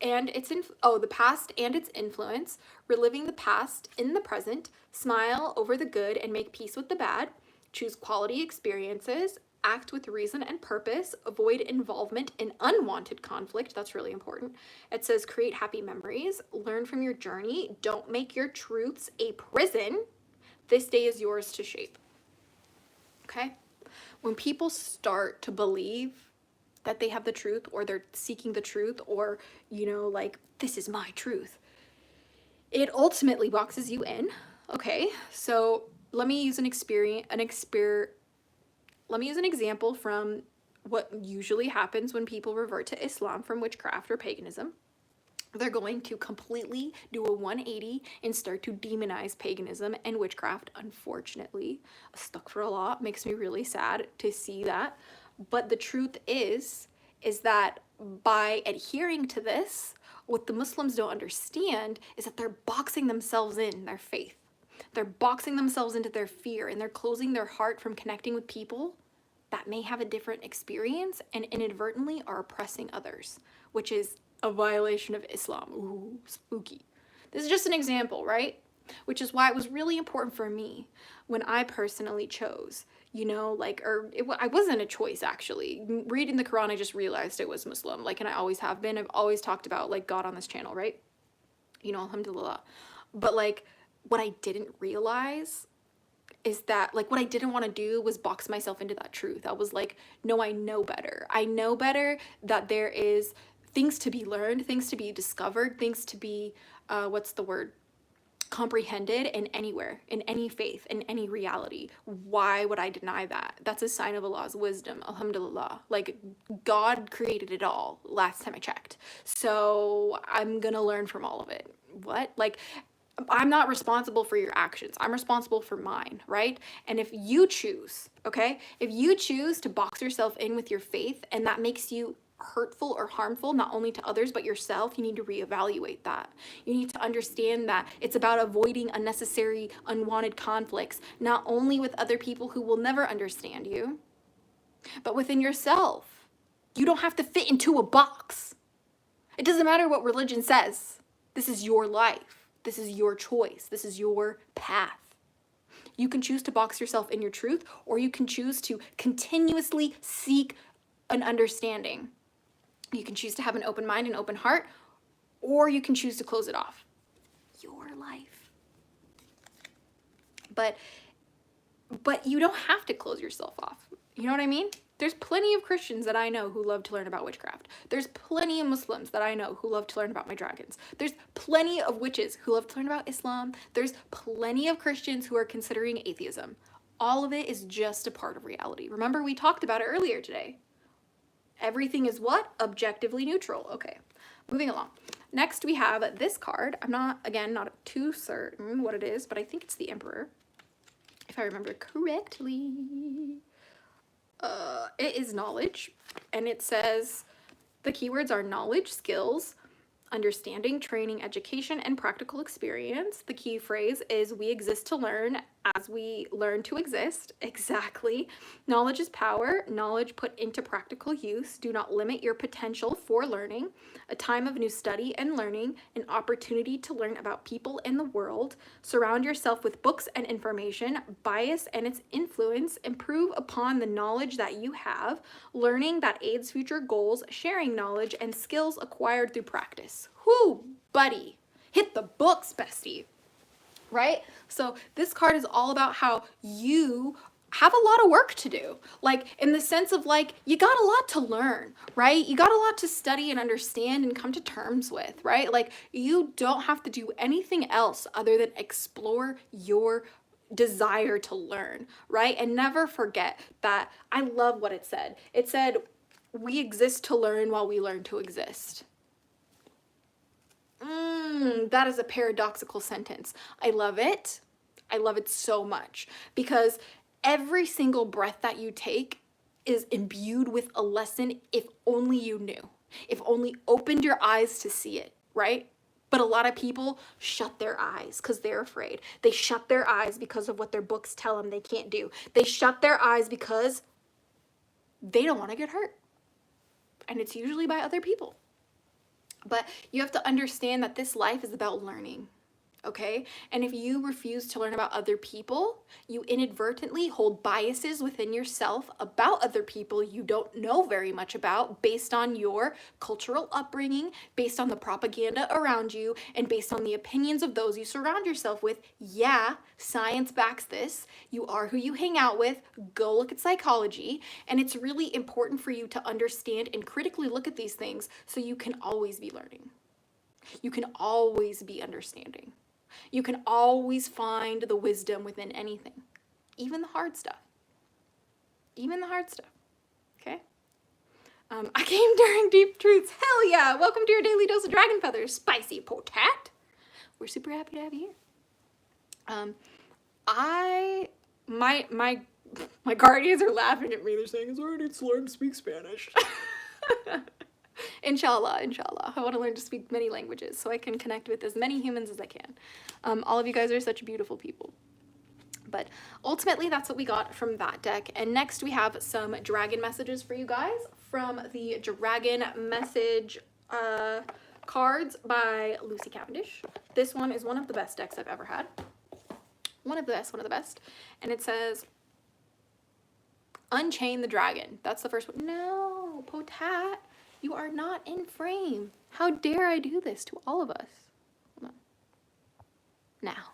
and its the past and its influence. Reliving the past in the present. Smile over the good and make peace with the bad. Choose quality experiences. Act with reason and purpose. Avoid involvement in unwanted conflict. That's really important. It says create happy memories. Learn from your journey. Don't make your truths a prison. This day is yours to shape. Okay? When people start to believe that they have the truth, or they're seeking the truth, or, you know, like, this is my truth, it ultimately boxes you in. Okay? So let me use an example from what usually happens when people revert to Islam from witchcraft or paganism. They're going to completely do a 180 and start to demonize paganism and witchcraft. Unfortunately, astaghfirullah, makes me really sad to see that. But the truth is that by adhering to this, what the Muslims don't understand is that they're boxing themselves in their faith. They're boxing themselves into their fear, and they're closing their heart from connecting with people that may have a different experience and inadvertently are oppressing others, which is a violation of Islam. Ooh, spooky. This is just an example, right? Which is why it was really important for me when I personally chose, you know, like, I wasn't a choice, actually. Reading the Quran, I just realized it was Muslim, like, and I always have been. I've always talked about, like, God on this channel, right? You know, alhamdulillah. But, like, what I didn't realize is that, like, what I didn't want to do was box myself into that truth. I was like, no, I know better. I know better that there is things to be learned, things to be discovered, things to be, comprehended in anywhere, in any faith, in any reality. Why would I deny that? That's a sign of Allah's wisdom, alhamdulillah. Like, God created it all, last time I checked. So I'm gonna learn from all of it. What? Like, I'm not responsible for your actions. I'm responsible for mine, right? And if you choose, okay, if you choose to box yourself in with your faith and that makes you hurtful or harmful, not only to others, but yourself, you need to reevaluate that. You need to understand that it's about avoiding unnecessary, unwanted conflicts, not only with other people who will never understand you, but within yourself. You don't have to fit into a box. It doesn't matter what religion says. This is your life. This is your choice. This is your path. You can choose to box yourself in your truth, or you can choose to continuously seek an understanding. You can choose to have an open mind and open heart, or you can choose to close it off. Your life. But you don't have to close yourself off. You know what I mean? There's plenty of Christians that I know who love to learn about witchcraft. There's plenty of Muslims that I know who love to learn about my dragons. There's plenty of witches who love to learn about Islam. There's plenty of Christians who are considering atheism. All of it is just a part of reality. Remember, we talked about it earlier today. Everything is what? Objectively neutral. Okay, moving along. Next, we have this card. I'm not too certain what it is, but I think it's the Emperor, if I remember correctly. It is knowledge, and it says the keywords are knowledge, skills, understanding, training, education, and practical experience. The key phrase is we exist to learn as we learn to exist. Exactly. Knowledge is power. Knowledge put into practical use. Do not limit your potential for learning. A time of new study and learning. An opportunity to learn about people in the world. Surround yourself with books and information. Bias and its influence. Improve upon the knowledge that you have. Learning that aids future goals. Sharing knowledge and skills acquired through practice. Whoo, buddy. Hit the books, bestie. Right? So this card is all about how you have a lot of work to do. Like, in the sense of, like, you got a lot to learn, right? You got a lot to study and understand and come to terms with, right? Like, you don't have to do anything else other than explore your desire to learn, right? And never forget that, I love what it said. It said, we exist to learn while we learn to exist. That is a paradoxical sentence. I love it. I love it so much, because every single breath that you take is imbued with a lesson, if only you knew, if only opened your eyes to see it, right? But a lot of people shut their eyes because they're afraid. They shut their eyes because of what their books tell them they can't do. They shut their eyes because they don't want to get hurt. And it's usually by other people. But you have to understand that this life is about learning, okay? And if you refuse to learn about other people, you inadvertently hold biases within yourself about other people you don't know very much about, based on your cultural upbringing, based on the propaganda around you, and based on the opinions of those you surround yourself with. Yeah, science backs this. You are who you hang out with. Go look at psychology. And it's really important for you to understand and critically look at these things so you can always be learning. You can always be understanding. You can always find the wisdom within anything, even the hard stuff. Even the hard stuff, okay? I came during Deep Truths. Hell yeah! Welcome to your daily dose of dragon feathers, spicy potat. We're super happy to have you here. My guardians are laughing at me. They're saying, it's already learned to speak Spanish. Inshallah. I want to learn to speak many languages so I can connect with as many humans as I can. All of you guys are such beautiful people. But ultimately, that's what we got from that deck. And next we have some dragon messages for you guys from the Dragon Message cards by Lucy Cavendish. This one is one of the best decks I've ever had. One of the best. And it says, Unchain the Dragon. That's the first one. No, Potat. You are not in frame. How dare I do this to all of us? Hold on. Now.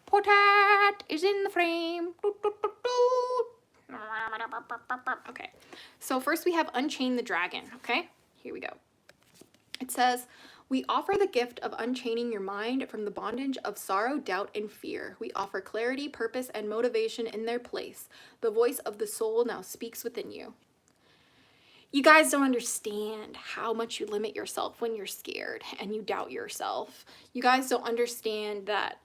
Potat is in the frame. Okay. So first we have Unchain the Dragon. Okay. Here we go. It says, we offer the gift of unchaining your mind from the bondage of sorrow, doubt, and fear. We offer clarity, purpose, and motivation in their place. The voice of the soul now speaks within you. You guys don't understand how much you limit yourself when you're scared and you doubt yourself. You guys don't understand that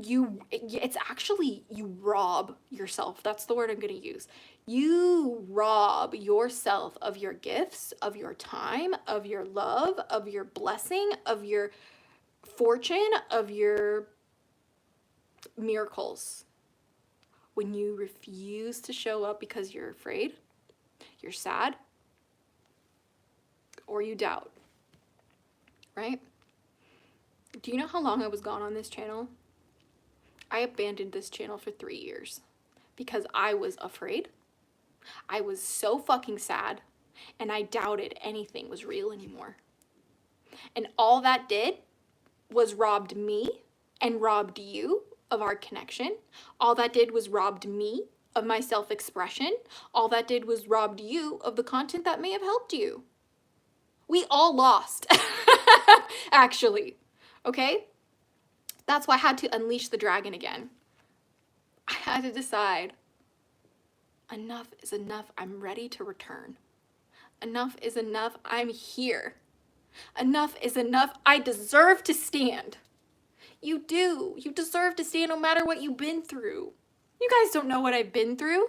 it's actually, you rob yourself. That's the word I'm going to use. You rob yourself of your gifts, of your time, of your love, of your blessing, of your fortune, of your miracles. When you refuse to show up because you're afraid, you're sad, or you doubt, right? Do you know how long I was gone on this channel? I abandoned this channel for 3 years because I was afraid. I was so fucking sad, and I doubted anything was real anymore. And all that did was robbed me and robbed you of our connection. All that did was robbed me of my self-expression. All that did was robbed you of the content that may have helped you. We all lost, actually, okay? That's why I had to unleash the dragon again. I had to decide, enough is enough. I'm ready to return. Enough is enough. I'm here. Enough is enough. I deserve to stand. You do. You deserve to stand no matter what you've been through. You guys don't know what I've been through.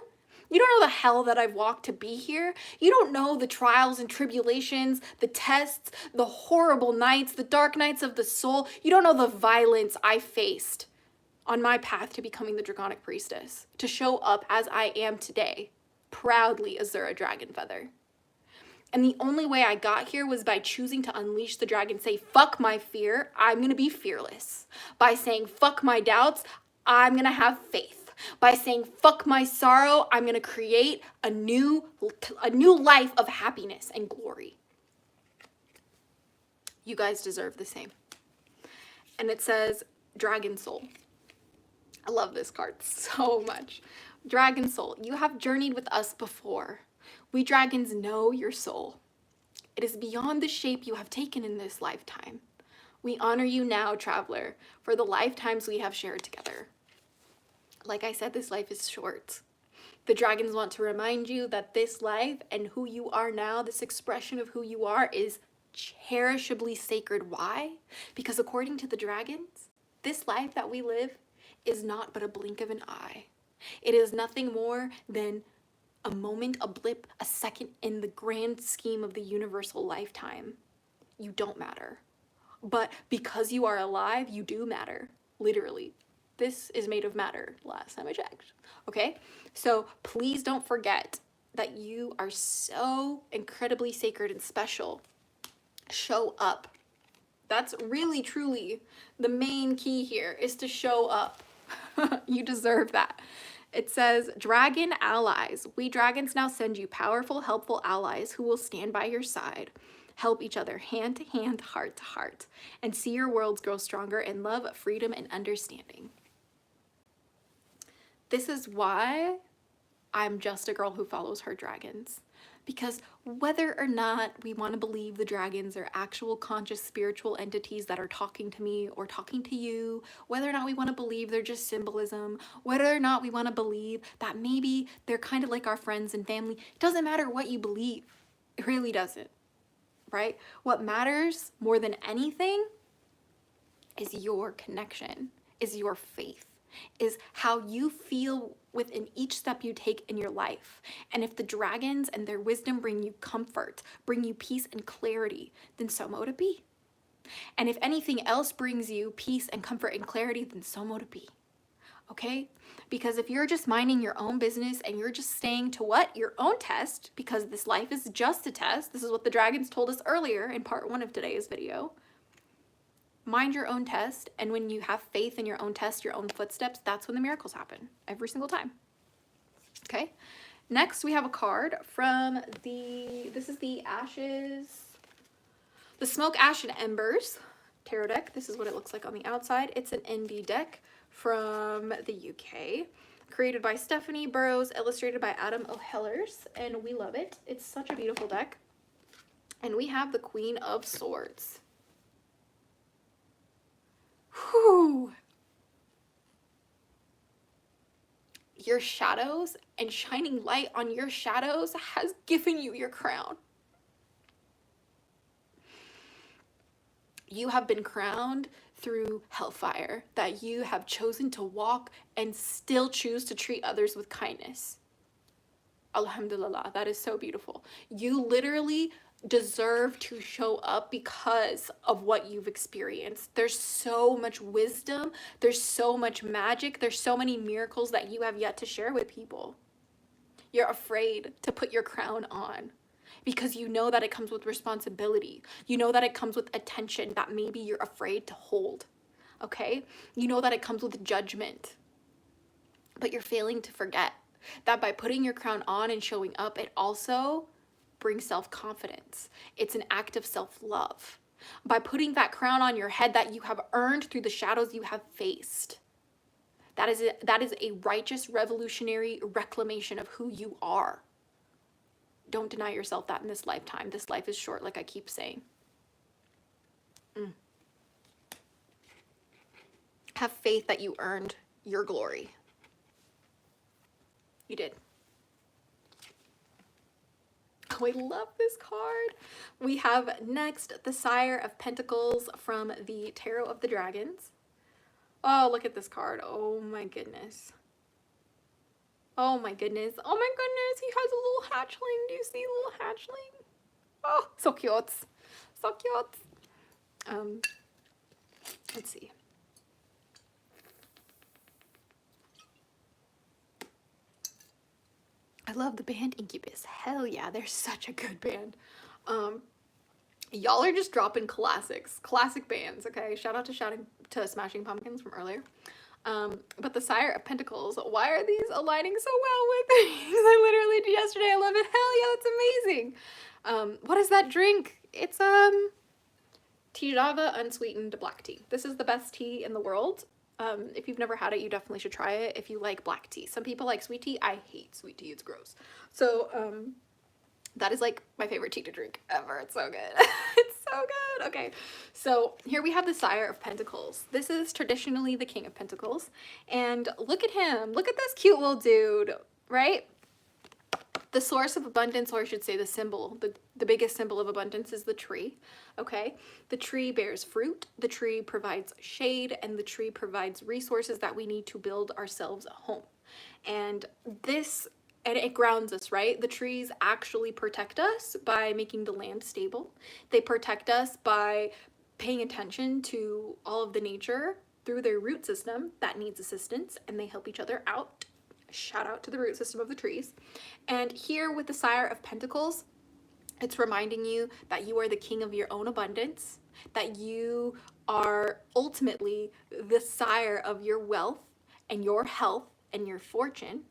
You don't know the hell that I've walked to be here. You don't know the trials and tribulations, the tests, the horrible nights, the dark nights of the soul. You don't know the violence I faced on my path to becoming the Draconic Priestess, to show up as I am today, proudly Azura Dragonfeather. And the only way I got here was by choosing to unleash the dragon, say, fuck my fear, I'm gonna be fearless. By saying, fuck my doubts, I'm gonna have faith. By saying, fuck my sorrow, I'm gonna create a new life of happiness and glory. You guys deserve the same. And it says, Dragon Soul. I love this card so much. Dragon Soul, you have journeyed with us before. We dragons know your soul. It is beyond the shape you have taken in this lifetime. We honor you now, traveler, for the lifetimes we have shared together. Like I said, this life is short. The dragons want to remind you that this life and who you are now, this expression of who you are, is cherishably sacred. Why? Because according to the dragons, this life that we live is not but a blink of an eye. It is nothing more than a moment, a blip, a second in the grand scheme of the universal lifetime. You don't matter. But because you are alive, you do matter. Literally. This is made of matter, last time I checked. Okay? So please don't forget that you are so incredibly sacred and special. Show up. That's really, truly the main key here, is to show up. You deserve that. It says, Dragon Allies. We dragons now send you powerful, helpful allies who will stand by your side, help each other hand to hand, heart to heart, and see your worlds grow stronger in love, freedom, and understanding. This is why I'm just a girl who follows her dragons. Because whether or not we want to believe the dragons are actual conscious spiritual entities that are talking to me or talking to you, whether or not we want to believe they're just symbolism, whether or not we want to believe that maybe they're kind of like our friends and family, it doesn't matter what you believe. It really doesn't, right? What matters more than anything is your connection, is your faith, is how you feel within each step you take in your life. And if the dragons and their wisdom bring you comfort, bring you peace and clarity, then so mote it be. And if anything else brings you peace and comfort and clarity, then so mote it be. Okay? Because if you're just minding your own business and you're just staying to what? Your own test, because this life is just a test. This is what the dragons told us earlier in part 1 of today's video. Mind your own test, and when you have faith in your own test, your own footsteps, that's when the miracles happen, every single time. Okay, next we have a card from this is the Smoke, Ash, and Embers tarot deck. This is what it looks like on the outside. It's an indie deck from the UK, created by Stephanie Burrows, illustrated by Adam O'Hellers, and we love it. It's such a beautiful deck. And we have the Queen of Swords. Whew. Your shadows and shining light on your shadows has given you your crown. You have been crowned through hellfire that you have chosen to walk and still choose to treat others with kindness. Alhamdulillah, that is so beautiful. You literally deserve to show up because of what you've experienced. There's so much wisdom, there's so much magic, there's so many miracles that you have yet to share with people. You're afraid to put your crown on because you know that it comes with responsibility. You know that it comes with attention that maybe you're afraid to hold. Okay? You know that it comes with judgment. But you're failing to forget that by putting your crown on and showing up, it also brings self-confidence. It's an act of self-love. By putting that crown on your head that you have earned through the shadows you have faced. That is a righteous, revolutionary reclamation of who you are. Don't deny yourself that in this lifetime. This life is short, like I keep saying. Have faith that you earned your glory. You did. Oh, I love this card. We have next the Sire of Pentacles from the Tarot of the Dragons. Oh, look at this card. Oh my goodness. Oh my goodness. Oh my goodness. He has a little hatchling. Do you see a little hatchling? Oh, so cute. So cute. Let's see. I love the band Incubus. Hell yeah, they're such a good band. Y'all are just dropping classics. Classic bands, okay? Shout out to Smashing Pumpkins from earlier. But the Sire of Pentacles, why are these aligning so well with things I literally did yesterday? I love it. Hell yeah, that's amazing. What is that drink? It's tea java unsweetened black tea. This is the best tea in the world. If you've never had it, you definitely should try it if you like black tea. Some people like sweet tea. I hate sweet tea. It's gross. So that is like my favorite tea to drink ever. It's so good. It's so good. Okay, so here we have the Sire of Pentacles. This is traditionally the King of Pentacles. And look at him. Look at this cute little dude, right? The source of abundance, or I should say the symbol, the biggest symbol of abundance is the tree, okay? The tree bears fruit, the tree provides shade, and the tree provides resources that we need to build ourselves a home. And it grounds us, right? The trees actually protect us by making the land stable. They protect us by paying attention to all of the nature through their root system that needs assistance, and they help each other out. Shout out to the root system of the trees. And here with the Sire of Pentacles, it's reminding you that you are the king of your own abundance, that you are ultimately the sire of your wealth and your health and your fortune.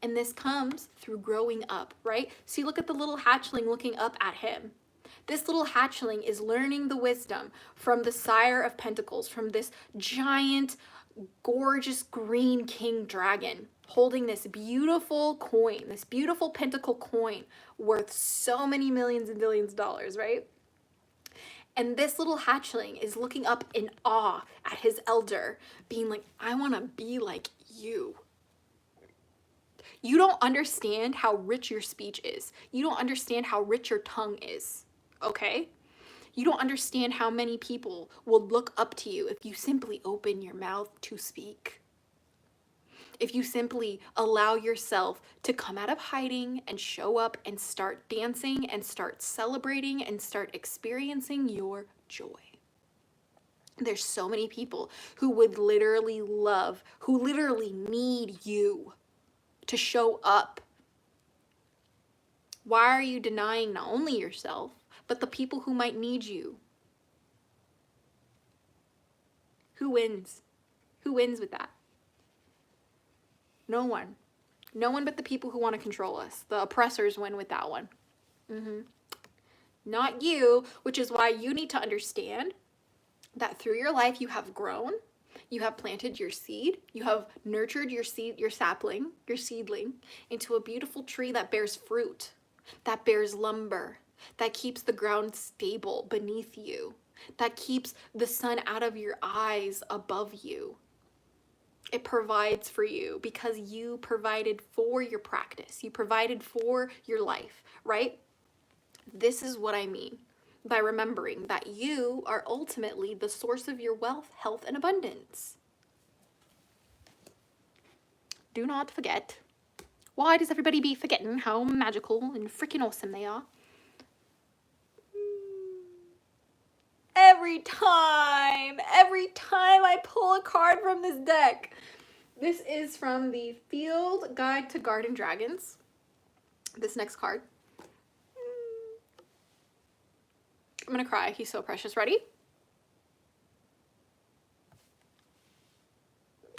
And this comes through growing up, right? See, look at the little hatchling looking up at him. This little hatchling is learning the wisdom from the Sire of Pentacles, from this giant, gorgeous green king dragon, holding this beautiful coin, this beautiful pentacle coin worth so many millions and billions of dollars, right? And this little hatchling is looking up in awe at his elder, being like, I want to be like you. You don't understand how rich your speech is. You don't understand how rich your tongue is, okay? You don't understand how many people will look up to you if you simply open your mouth to speak. If you simply allow yourself to come out of hiding and show up and start dancing and start celebrating and start experiencing your joy. There's so many people who would literally love, who literally need you to show up. Why are you denying not only yourself, but the people who might need you? Who wins? Who wins with that? No one. No one but the people who want to control us. The oppressors win with that one. Not you, which is why you need to understand that through your life you have grown, you have planted your seed, you have nurtured your seed, your sapling, your seedling, into a beautiful tree that bears fruit, that bears lumber, that keeps the ground stable beneath you, that keeps the sun out of your eyes above you. It provides for you because you provided for your practice. You provided for your life, right? This is what I mean by remembering that you are ultimately the source of your wealth, health, and abundance. Do not forget. Why does everybody be forgetting how magical and freaking awesome they are? Every time I pull a card from this deck. This is from the Field Guide to Garden Dragons. This next card. I'm gonna cry. He's so precious. Ready?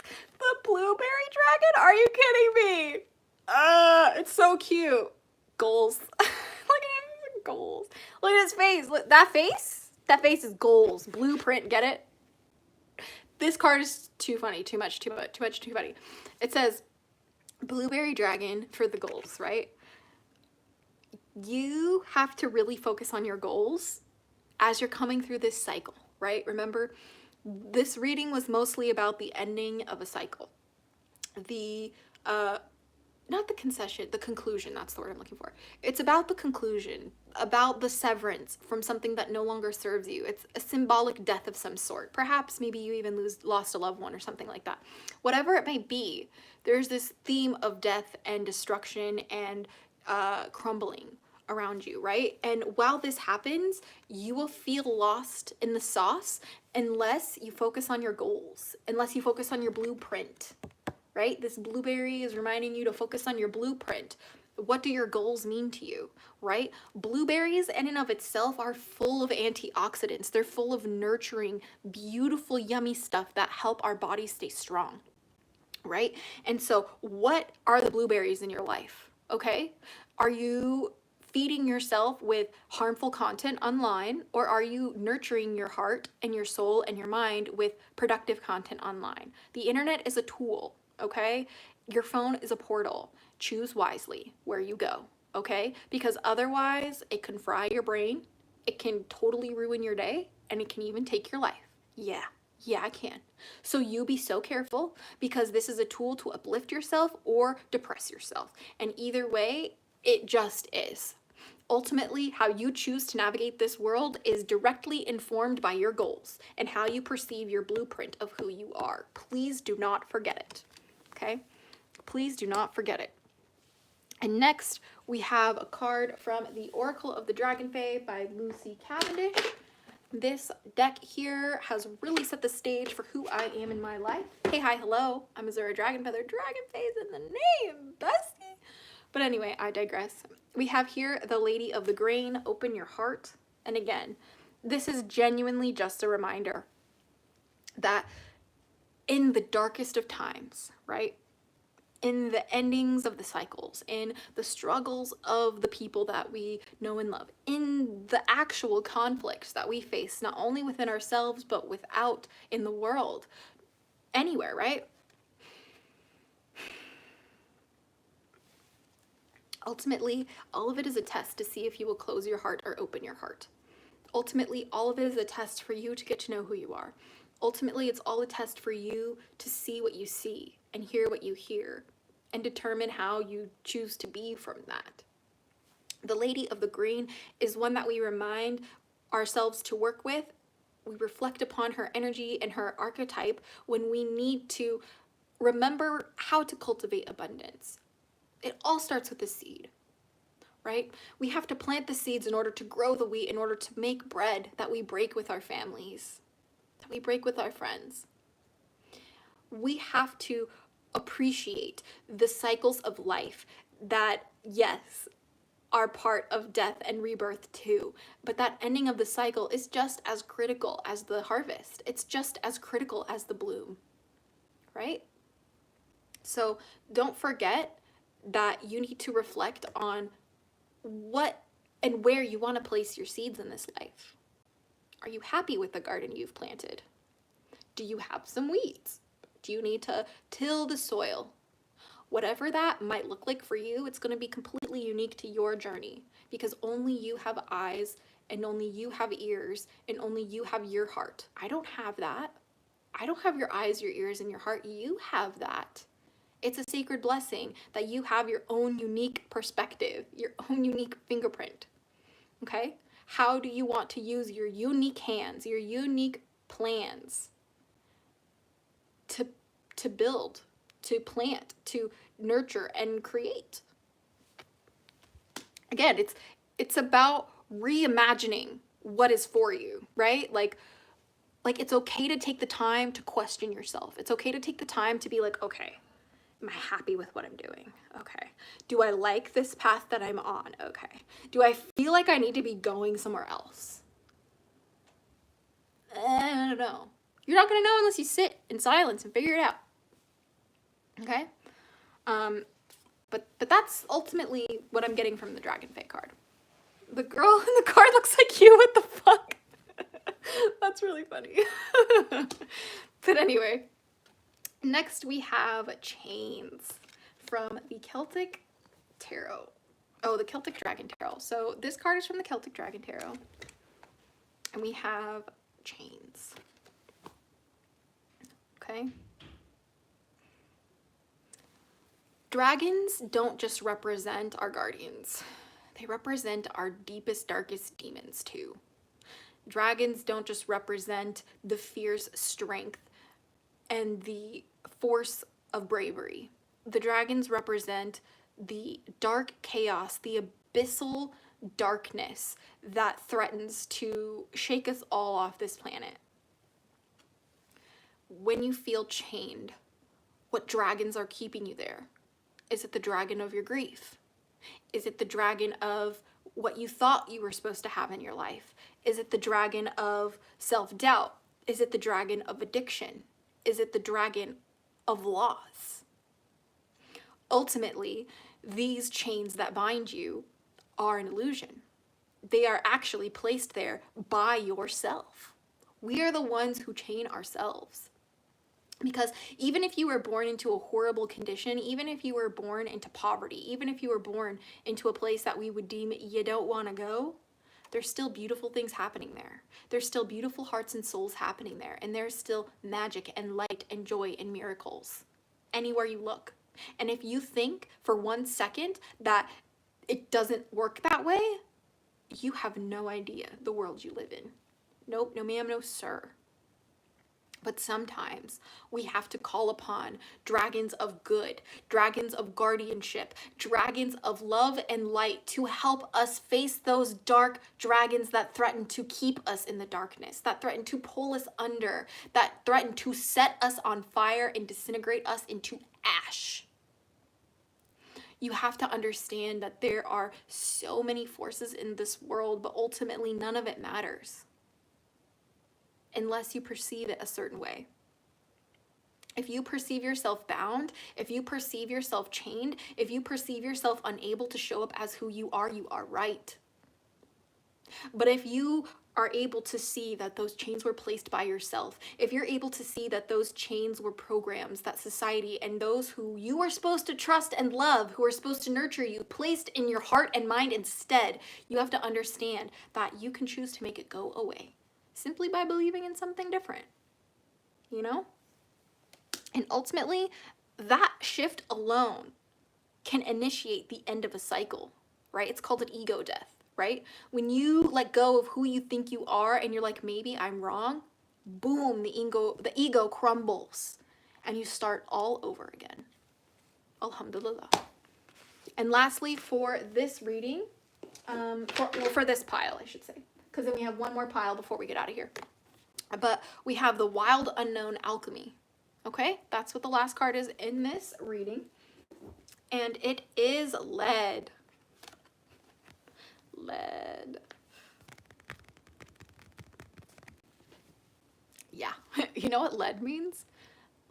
The Blueberry Dragon? Are you kidding me? It's so cute. Goals. Look at him. Goals. Look at his face. Look, that face? That face is goals. Blueprint. Get it? This card is too funny. Too much, too funny. It says, Blueberry Dragon for the goals, right? You have to really focus on your goals as you're coming through this cycle, right? Remember, this reading was mostly about the ending of a cycle. The not the concession, the conclusion, that's the word I'm looking for. It's about the conclusion, about the severance from something that no longer serves you. It's a symbolic death of some sort. Perhaps maybe you even lost a loved one or something like that. Whatever it may be, there's this theme of death and destruction and crumbling around you, right? And while this happens, you will feel lost in the sauce unless you focus on your goals, unless you focus on your blueprint. Right? This blueberry is reminding you to focus on your blueprint. What do your goals mean to you, right? Blueberries in and of itself are full of antioxidants. They're full of nurturing, beautiful, yummy stuff that help our bodies stay strong, right? And so what are the blueberries in your life, okay? Are you feeding yourself with harmful content online, or are you nurturing your heart and your soul and your mind with productive content online? The internet is a tool. Okay? Your phone is a portal. Choose wisely where you go, okay? Because otherwise, it can fry your brain, it can totally ruin your day, and it can even take your life. Yeah, I can. So you be so careful, because this is a tool to uplift yourself or depress yourself. And either way, it just is. Ultimately, how you choose to navigate this world is directly informed by your goals and how you perceive your blueprint of who you are. Please do not forget it. Okay? Please do not forget it. And next, we have a card from the Oracle of the Dragonfae by Lucy Cavendish. This deck here has really set the stage for who I am in my life. Hey, hi, hello. I'm Azura Dragonfeather. Dragonfae's in the name, bestie. But anyway, I digress. We have here the Lady of the Grain, open your heart. And again, this is genuinely just a reminder that in the darkest of times, right? In the endings of the cycles, in the struggles of the people that we know and love, in the actual conflicts that we face, not only within ourselves, but without in the world, anywhere, right? Ultimately, all of it is a test to see if you will close your heart or open your heart. Ultimately, all of it is a test for you to get to know who you are. Ultimately, it's all a test for you to see what you see and hear what you hear and determine how you choose to be from that. The Lady of the Green is one that we remind ourselves to work with. We reflect upon her energy and her archetype when we need to remember how to cultivate abundance. It all starts with the seed, right? We have to plant the seeds in order to grow the wheat, in order to make bread that we break with our families, that we break with our friends. We have to appreciate the cycles of life that, yes, are part of death and rebirth too. But that ending of the cycle is just as critical as the harvest. It's just as critical as the bloom, right? So don't forget that you need to reflect on what and where you want to place your seeds in this life. Are you happy with the garden you've planted? Do you have some weeds? Do you need to till the soil? Whatever that might look like for you, it's going to be completely unique to your journey, because only you have eyes and only you have ears and only you have your heart. I don't have that. I don't have your eyes, your ears, and your heart. You have that. It's a sacred blessing that you have your own unique perspective, your own unique fingerprint. Okay? How do you want to use your unique hands, your unique plans to build, to plant, to nurture and create? Again, it's about reimagining what is for you, right? Like it's okay to take the time to question yourself. It's okay to take the time to be like, okay, am I happy with what I'm doing? Okay. Do I like this path that I'm on? Okay. Do I feel like I need to be going somewhere else? I don't know. You're not going to know unless you sit in silence and figure it out. Okay? But that's ultimately what I'm getting from the Dragonfae card. The girl in the card looks like you. What the fuck? That's really funny. But anyway, next we have Chains from the Celtic Tarot. Oh, the Celtic Dragon Tarot. So this card is from the Celtic Dragon Tarot. And we have Chains. Okay. Dragons don't just represent our guardians. They represent our deepest, darkest demons too. Dragons don't just represent the fierce strength and the force of bravery. The dragons represent the dark chaos, the abyssal darkness that threatens to shake us all off this planet. When you feel chained, what dragons are keeping you there? Is it the dragon of your grief? Is it the dragon of what you thought you were supposed to have in your life? Is it the dragon of self-doubt? Is it the dragon of addiction? Is it the dragon of loss? Ultimately, these chains that bind you are an illusion. They are actually placed there by yourself. We are the ones who chain ourselves. Because even if you were born into a horrible condition, even if you were born into poverty, even if you were born into a place that we would deem you don't want to go, there's still beautiful things happening there. There's still beautiful hearts and souls happening there. And there's still magic and light and joy and miracles anywhere you look. And if you think for 1 second that it doesn't work that way, you have no idea the world you live in. Nope, no ma'am, no sir. But sometimes we have to call upon dragons of good, dragons of guardianship, dragons of love and light to help us face those dark dragons that threaten to keep us in the darkness, that threaten to pull us under, that threaten to set us on fire and disintegrate us into ash. You have to understand that there are so many forces in this world, but ultimately none of it matters unless you perceive it a certain way. If you perceive yourself bound, if you perceive yourself chained, if you perceive yourself unable to show up as who you are right. But if you are able to see that those chains were placed by yourself, if you're able to see that those chains were programs that society and those who you are supposed to trust and love, who are supposed to nurture you, placed in your heart and mind instead, you have to understand that you can choose to make it go away simply by believing in something different, you know? And ultimately, that shift alone can initiate the end of a cycle, right? It's called an ego death, right? When you let go of who you think you are and you're like, maybe I'm wrong, boom, the ego crumbles and you start all over again. Alhamdulillah. And lastly, for this reading, for this pile, I should say, because then we have one more pile before we get out of here. But we have the Wild Unknown Alchemy. Okay, that's what the last card is in this reading. And it is lead. Lead. Yeah, you know what lead means?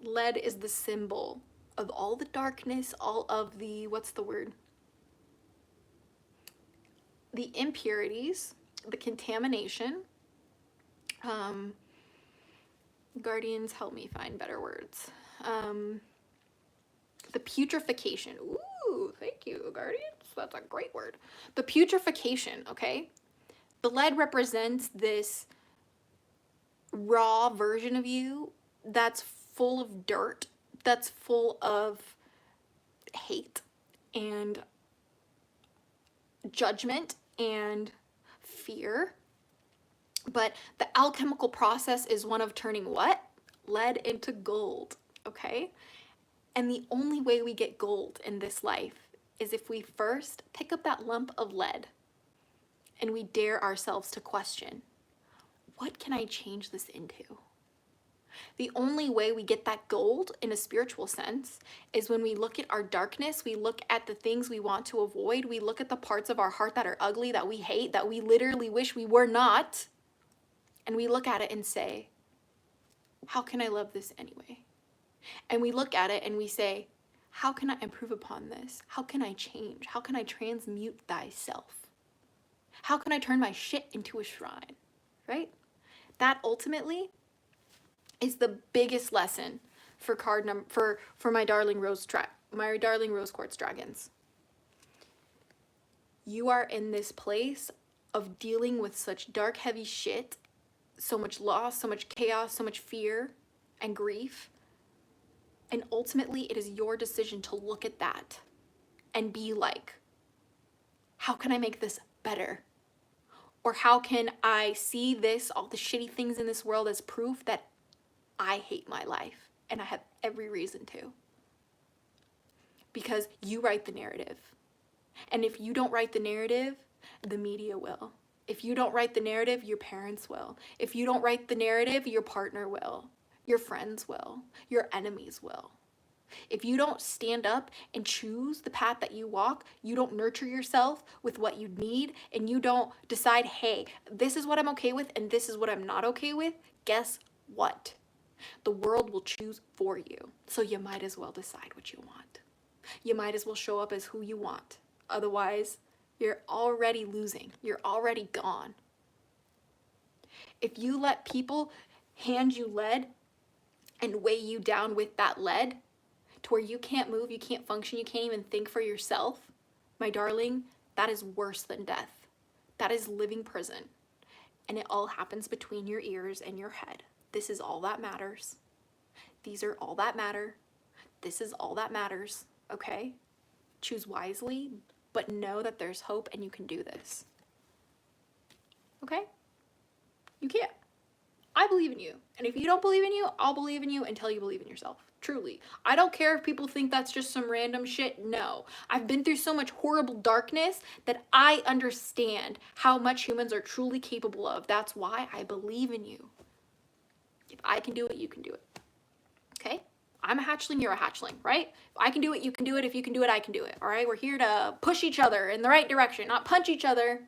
Lead is the symbol of all the darkness, all of the, what's the word? The impurities, the contamination. Guardians, help me find better words. The putrefaction. Ooh, thank you, Guardians. That's a great word. The putrefaction, okay? The lead represents this raw version of you that's full of dirt, that's full of hate and judgment and fear. But the alchemical process is one of turning what? Lead into gold, okay? And the only way we get gold in this life is if we first pick up that lump of lead and we dare ourselves to question, what can I change this into? The only way we get that gold in a spiritual sense is when we look at our darkness, we look at the things we want to avoid, we look at the parts of our heart that are ugly, that we hate, that we literally wish we were not, and we look at it and say, how can I love this anyway? And we look at it and we say, how can I improve upon this? How can I change? How can I transmute thyself? How can I turn my shit into a shrine, right? That ultimately is the biggest lesson for for my darling rose quartz dragons. You are in this place of dealing with such dark, heavy shit, so much loss, so much chaos, so much fear and grief, And ultimately, it is your decision to look at that and be like, how can I make this better? Or how can I see this, all the shitty things in this world, as proof that I hate my life and I have every reason to? Because you write the narrative. And if you don't write the narrative, the media will. If you don't write the narrative, your parents will. If you don't write the narrative, your partner will. Your friends will. Your enemies will. If you don't stand up and choose the path that you walk, you don't nurture yourself with what you need, and you don't decide, hey, this is what I'm okay with and this is what I'm not okay with, guess what? The world will choose for you. So you might as well decide what you want. You might as well show up as who you want. Otherwise, you're already losing. You're already gone. If you let people hand you lead and weigh you down with that lead to where you can't move, you can't function, you can't even think for yourself, my darling, that is worse than death. That is living prison. And it all happens between your ears and your head. This is all that matters. These are all that matter. This is all that matters, okay? Choose wisely, but know that there's hope and you can do this. Okay? You can. I believe in you. And if you don't believe in you, I'll believe in you until you believe in yourself. Truly. I don't care if people think that's just some random shit. No. I've been through so much horrible darkness that I understand how much humans are truly capable of. That's why I believe in you. If I can do it, you can do it. Okay? I'm a hatchling, you're a hatchling, right? If I can do it, you can do it. If you can do it, I can do it. All right? We're here to push each other in the right direction, not punch each other.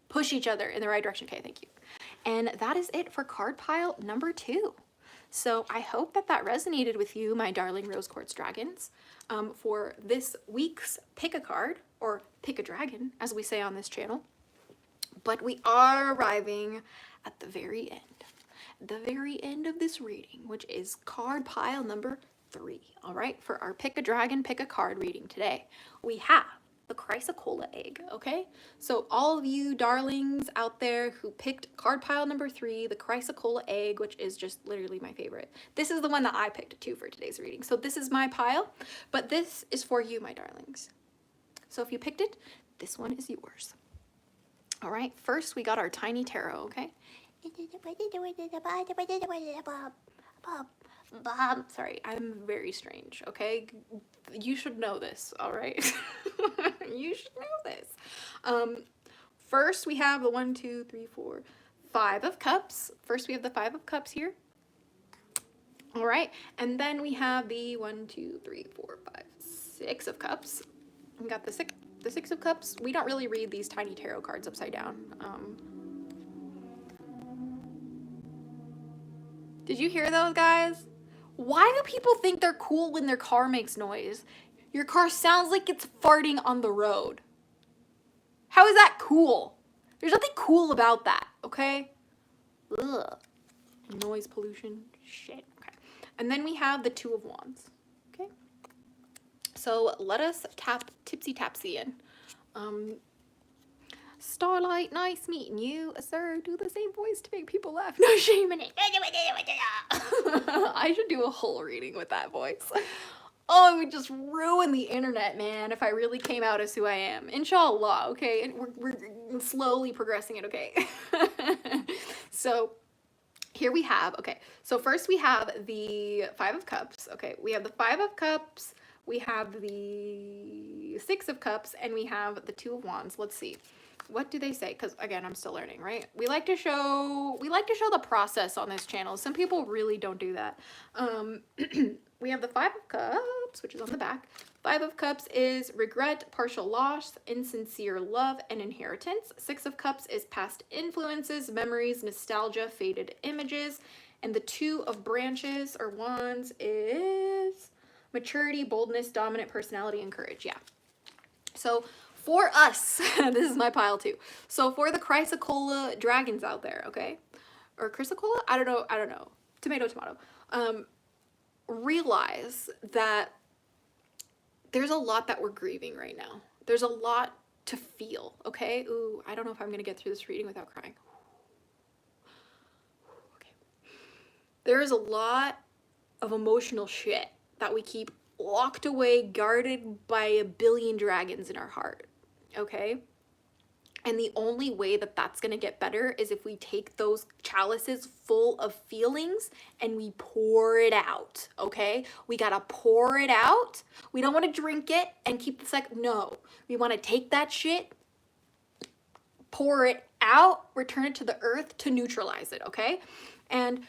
Push each other in the right direction. Okay, thank you. And that is it for card pile number 2. So I hope that that resonated with you, my darling rose quartz dragons, for this week's pick a card, or pick a dragon, as we say on this channel. But we are arriving at the very end of this reading, which is card pile number 3. All right, for our pick a dragon, pick a card reading today, we have the chrysocolla egg. Okay, so all of you darlings out there who picked card pile number 3, the chrysocolla egg, which is just literally my favorite. This is the one that I picked too for today's reading. So this is my pile, but this is for you, my darlings. So if you picked it, this one is yours. All right, first we got our tiny tarot. Okay. Sorry, I'm very strange, okay? You should know this, all right? You should know this. First we have the 1, 2, 3, 4, 5 of cups. First we have the 5 of cups here. All right, and then we have the 1, 2, 3, 4, 5, 6 of cups. We got the 6 of cups. We don't really read these tiny tarot cards upside down. Did you hear those, guys? Why do people think they're cool when their car makes noise? Your car sounds like it's farting on the road. How is that cool? There's nothing cool about that, okay? Ugh. Noise pollution. Shit. Okay. And then we have the 2 of wands. Okay. So let us tap tipsy tapsy in. Starlight, nice meeting you. Sir, do the same voice to make people laugh. No shame in it. I should do a whole reading with that voice. Oh, it would just ruin the internet, man, if I really came out as who I am. Inshallah, okay? And we're slowly progressing it, okay? So here we have, okay, so first we have the 5 of cups. Okay, we have the 5 of cups, we have the 6 of cups, and we have the 2 of wands. Let's see. What do they say? Because again, I'm still learning, right? We like to show the process on this channel. Some people really don't do that. We have the 5 of cups, which is on the back. 5 of cups is regret, partial loss, insincere love, and inheritance. 6 of cups is past influences, memories, nostalgia, faded images. And the 2 of branches or wands is maturity, boldness, dominant personality, and courage. Yeah. So for us, this is my pile too. So for the chrysocolla dragons out there, okay? Or chrysocolla? I don't know. Tomato. Realize that there's a lot that we're grieving right now. There's a lot to feel, okay? Ooh, I don't know if I'm gonna get through this reading without crying. Okay. There is a lot of emotional shit that we keep locked away, guarded by a billion dragons in our heart, okay? And the only way that that's going to get better is if we take those chalices full of feelings and we pour it out, okay? We got to pour it out. We don't want to drink it and keep the no. We want to take that shit, pour it out, return it to the earth to neutralize it, okay? And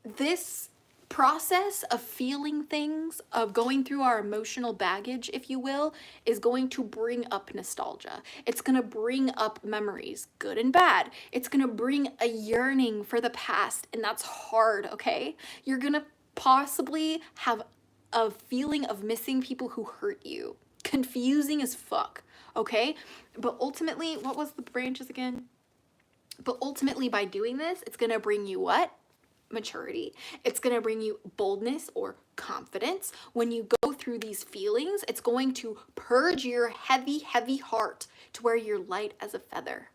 this process of feeling things, of going through our emotional baggage, if you will, is going to bring up nostalgia. It's going to bring up memories, good and bad. It's going to bring a yearning for the past, and that's hard, okay? You're going to possibly have a feeling of missing people who hurt you. Confusing as fuck, okay? But ultimately, what was the branches again? But ultimately, by doing this, it's going to bring you what? Maturity. It's going to bring you boldness or confidence. When you go through these feelings, it's going to purge your heavy, heavy heart to where you're light as a feather,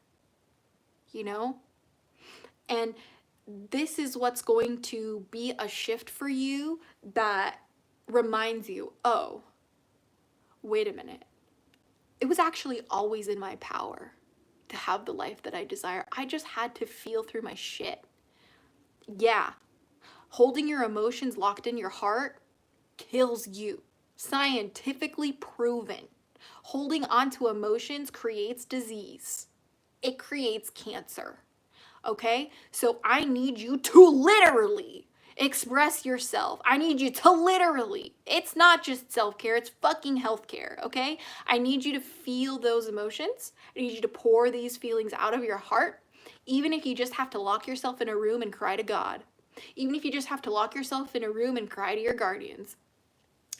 you know? And this is what's going to be a shift for you that reminds you, oh, wait a minute. It was actually always in my power to have the life that I desire. I just had to feel through my shit. Yeah, holding your emotions locked in your heart kills you. Scientifically proven. Holding on to emotions creates disease. It creates cancer. Okay? So I need you to literally express yourself. I need you to literally, it's not just self-care, it's fucking healthcare, okay? I need you to feel those emotions. I need you to pour these feelings out of your heart. Even if you just have to lock yourself in a room and cry to God. Even if you just have to lock yourself in a room and cry to your guardians.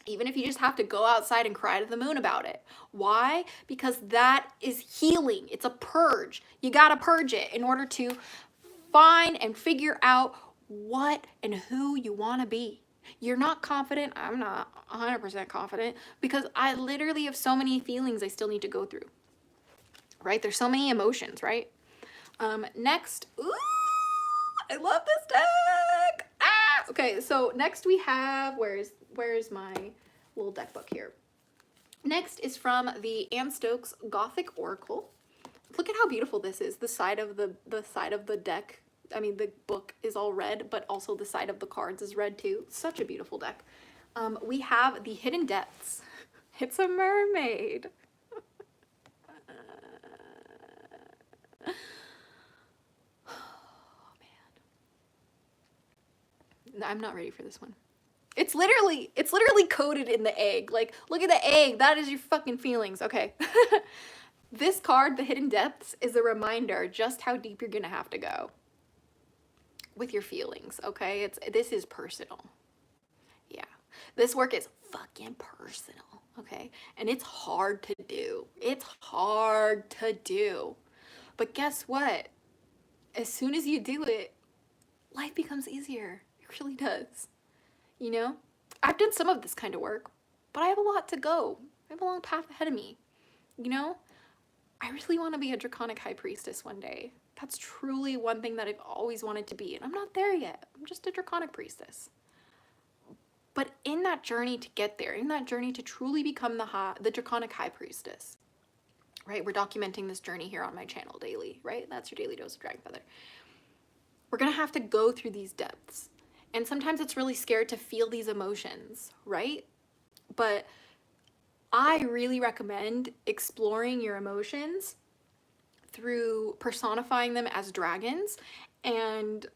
Even if you just have to go outside and cry to the moon about it. Why? Because that is healing. It's a purge. You gotta purge it in order to find and figure out what and who you wanna be. You're not confident. I'm not 100% confident because I literally have so many feelings I still need to go through. Right? There's so many emotions, right? Next, ooh, I love this deck. Ah, okay, so next we have, where's my little deck book here? Next is from the Anne Stokes Gothic Oracle. Look at how beautiful this is. The side of the deck, I mean the book is all red, but also the side of the cards is red too. Such a beautiful deck. We have the Hidden Depths. It's a mermaid. I'm not ready for this one. It's literally coded in the egg. Like, look at the egg. That is your fucking feelings. Okay. This card, the Hidden Depths, is a reminder just how deep you're gonna have to go with your feelings, okay? This is personal. Yeah. This work is fucking personal, okay? And it's hard to do. It's hard to do. But guess what? As soon as you do it, life becomes easier. Really does. You know, I've done some of this kind of work, but I have a lot to go. I have a long path ahead of me. You know, I really want to be a Draconic High Priestess one day. That's truly one thing that I've always wanted to be, and I'm not there yet. I'm just a Draconic Priestess. But in that journey to get there, in that journey to truly become the Draconic High Priestess, right? We're documenting this journey here on my channel daily, right? That's your daily dose of Dragon Feather. We're gonna have to go through these depths. And sometimes it's really scared to feel these emotions, right? But I really recommend exploring your emotions through personifying them as dragons and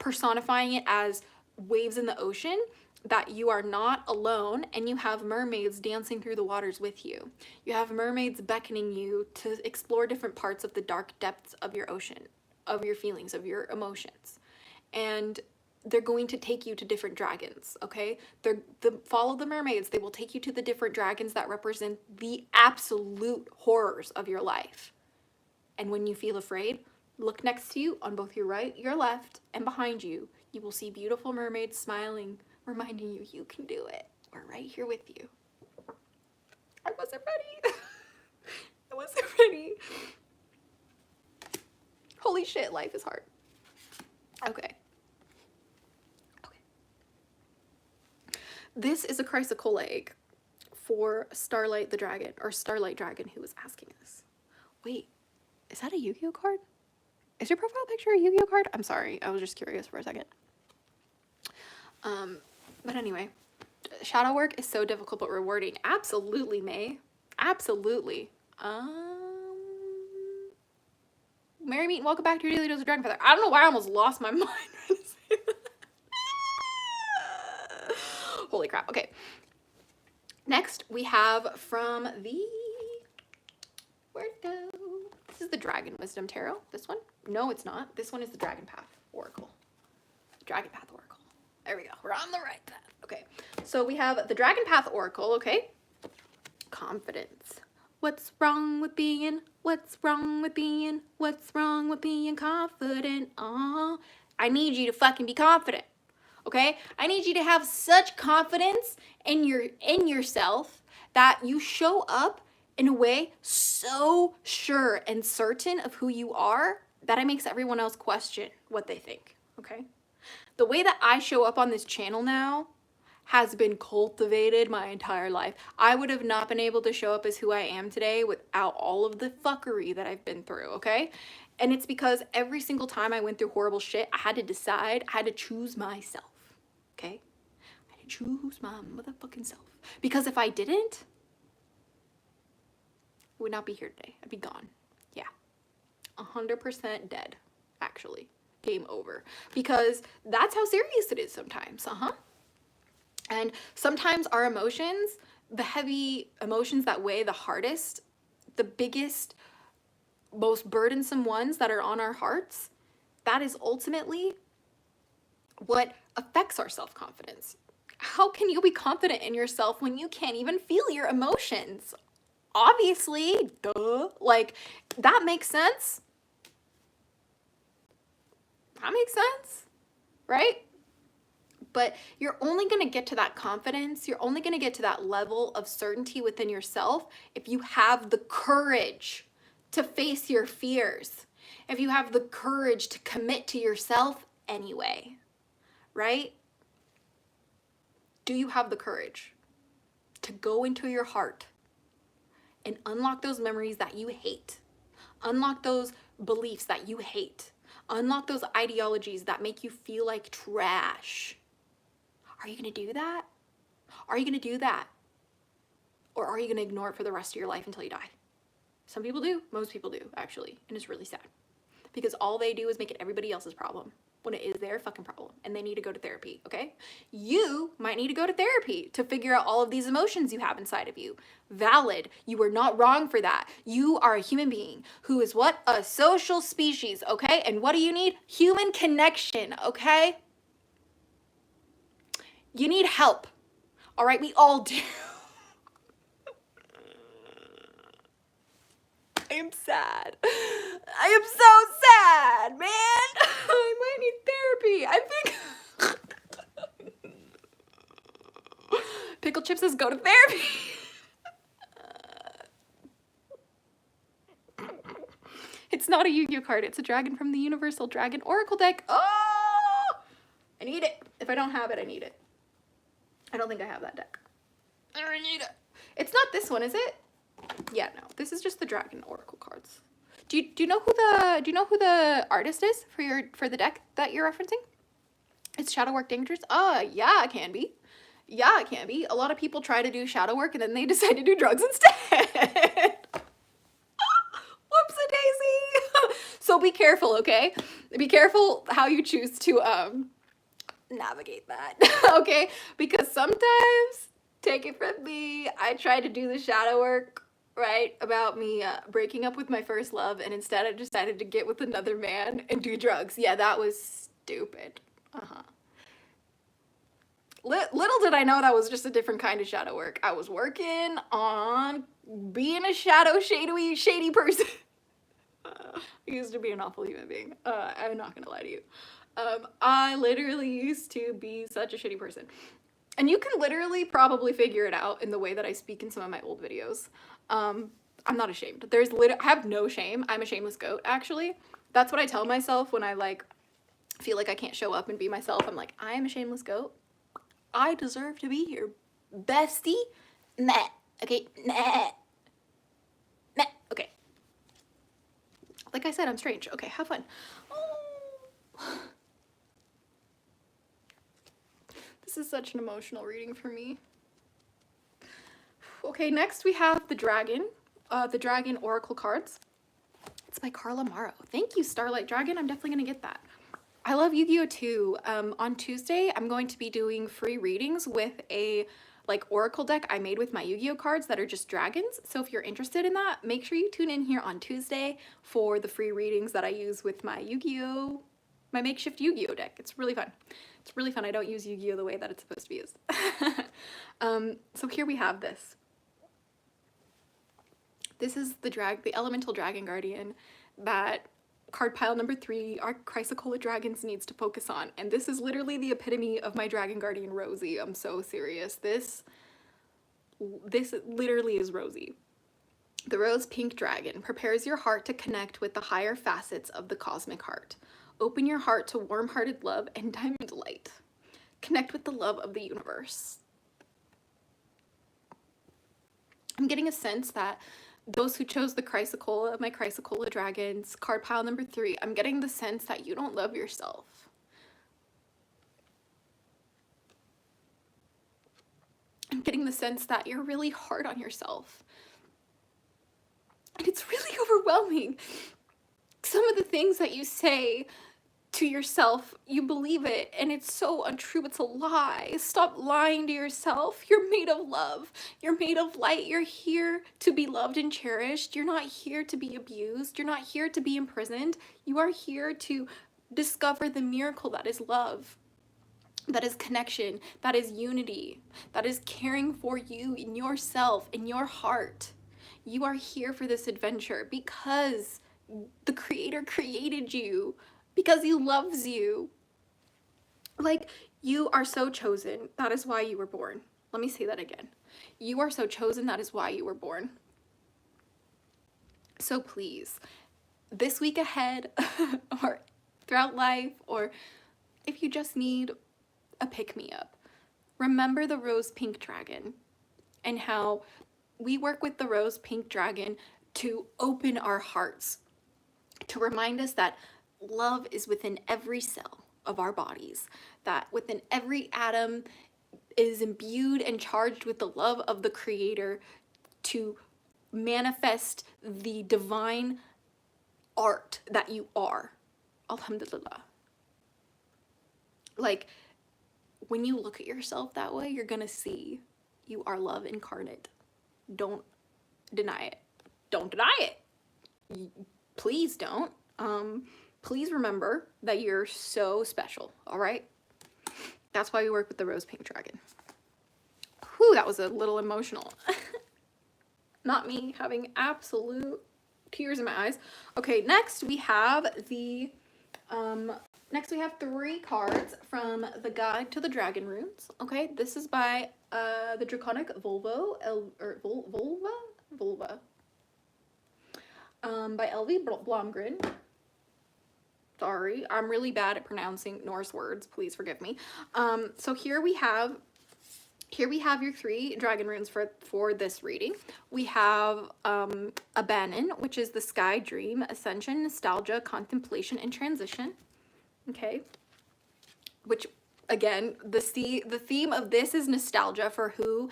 personifying it as waves in the ocean, that you are not alone and you have mermaids dancing through the waters with you. You have mermaids beckoning you to explore different parts of the dark depths of your ocean, of your feelings, of your emotions. And they're going to take you to different dragons, okay? Follow the mermaids. They will take you to the different dragons that represent the absolute horrors of your life. And when you feel afraid, look next to you on both your right, your left, and behind you. You will see beautiful mermaids smiling, reminding you, you can do it. We're right here with you. I wasn't ready. I wasn't ready. Holy shit, life is hard. Okay. This is a chrysocolla egg for Starlight the Dragon, or Starlight Dragon, who was asking this. Wait, is that a Yu-Gi-Oh card? Is your profile picture a Yu-Gi-Oh card? I'm sorry, I was just curious for a second. But anyway, shadow work is so difficult but rewarding. Absolutely, May. Absolutely. Mary Meat, welcome back to your Daily Dose of Dragon Feather. I don't know why I almost lost my mind. Holy crap. Okay. Next, we have from the... Where'd it go? This is the Dragon Wisdom Tarot. This one? No, it's not. This one is the Dragon Path Oracle. Dragon Path Oracle. There we go. We're on the right path. Okay. So we have the Dragon Path Oracle, okay? Confidence. What's wrong with being? What's wrong with being? What's wrong with being confident? I need you to fucking be confident. Okay? I need you to have such confidence in yourself that you show up in a way so sure and certain of who you are that it makes everyone else question what they think. Okay? The way that I show up on this channel now has been cultivated my entire life. I would have not been able to show up as who I am today without all of the fuckery that I've been through, okay? And it's because every single time I went through horrible shit, I had to decide, I had to choose myself, okay? I had to choose my motherfucking self. Because if I didn't, I would not be here today. I'd be gone. Yeah. 100% dead, actually. Game over. Because that's how serious it is sometimes, And sometimes our emotions, the heavy emotions that weigh the hardest, the biggest, most burdensome ones that are on our hearts, that is ultimately what affects our self-confidence. How can you be confident in yourself when you can't even feel your emotions? Obviously, duh. Like, that makes sense. That makes sense, right? But you're only going to get to that confidence, you're only going to get to that level of certainty within yourself if you have the courage to face your fears, if you have the courage to commit to yourself anyway, right? Do you have the courage to go into your heart and unlock those memories that you hate, unlock those beliefs that you hate, unlock those ideologies that make you feel like trash? Are you going to do that? Are you going to do that? Or are you going to ignore it for the rest of your life until you die? Some people do. Most people do, actually. And it's really sad. Because all they do is make it everybody else's problem when it is their fucking problem. And they need to go to therapy, okay? You might need to go to therapy to figure out all of these emotions you have inside of you. Valid. You are not wrong for that. You are a human being who is what? A social species, okay? And what do you need? Human connection, okay? You need help. All right, we all do. I am sad. I am so sad, man. I might need therapy. I think Pickle Chip says go to therapy. It's not a Yu-Gi-Oh card. It's a dragon from the Universal Dragon Oracle deck. Oh, I need it. If I don't have it, I need it. I don't think I have that deck. I need it. It's not this one, is it? Yeah, no. This is just the Dragon Oracle cards. Do you know who the artist is for the deck that you're referencing? It's Shadow Work Dangerous. Yeah, it can be. Yeah, it can be. A lot of people try to do shadow work and then they decide to do drugs instead. Whoopsie-daisy. So be careful, okay? Be careful how you choose to navigate that, okay? Because sometimes, take it from me, I tried to do the shadow work, right, about me breaking up with my first love, and instead I decided to get with another man and do drugs. Yeah, that was stupid. Little did I know that was just a different kind of shadow work. I was working on being a shady person. I used to be an awful human being. I'm not gonna lie to you. I literally used to be such a shitty person. And you can literally probably figure it out in the way that I speak in some of my old videos. I'm not ashamed. I have no shame. I'm a shameless goat, actually. That's what I tell myself when I like feel like I can't show up and be myself. I'm like, I am a shameless goat. I deserve to be here. Bestie? Meh. Okay, meh. Meh. Okay. Like I said, I'm strange. Okay, have fun. Oh. This is such an emotional reading for me. Okay, next we have the Dragon Oracle cards. It's by Carla Morrow. Thank you, Starlight Dragon. I'm definitely gonna get that. I love Yu-Gi-Oh too. On Tuesday, I'm going to be doing free readings with a oracle deck I made with my Yu-Gi-Oh cards that are just dragons. So if you're interested in that, make sure you tune in here on Tuesday for the free readings that I use with my Yu-Gi-Oh, my makeshift Yu-Gi-Oh deck. It's really fun. It's really fun. I don't use Yu-Gi-Oh the way that it's supposed to be used. So here we have this. This is the elemental dragon guardian that card pile number 3, our Chrysocolla Dragons needs to focus on. And this is literally the epitome of my dragon guardian, Rosie. I'm so serious. This literally is Rosie. The rose pink dragon prepares your heart to connect with the higher facets of the cosmic heart. Open your heart to warm-hearted love and diamond light. Connect with the love of the universe. I'm getting a sense that those who chose the Chrysocolla, my Chrysocolla Dragons, card pile number 3, I'm getting the sense that you don't love yourself. I'm getting the sense that you're really hard on yourself. And it's really overwhelming. Some of the things that you say to yourself, you believe it, and it's so untrue. It's a lie. Stop lying to yourself. You're made of love. You're made of light. You're here to be loved and cherished. You're not here to be abused. You're not here to be imprisoned. You are here to discover the miracle that is love, that is connection, that is unity, that is caring for you in yourself, in your heart. You are here for this adventure because the Creator created you, because he loves you. Like, you are so chosen. That is why you were born. Let me say that again. You are so chosen. That is why you were born. So please, this week ahead, or throughout life, or if you just need a pick-me-up, remember the rose pink dragon and how we work with the rose pink dragon to open our hearts, to remind us that love is within every cell of our bodies, that within every atom is imbued and charged with the love of the Creator to manifest the divine art that you are. Alhamdulillah. Like, when you look at yourself that way, you're gonna see you are love incarnate. Don't deny it. Don't deny it. Please don't. Please remember that you're so special, all right? That's why we work with the rose pink dragon. Whew, that was a little emotional. Not me having absolute tears in my eyes. Okay, next we have the, next we have 3 cards from the Guide to the Dragon Runes. Okay, this is by the Draconic Volva by Elvie Blomgren. Sorry, I'm really bad at pronouncing Norse words. Please forgive me. So here we have your 3 dragon runes for this reading. We have Abanon, which is the sky, dream, ascension, nostalgia, contemplation, and transition. Okay, which again, the theme of this is nostalgia for who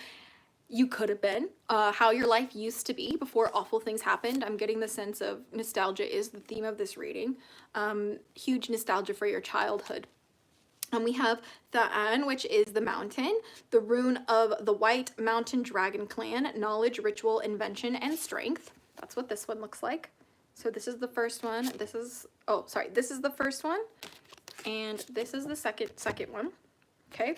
you could have been, how your life used to be before awful things happened. I'm getting the sense of nostalgia is the theme of this reading. Huge nostalgia for your childhood. And we have Tha'an, which is the mountain, the rune of the White Mountain Dragon Clan, knowledge, ritual, invention, and strength. That's what this one looks like. So this is the first one. This is the first one. And this is the second one. Okay.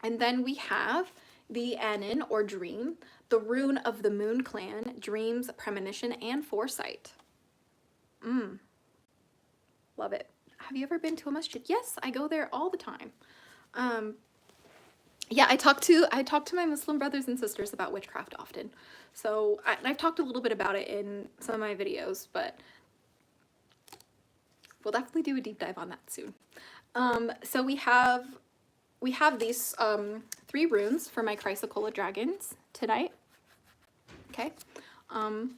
And then we have the Anon, or dream, the rune of the Moon Clan, dreams, premonition, and foresight. Love it. Have you ever been to a masjid? Yes, I go there all the time. Yeah, I talk to my Muslim brothers and sisters about witchcraft often. So I've talked a little bit about it in some of my videos, but we'll definitely do a deep dive on that soon. So we have we have these 3 runes for my Chrysocolla dragons tonight. Okay. I'm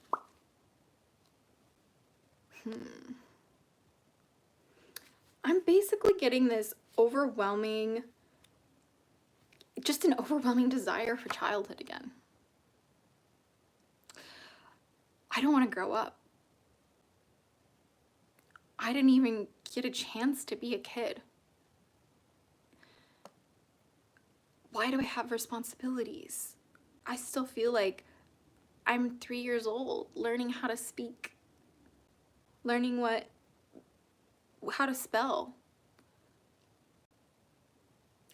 basically getting this overwhelming, just an overwhelming desire for childhood again. I don't want to grow up. I didn't even get a chance to be a kid. Why do I have responsibilities? I still feel like I'm 3 years old, learning how to speak, learning how to spell.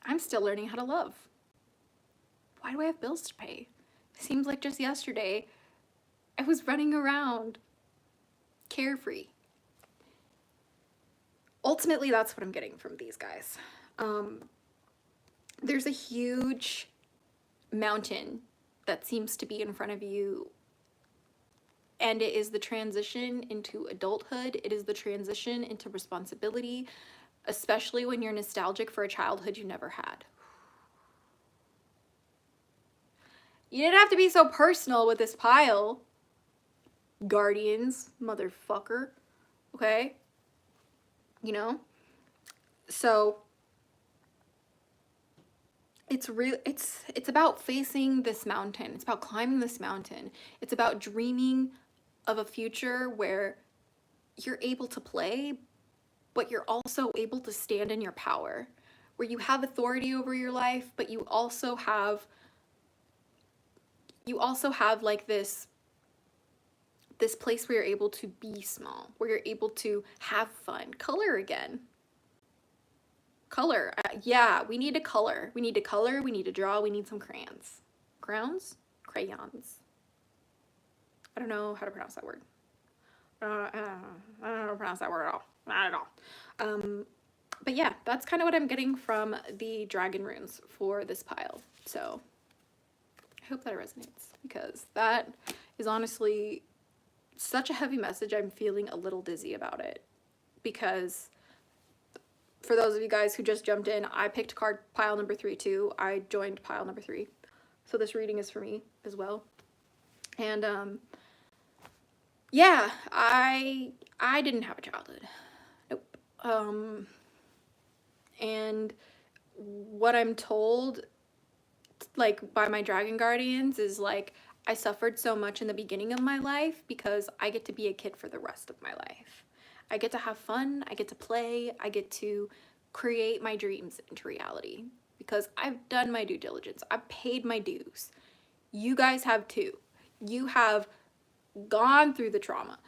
I'm still learning how to love. Why do I have bills to pay? It seems like just yesterday I was running around carefree. Ultimately, that's what I'm getting from these guys. There's a huge mountain that seems to be in front of you, and it is the transition into adulthood. It is the transition into responsibility, especially when you're nostalgic for a childhood you never had. You didn't have to be so personal with this pile, guardians, motherfucker, okay? You know? So it's about facing this mountain. It's about climbing this mountain. It's about dreaming of a future where you're able to play, but you're also able to stand in your power, where you have authority over your life, but you also have like this place where you're able to be small, where you're able to have fun. Color again. Color. Yeah, we need to color. We need to color. We need to draw. We need some crayons. Crayons? Crayons. I don't know how to pronounce that word. I don't know how to pronounce that word at all. Not at all. But yeah, that's kind of what I'm getting from the dragon runes for this pile. So I hope that resonates, because that is honestly such a heavy message. I'm feeling a little dizzy about it, because for those of you guys who just jumped in, I picked card pile number 3 too. I joined pile number 3. So this reading is for me as well. And yeah, I didn't have a childhood. Nope. And what I'm told, like, by my dragon guardians is, like, I suffered so much in the beginning of my life because I get to be a kid for the rest of my life. I get to have fun, I get to play, I get to create my dreams into reality because I've done my due diligence. I've paid my dues. You guys have too. You have gone through the trauma,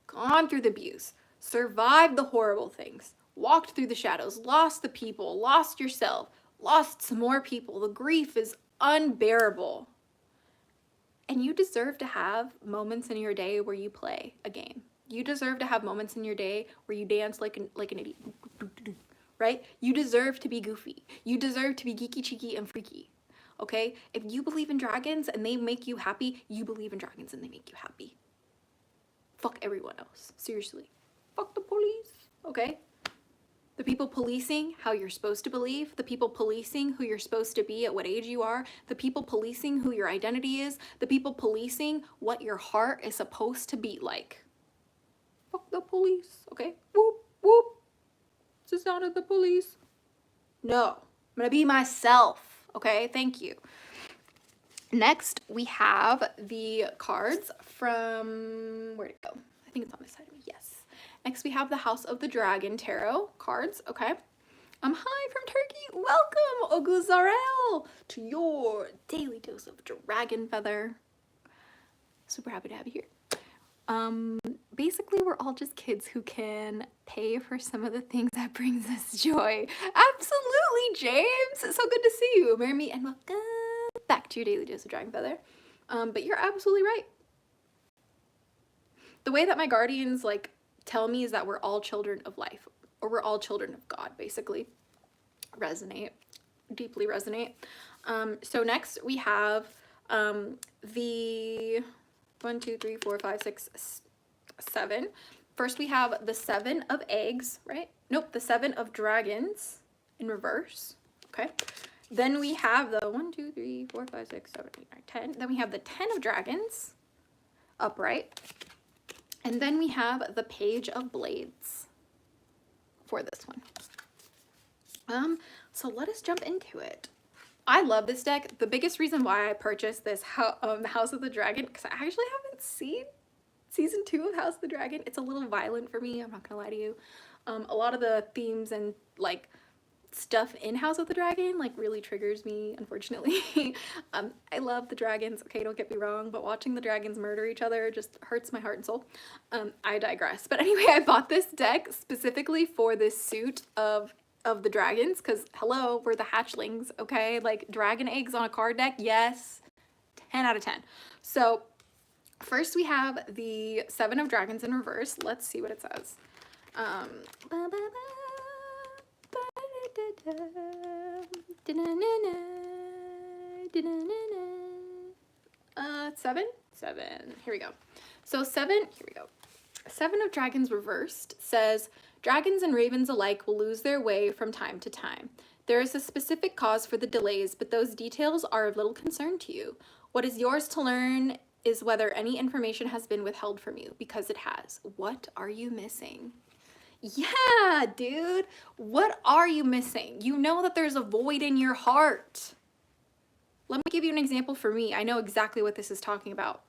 gone through the abuse, survived the horrible things, walked through the shadows, lost the people, lost yourself, lost some more people. The grief is unbearable. And you deserve to have moments in your day where you play a game. You deserve to have moments in your day where you dance like an idiot, right? You deserve to be goofy. You deserve to be geeky, cheeky, and freaky, okay? If you believe in dragons and they make you happy, you believe in dragons and they make you happy. Fuck everyone else. Seriously. Fuck the police, okay? The people policing how you're supposed to believe, the people policing who you're supposed to be at what age you are, the people policing who your identity is, the people policing what your heart is supposed to beat like. Fuck the police, okay? Whoop, whoop. This is not the police. No, I'm gonna be myself, okay? Thank you. Next, we have the cards from, where'd it go? I think it's on this side of me, yes. Next, we have the House of the Dragon Tarot cards, okay? Hi from Turkey. Welcome, Oguzarel, to your daily dose of dragon feather. Super happy to have you here. Basically, we're all just kids who can pay for some of the things that brings us joy. Absolutely, James. It's so good to see you. Marry me and welcome back to your daily dose of dragon feather. But you're absolutely right. The way that my guardians like tell me is that we're all children of life, or we're all children of God, basically. Resonate, deeply resonate. So next we have the 1, 2, 3, 4, 5, 6, 7. First we have the 7 of eggs, right? Nope, the 7 of dragons in reverse. okay? Then we have the 1, 2, 3, 4, 5, 6, 7, 8, 9, 10. Then we have the 10 of dragons upright. And then we have the Page of Blades for this one. So let us jump into it. I love this deck. The biggest reason why I purchased this House of the Dragon, because I actually haven't seen season 2 of House of the Dragon. It's a little violent for me, I'm not gonna lie to you. A lot of the themes and like stuff in House of the Dragon like really triggers me, unfortunately. I love the dragons, okay, don't get me wrong, but watching the dragons murder each other just hurts my heart and soul. I digress. But anyway, I bought this deck specifically for this suit of the dragons, because hello, we're the hatchlings, okay? Like dragon eggs on a card deck, yes, 10 out of 10. So first we have the 7 of dragons in reverse. Let's see what it says. 7, here we go. So 7, here we go. 7 of dragons reversed says, dragons and ravens alike will lose their way from time to time. There is a specific cause for the delays, but those details are of little concern to you. What is yours to learn is whether any information has been withheld from you, because it has. What are you missing? Yeah, dude. What are you missing? You know that there's a void in your heart. Let me give you an example for me. I know exactly what this is talking about.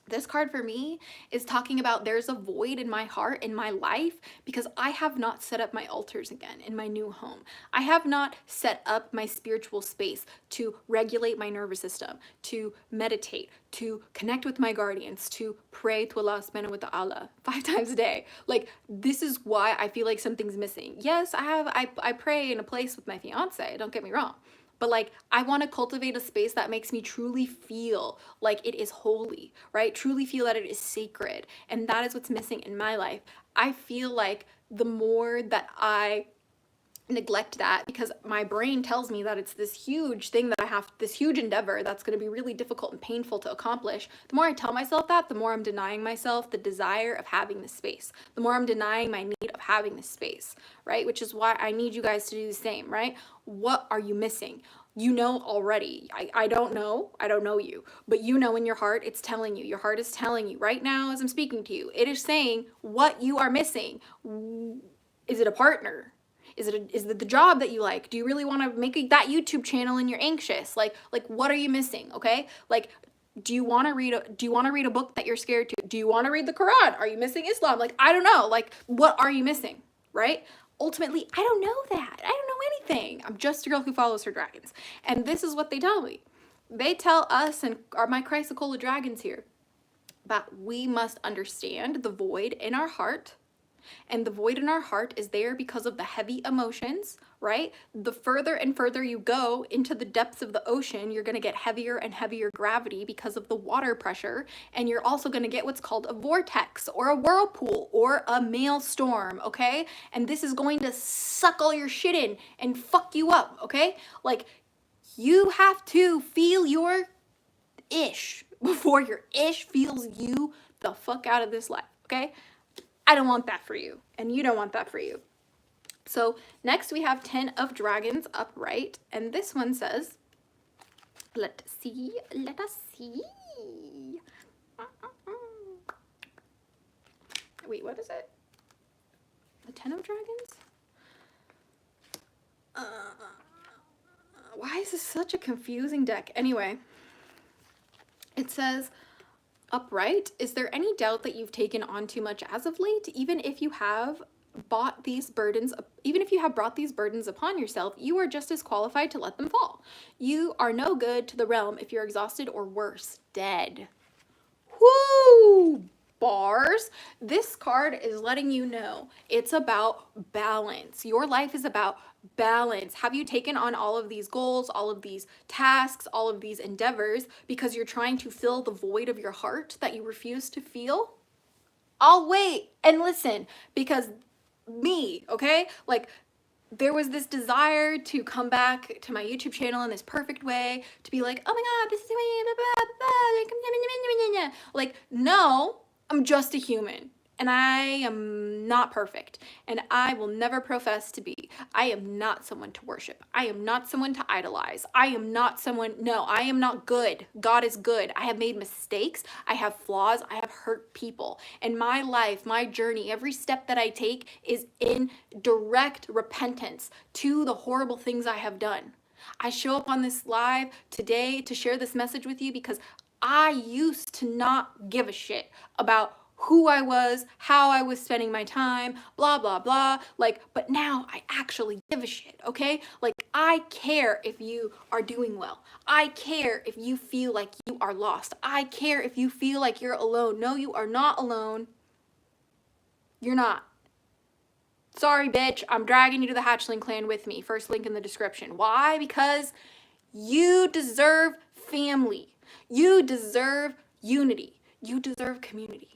This card for me is talking about there's a void in my heart, in my life, because I have not set up my altars again in my new home. I have not set up my spiritual space to regulate my nervous system, to meditate, to connect with my guardians, to pray to Allah subhanahu wa ta'ala 5 times a day. Like, this is why I feel like something's missing. Yes, I pray in a place with my fiance, don't get me wrong. But like, I want to cultivate a space that makes me truly feel like it is holy, right? Truly feel that it is sacred. And that is what's missing in my life. I feel like the more that I neglect that, because my brain tells me that it's this huge thing that I have, this huge endeavor that's going to be really difficult and painful to accomplish, the more I tell myself that, the more I'm denying myself the desire of having this space, the more I'm denying my need of having this space, right? Which is why I need you guys to do the same, right? What are you missing? You know already. I don't know you, but you know in your heart, it's telling you. Your heart is telling you right now as I'm speaking to you. It is saying what you are missing. Is it a partner? Is it the job that you like? Do you really want to make that YouTube channel and you're anxious? Like what are you missing? Okay? Like, do you want to read a book that you're scared to? Do you want to read the Quran? Are you missing Islam? Like, I don't know. Like, what are you missing? Right? Ultimately, I don't know that. I don't know anything. I'm just a girl who follows her dragons. And this is what they tell me. They tell us, and are my Chrysocolla dragons here, that we must understand the void in our heart. And the void in our heart is there because of the heavy emotions, right? The further and further you go into the depths of the ocean, you're going to get heavier and heavier gravity because of the water pressure. And you're also going to get what's called a vortex or a whirlpool or a maelstrom, okay? And this is going to suck all your shit in and fuck you up, okay? Like, you have to feel your ish before your ish feels you the fuck out of this life, okay? I don't want that for you, and you don't want that for you. So next we have 10 of dragons upright, and this one says, let us see. Wait, what is it? The 10 of dragons? Why is this such a confusing deck? Anyway, it says, upright, is there any doubt that you've taken on too much as of late? Even if you have brought these burdens upon yourself, you are just as qualified to let them fall. You are no good to the realm if you're exhausted or worse, dead. Whoo! Bars. This card is letting you know it's about balance. Your life is about balance. Have you taken on all of these goals, all of these tasks, all of these endeavors because you're trying to fill the void of your heart that you refuse to feel? I'll wait and listen, because me, okay? Like, there was this desire to come back to my YouTube channel in this perfect way, to be like, oh my God, this is the way, blah, blah, blah, blah. Like, no, I'm just a human. And I am not perfect, and I will never profess to be. I am not someone to worship. I am not someone to idolize. I am not someone, no, I am not good. God is good. I have made mistakes. I have flaws. I have hurt people. And my life, my journey, every step that I take is in direct repentance to the horrible things I have done. I show up on this live today to share this message with you because I used to not give a shit about who I was, how I was spending my time, blah, blah, blah. Like, but now I actually give a shit, okay? Like, I care if you are doing well. I care if you feel like you are lost. I care if you feel like you're alone. No, you are not alone. You're not. Sorry, bitch, I'm dragging you to the Hatchling clan with me. First link in the description. Why? Because you deserve family. You deserve unity. You deserve community.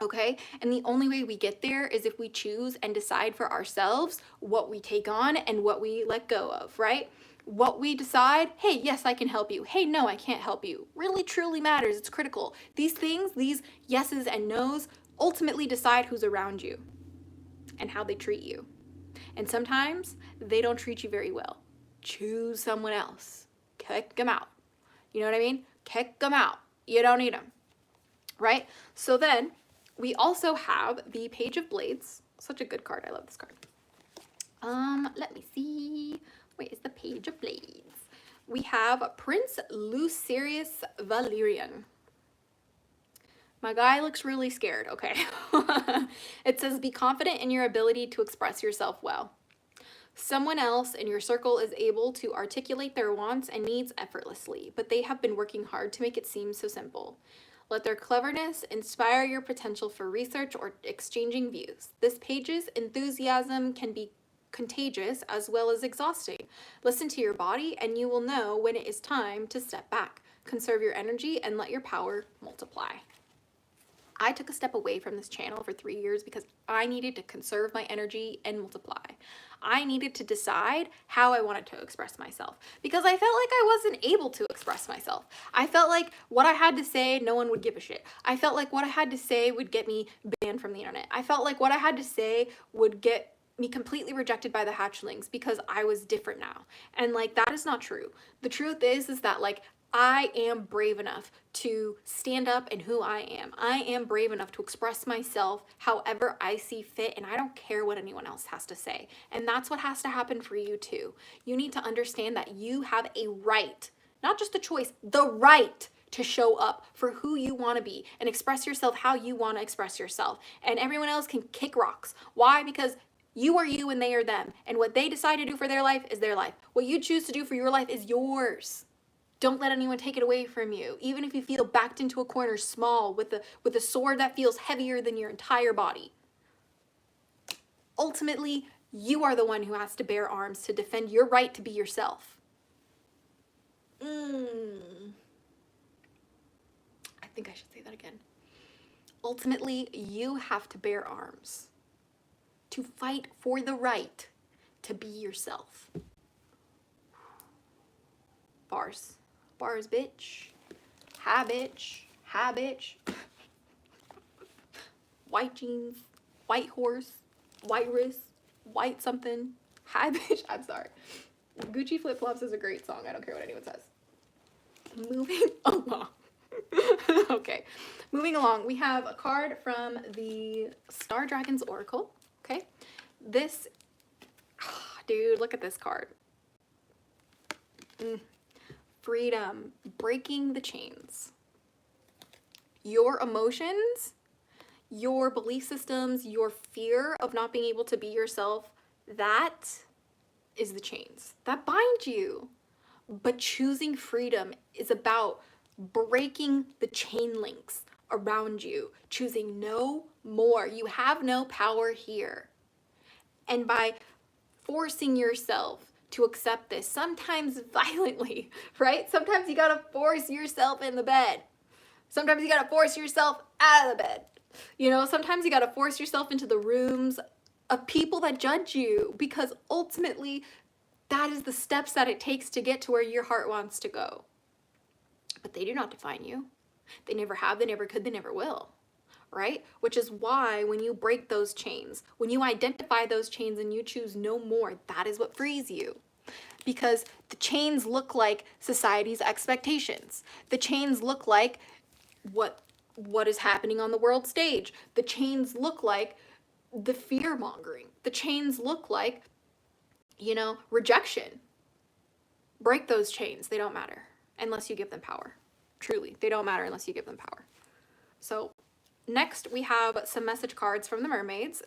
Okay? And the only way we get there is if we choose and decide for ourselves what we take on and what we let go of, right? What we decide, hey, yes, I can help you. Hey, no, I can't help you. Really, truly matters. It's critical. These things, these yeses and nos, ultimately decide who's around you and how they treat you. And sometimes they don't treat you very well. Choose someone else. Kick them out. You know what I mean? Kick them out. You don't need them. Right? So then we also have the Page of Blades. Such a good card. I love this card. Let me see. Where is the Page of Blades? We have Prince Lucerius Valerian. My guy looks really scared. Okay. It says, be confident in your ability to express yourself well. Someone else in your circle is able to articulate their wants and needs effortlessly, but they have been working hard to make it seem so simple. Let their cleverness inspire your potential for research or exchanging views. This page's enthusiasm can be contagious as well as exhausting. Listen to your body and you will know when it is time to step back. Conserve your energy and let your power multiply. I took a step away from this channel for 3 years because I needed to conserve my energy and multiply. I needed to decide how I wanted to express myself because I felt like I wasn't able to express myself. I felt like what I had to say, no one would give a shit. I felt like what I had to say would get me banned from the internet. I felt like what I had to say would get me completely rejected by the hatchlings because I was different now. And like, that is not true. The truth is that like, I am brave enough to stand up in who I am. I am brave enough to express myself however I see fit, and I don't care what anyone else has to say. And that's what has to happen for you too. You need to understand that you have a right, not just a choice, the right to show up for who you want to be and express yourself how you want to express yourself. And everyone else can kick rocks. Why? Because you are you and they are them. And what they decide to do for their life is their life. What you choose to do for your life is yours. Don't let anyone take it away from you. Even if you feel backed into a corner small with a sword that feels heavier than your entire body. Ultimately, you are the one who has to bear arms to defend your right to be yourself. I think I should say that again. Ultimately, you have to bear arms to fight for the right to be yourself. Bars. Bars, bitch. Hi, bitch. Hi, bitch. White jeans. White horse. White wrist. White something. Hi, bitch. I'm sorry. Gucci Flip Flops is a great song. I don't care what anyone says. Moving along. Okay. Moving along. We have a card from the Star Dragons Oracle. Okay. This, dude, look at this card. Freedom, breaking the chains. Your emotions, your belief systems, your fear of not being able to be yourself, that is the chains that bind you. But choosing freedom is about breaking the chain links around you, choosing no more. You have no power here. And by forcing yourself to accept this, sometimes violently, right? Sometimes you gotta force yourself in the bed. Sometimes you gotta force yourself out of the bed. You know, sometimes you gotta force yourself into the rooms of people that judge you, because ultimately that is the steps that it takes to get to where your heart wants to go. But they do not define you. They never have, they never could, they never will, right? Which is why when you break those chains, when you identify those chains and you choose no more, that is what frees you. Because the chains look like society's expectations. The chains look like what is happening on the world stage. The chains look like the fear mongering. The chains look like, you know, rejection. Break those chains. They don't matter unless you give them power. Truly, they don't matter unless you give them power. So next we have some message cards from the mermaids.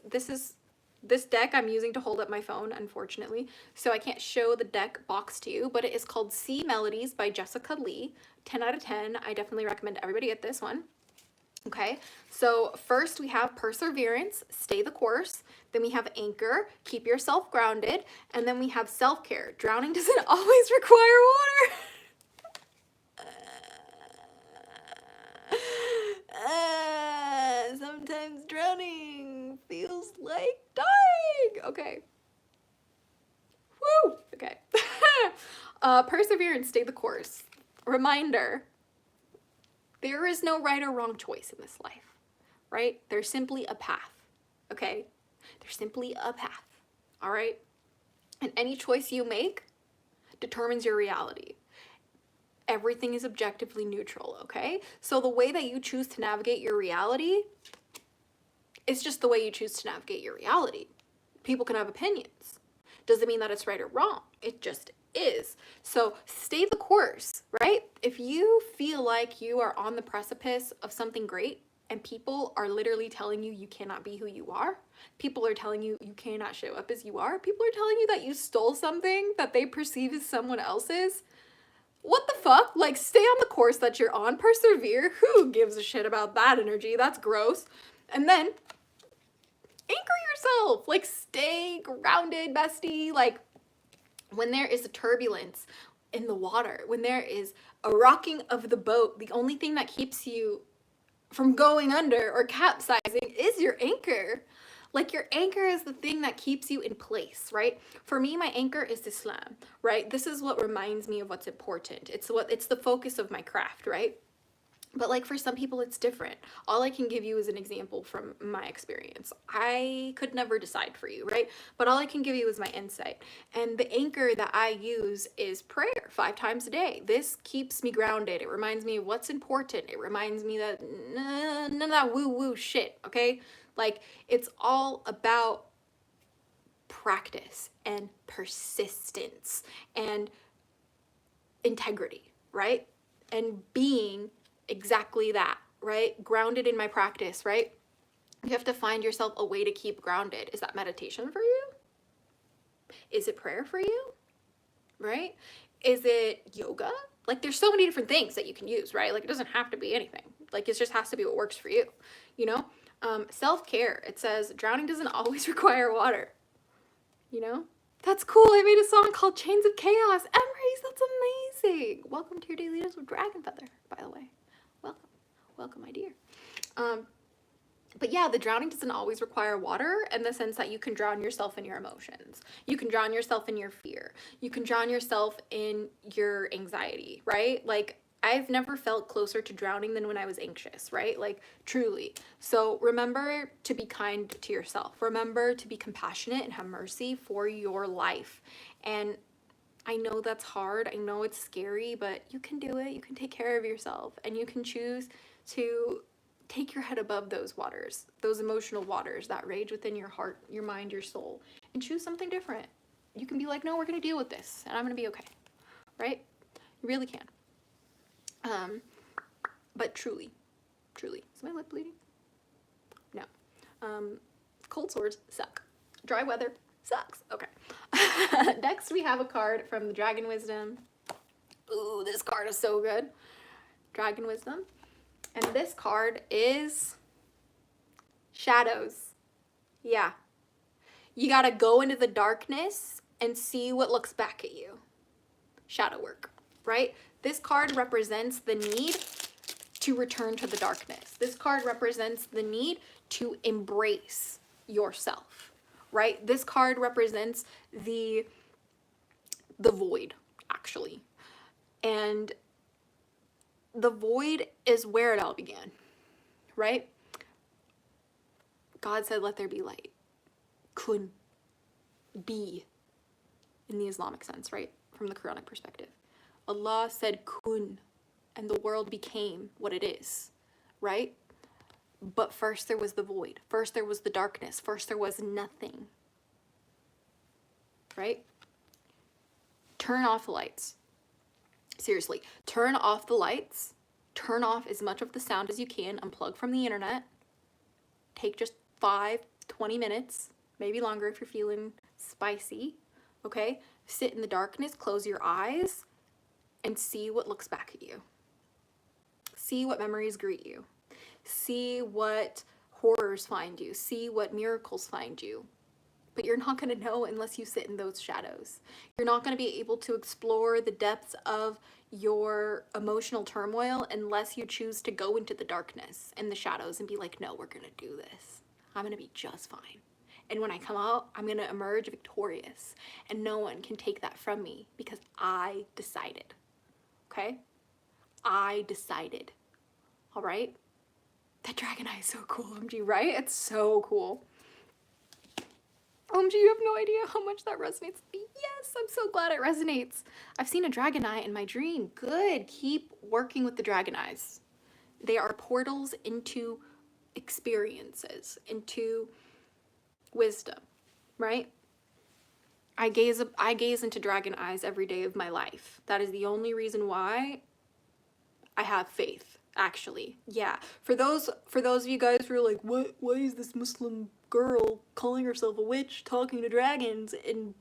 This deck I'm using to hold up my phone, unfortunately, so I can't show the deck box to you, but it is called Sea Melodies by Jessica Lee. 10 out of 10. I definitely recommend everybody get this one. Okay, so first we have Perseverance, Stay the Course. Then we have Anchor, Keep Yourself Grounded. And then we have Self-Care, Drowning Doesn't Always Require Water. Sometimes drowning feels like dying. Okay. Woo! Okay. Perseverance, Stay the Course. Reminder, there is no right or wrong choice in this life, right? There's simply a path, okay? There's simply a path, all right? And any choice you make determines your reality. Everything is objectively neutral, okay? So the way that you choose to navigate your reality is just the way you choose to navigate your reality. People can have opinions. Doesn't mean that it's right or wrong. It just is. So stay the course, right? If you feel like you are on the precipice of something great and people are literally telling you you cannot be who you are, people are telling you you cannot show up as you are, people are telling you that you stole something that they perceive as someone else's, what the fuck? Like, stay on the course that you're on, persevere. Who gives a shit about that energy? That's gross. And then anchor yourself. Like, stay grounded, bestie. Like, when there is a turbulence in the water, when there is a rocking of the boat, the only thing that keeps you from going under or capsizing is your anchor. Like, your anchor is the thing that keeps you in place, right? For me, my anchor is Islam, right? This is what reminds me of what's important. It's the focus of my craft, right? But like, for some people it's different. All I can give you is an example from my experience. I could never decide for you, right? But all I can give you is my insight. And the anchor that I use is prayer 5 times a day. This keeps me grounded. It reminds me of what's important. It reminds me that none of that woo-woo shit, okay? Like, it's all about practice and persistence and integrity, right? And being exactly that, right? Grounded in my practice, right? You have to find yourself a way to keep grounded. Is that meditation for you? Is it prayer for you? Right? Is it yoga? Like, there's so many different things that you can use, right? Like, it doesn't have to be anything. Like, it just has to be what works for you, you know? Self-care, it says, drowning doesn't always require water, you know? That's cool. I made a song called Chains of Chaos. Emery's, that's amazing. Welcome to your daily dose with Dragon Feather, by the way. Welcome, my dear. But yeah, the drowning doesn't always require water in the sense that you can drown yourself in your emotions. You can drown yourself in your fear. You can drown yourself in your anxiety, right? Like, I've never felt closer to drowning than when I was anxious, right? Like, truly. So remember to be kind to yourself. Remember to be compassionate and have mercy for your life. And I know that's hard. I know it's scary, but you can do it. You can take care of yourself, and you can choose to take your head above those waters, those emotional waters that rage within your heart, your mind, your soul, and choose something different. You can be like, no, we're going to deal with this, and I'm going to be okay, right? You really can. But truly, is my lip bleeding? No. Cold sores suck. Dry weather sucks. Okay. Next, we have a card from the Dragon Wisdom. Ooh, this card is so good. Dragon Wisdom. And this card is shadows. Yeah. You gotta go into the darkness and see what looks back at you. Shadow work, right? This card represents the need to return to the darkness. This card represents the need to embrace yourself, right? This card represents the void, actually. And the void is where it all began, right? God said, let there be light. Kun. Be. In the Islamic sense, right? From the Quranic perspective. Allah said kun, and the world became what it is, right? But first there was the void. First there was the darkness. First there was nothing, right? Turn off the lights. Seriously, turn off the lights. Turn off as much of the sound as you can. Unplug from the internet. Take just 5-20 minutes, maybe longer if you're feeling spicy, okay? Sit in the darkness, close your eyes, and see what looks back at you. See what memories greet you. See what horrors find you. See what miracles find you. But you're not going to know unless you sit in those shadows. You're not going to be able to explore the depths of your emotional turmoil unless you choose to go into the darkness and the shadows and be like, no, we're going to do this. I'm going to be just fine. And when I come out, I'm going to emerge victorious. And no one can take that from me because I decided. Okay? I decided. All right? That dragon eye is so cool, OMG, right? It's so cool. OMG, you have no idea how much that resonates with me. Yes, I'm so glad it resonates. I've seen a dragon eye in my dream. Good. Keep working with the dragon eyes. They are portals into experiences, into wisdom, right? I gaze into dragon eyes every day of my life. That is the only reason why I have faith, actually. Yeah. For those of you guys who are like, why is this Muslim girl calling herself a witch, talking to dragons, and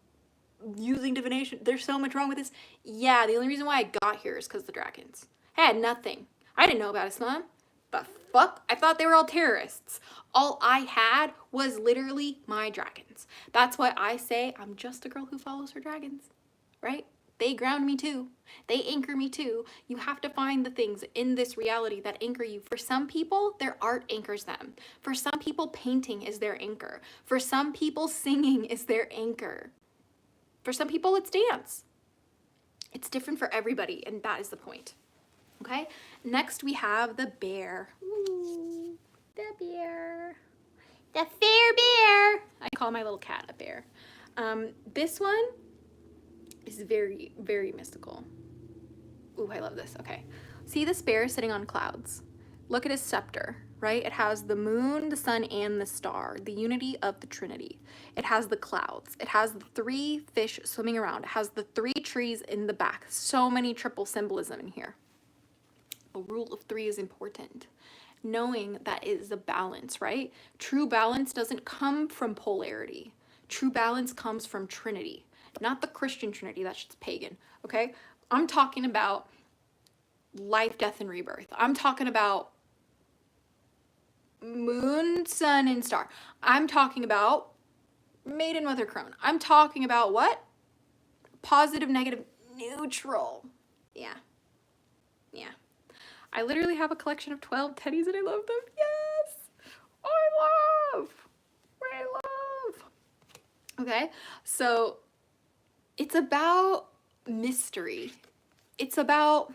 using divination? There's so much wrong with this. Yeah, the only reason why I got here is because of the dragons. I had nothing. I didn't know about Islam. But fuck, I thought they were all terrorists. All I had was literally my dragons. That's why I say I'm just a girl who follows her dragons, right? They ground me too. They anchor me too. You have to find the things in this reality that anchor you. For some people, their art anchors them. For some people, painting is their anchor. For some people, singing is their anchor. For some people, it's dance. It's different for everybody, and that is the point. Okay? Next, we have the bear. Ooh, the bear. The fair bear. I call my little cat a bear. This one is very, very mystical. Ooh, I love this. Okay. See this bear sitting on clouds? Look at his scepter, right? It has the moon, the sun, and the star, the unity of the Trinity. It has the clouds. It has the 3 fish swimming around. It has the 3 trees in the back. So many triple symbolism in here. The rule of 3 is important. Knowing that it is a balance, right? True balance doesn't come from polarity. True balance comes from Trinity. Not the Christian Trinity, that's just pagan, okay? I'm talking about life, death, and rebirth. I'm talking about moon, sun, and star. I'm talking about maiden, mother, crone. I'm talking about what? Positive, negative, neutral. Yeah. Yeah. I literally have a collection of 12 teddies and I love them. Yes! I love! Okay, so it's about mystery. It's about...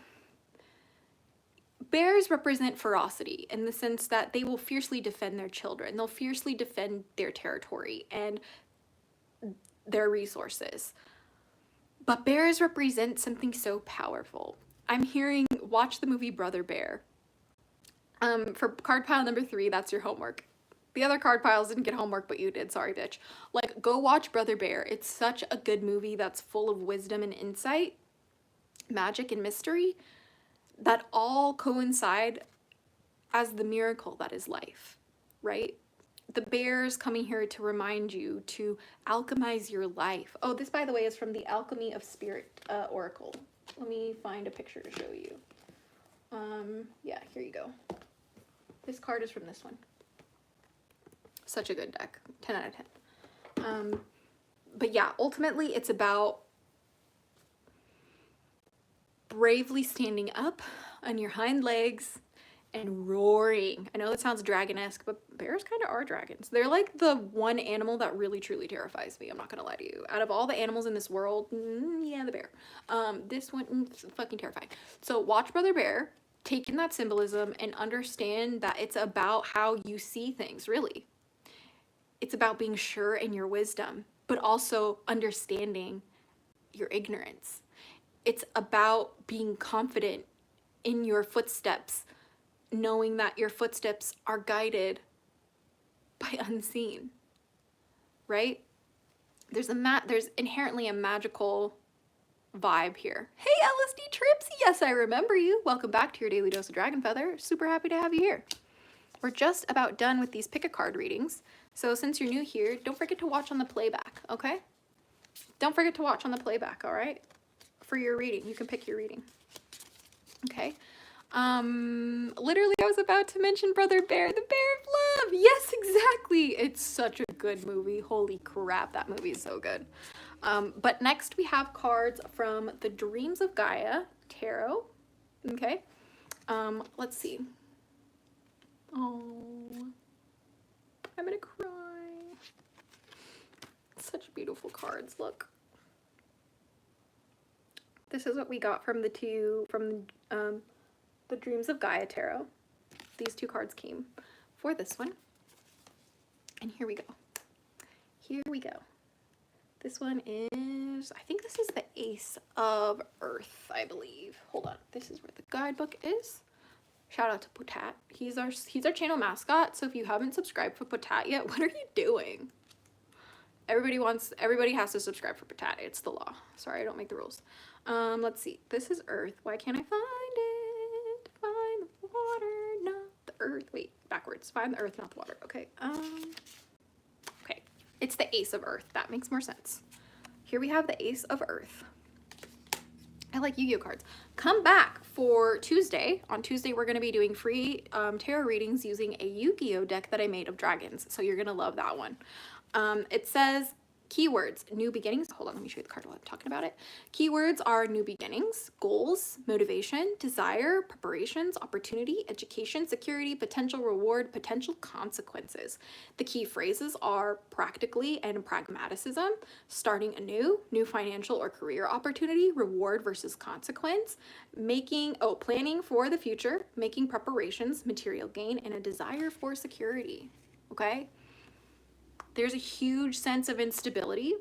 Bears represent ferocity in the sense that they will fiercely defend their children. They'll fiercely defend their territory and their resources. But bears represent something so powerful. I'm hearing, watch the movie Brother Bear. For card pile number 3, that's your homework. The other card piles didn't get homework, but you did. Sorry, bitch. Like, go watch Brother Bear. It's such a good movie that's full of wisdom and insight, magic and mystery, that all coincide as the miracle that is life, right? The bear's coming here to remind you to alchemize your life. Oh, this, by the way, is from the Alchemy of Spirit Oracle. Let me find a picture to show you. Yeah, here you go. This card is from this one. Such a good deck. 10 out of 10. But yeah, ultimately it's about bravely standing up on your hind legs and roaring. I know that sounds dragon-esque, but bears kind of are dragons. They're like the one animal that really truly terrifies me. I'm not gonna lie to you. Out of all the animals in this world, yeah, the bear. This one is fucking terrifying. So watch Brother Bear, take in that symbolism, and understand that it's about how you see things, really. It's about being sure in your wisdom, but also understanding your ignorance. It's about being confident in your footsteps, knowing that your footsteps are guided by unseen, right? There's inherently a magical vibe here. Hey, LSD Trips! Yes, I remember you. Welcome back to your Daily Dose of Dragon Feather. Super happy to have you here. We're just about done with these pick-a-card readings. So since you're new here, don't forget to watch on the playback, okay? Don't forget to watch on the playback, all right? For your reading. You can pick your reading. Okay. Literally I was about to mention Brother Bear, the Bear of Love. Yes, exactly. It's such a good movie. Holy crap, that movie is so good. But next we have cards from the Dreams of Gaia Tarot. Okay. Let's see. Oh, I'm gonna cry. Such beautiful cards. Look. This is what we got from the Dreams of Gaia Tarot. These two cards came for this one. And here we go. Here we go. This one is, I think this is the Ace of Earth, I believe. Hold on. This is where the guidebook is. Shout out to Potat. He's our channel mascot. So if you haven't subscribed for Potat yet, what are you doing? Everybody has to subscribe for Potat. It's the law. Sorry, I don't make the rules. Let's see. This is Earth. Why can't I find it? Find the water, not the earth. Wait, backwards. Find the earth, not the water. Okay. Okay. It's the Ace of Earth. That makes more sense. Here we have the Ace of Earth. I like Yu-Gi-Oh cards. Come back for Tuesday. On Tuesday, we're going to be doing free tarot readings using a Yu-Gi-Oh deck that I made of dragons. So you're going to love that one. It says keywords, new beginnings. Hold on, let me show you the card while I'm talking about it. Keywords are new beginnings, goals, motivation, desire, preparations, opportunity, education, security, potential reward, potential consequences. The key phrases are practically and pragmaticism, starting anew, new financial or career opportunity, reward versus consequence, planning for the future, making preparations, material gain, and a desire for security. Okay? There's a huge sense of instability,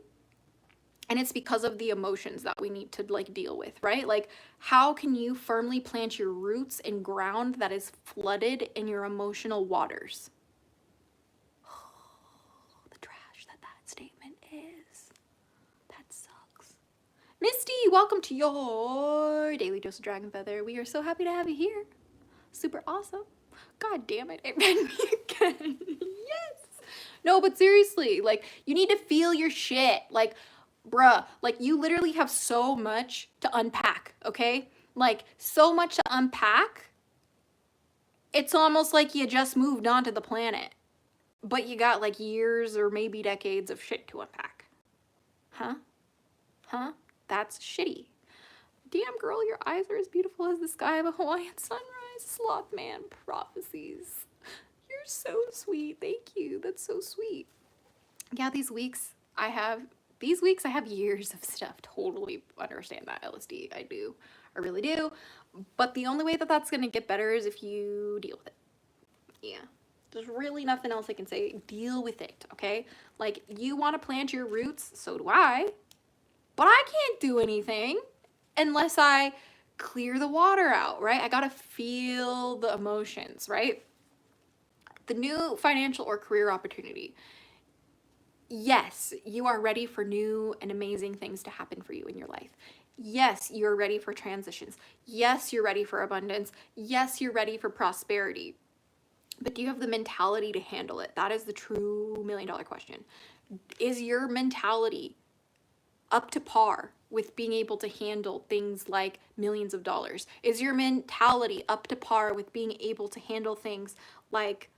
and it's because of the emotions that we need to like deal with, right? Like, how can you firmly plant your roots in ground that is flooded in your emotional waters? Oh, the trash that statement is. That sucks. Misty, welcome to your Daily Dose of Dragon Feather. We are so happy to have you here. Super awesome. God damn it, it ran me again. Yes. No, but seriously, like, you need to feel your shit. Like, bruh, like, you literally have so much to unpack, okay? Like, so much to unpack. It's almost like you just moved onto the planet, but you got, like, years or maybe decades of shit to unpack. Huh? Huh? That's shitty. Damn, girl, your eyes are as beautiful as the sky of a Hawaiian sunrise. Slothman prophecies. You're so sweet. Thank you. That's so sweet. Yeah, these weeks I have years of stuff. Totally understand that, LSD. I do. I really do. But the only way that that's going to get better is if you deal with it. Yeah. There's really nothing else I can say. Deal with it, okay? Like, you want to plant your roots, so do I. But I can't do anything unless I clear the water out, right? I got to feel the emotions, right? The new financial or career opportunity. Yes, you are ready for new and amazing things to happen for you in your life. Yes, you're ready for transitions. Yes, you're ready for abundance. Yes, you're ready for prosperity. But do you have the mentality to handle it? That is the true $1 million question. Is your mentality up to par with being able to handle things like millions of dollars? Is your mentality up to par with being able to handle things like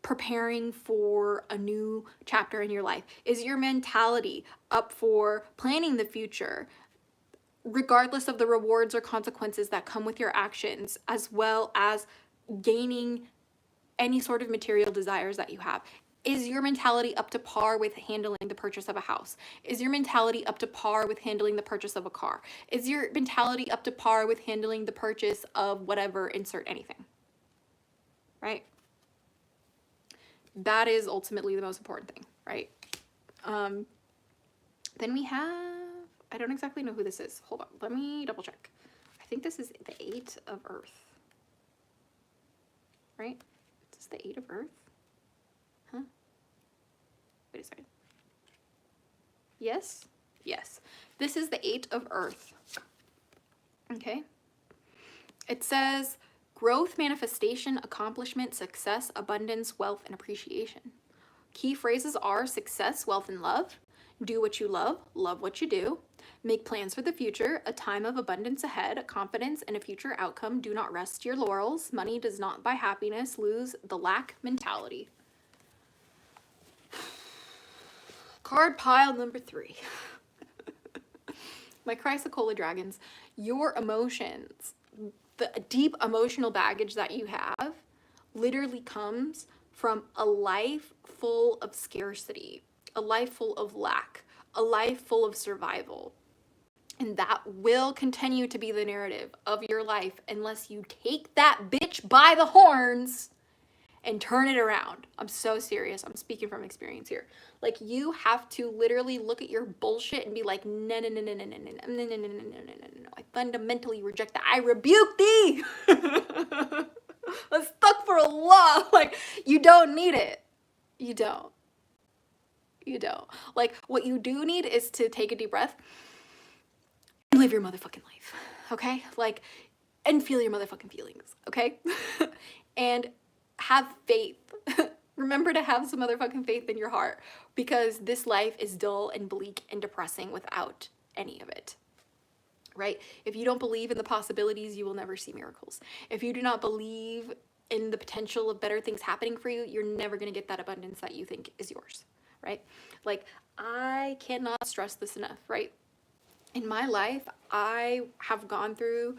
preparing for a new chapter in your life? Is your mentality up for planning the future, regardless of the rewards or consequences that come with your actions, as well as gaining any sort of material desires that you have? Is your mentality up to par with handling the purchase of a house? Is your mentality up to par with handling the purchase of a car? Is your mentality up to par with handling the purchase of whatever, insert anything? Right? That is ultimately the most important thing, right? Then we have, I don't exactly know who this is. Hold on, let me double check. I think this is the 8 of Earth, right? Is this the 8 of Earth? Huh? Wait a second. Yes? Yes. This is the 8 of Earth. Okay? It says growth, manifestation, accomplishment, success, abundance, wealth, and appreciation. Key phrases are success, wealth, and love. Do what you love what you do. Make plans for the future, a time of abundance ahead, confidence, and a future outcome. Do not rest your laurels. Money does not buy happiness. Lose the lack mentality. Card pile number 3. My Chrysocolla dragons, your emotions, the deep emotional baggage that you have literally comes from a life full of scarcity, a life full of lack, a life full of survival. And that will continue to be the narrative of your life unless you take that bitch by the horns and turn it around. I'm so serious. I'm speaking from experience here. Like, you have to literally look at your bullshit and be like, no, no, no, no, no, no, no, no, no, no, no, no, no, no, no. I fundamentally reject that. I rebuke thee. Let's fuck for a law. Like, you don't need it. You don't. You don't. Like, what you do need is to take a deep breath and live your motherfucking life. Okay? Like, and feel your motherfucking feelings. Okay? And have faith. Remember to have some motherfucking faith in your heart, because this life is dull and bleak and depressing without any of it. Right? If you don't believe in the possibilities, you will never see miracles. If you do not believe in the potential of better things happening for you, you're never going to get that abundance that you think is yours. Right? Like, I cannot stress this enough, right? In my life, I have gone through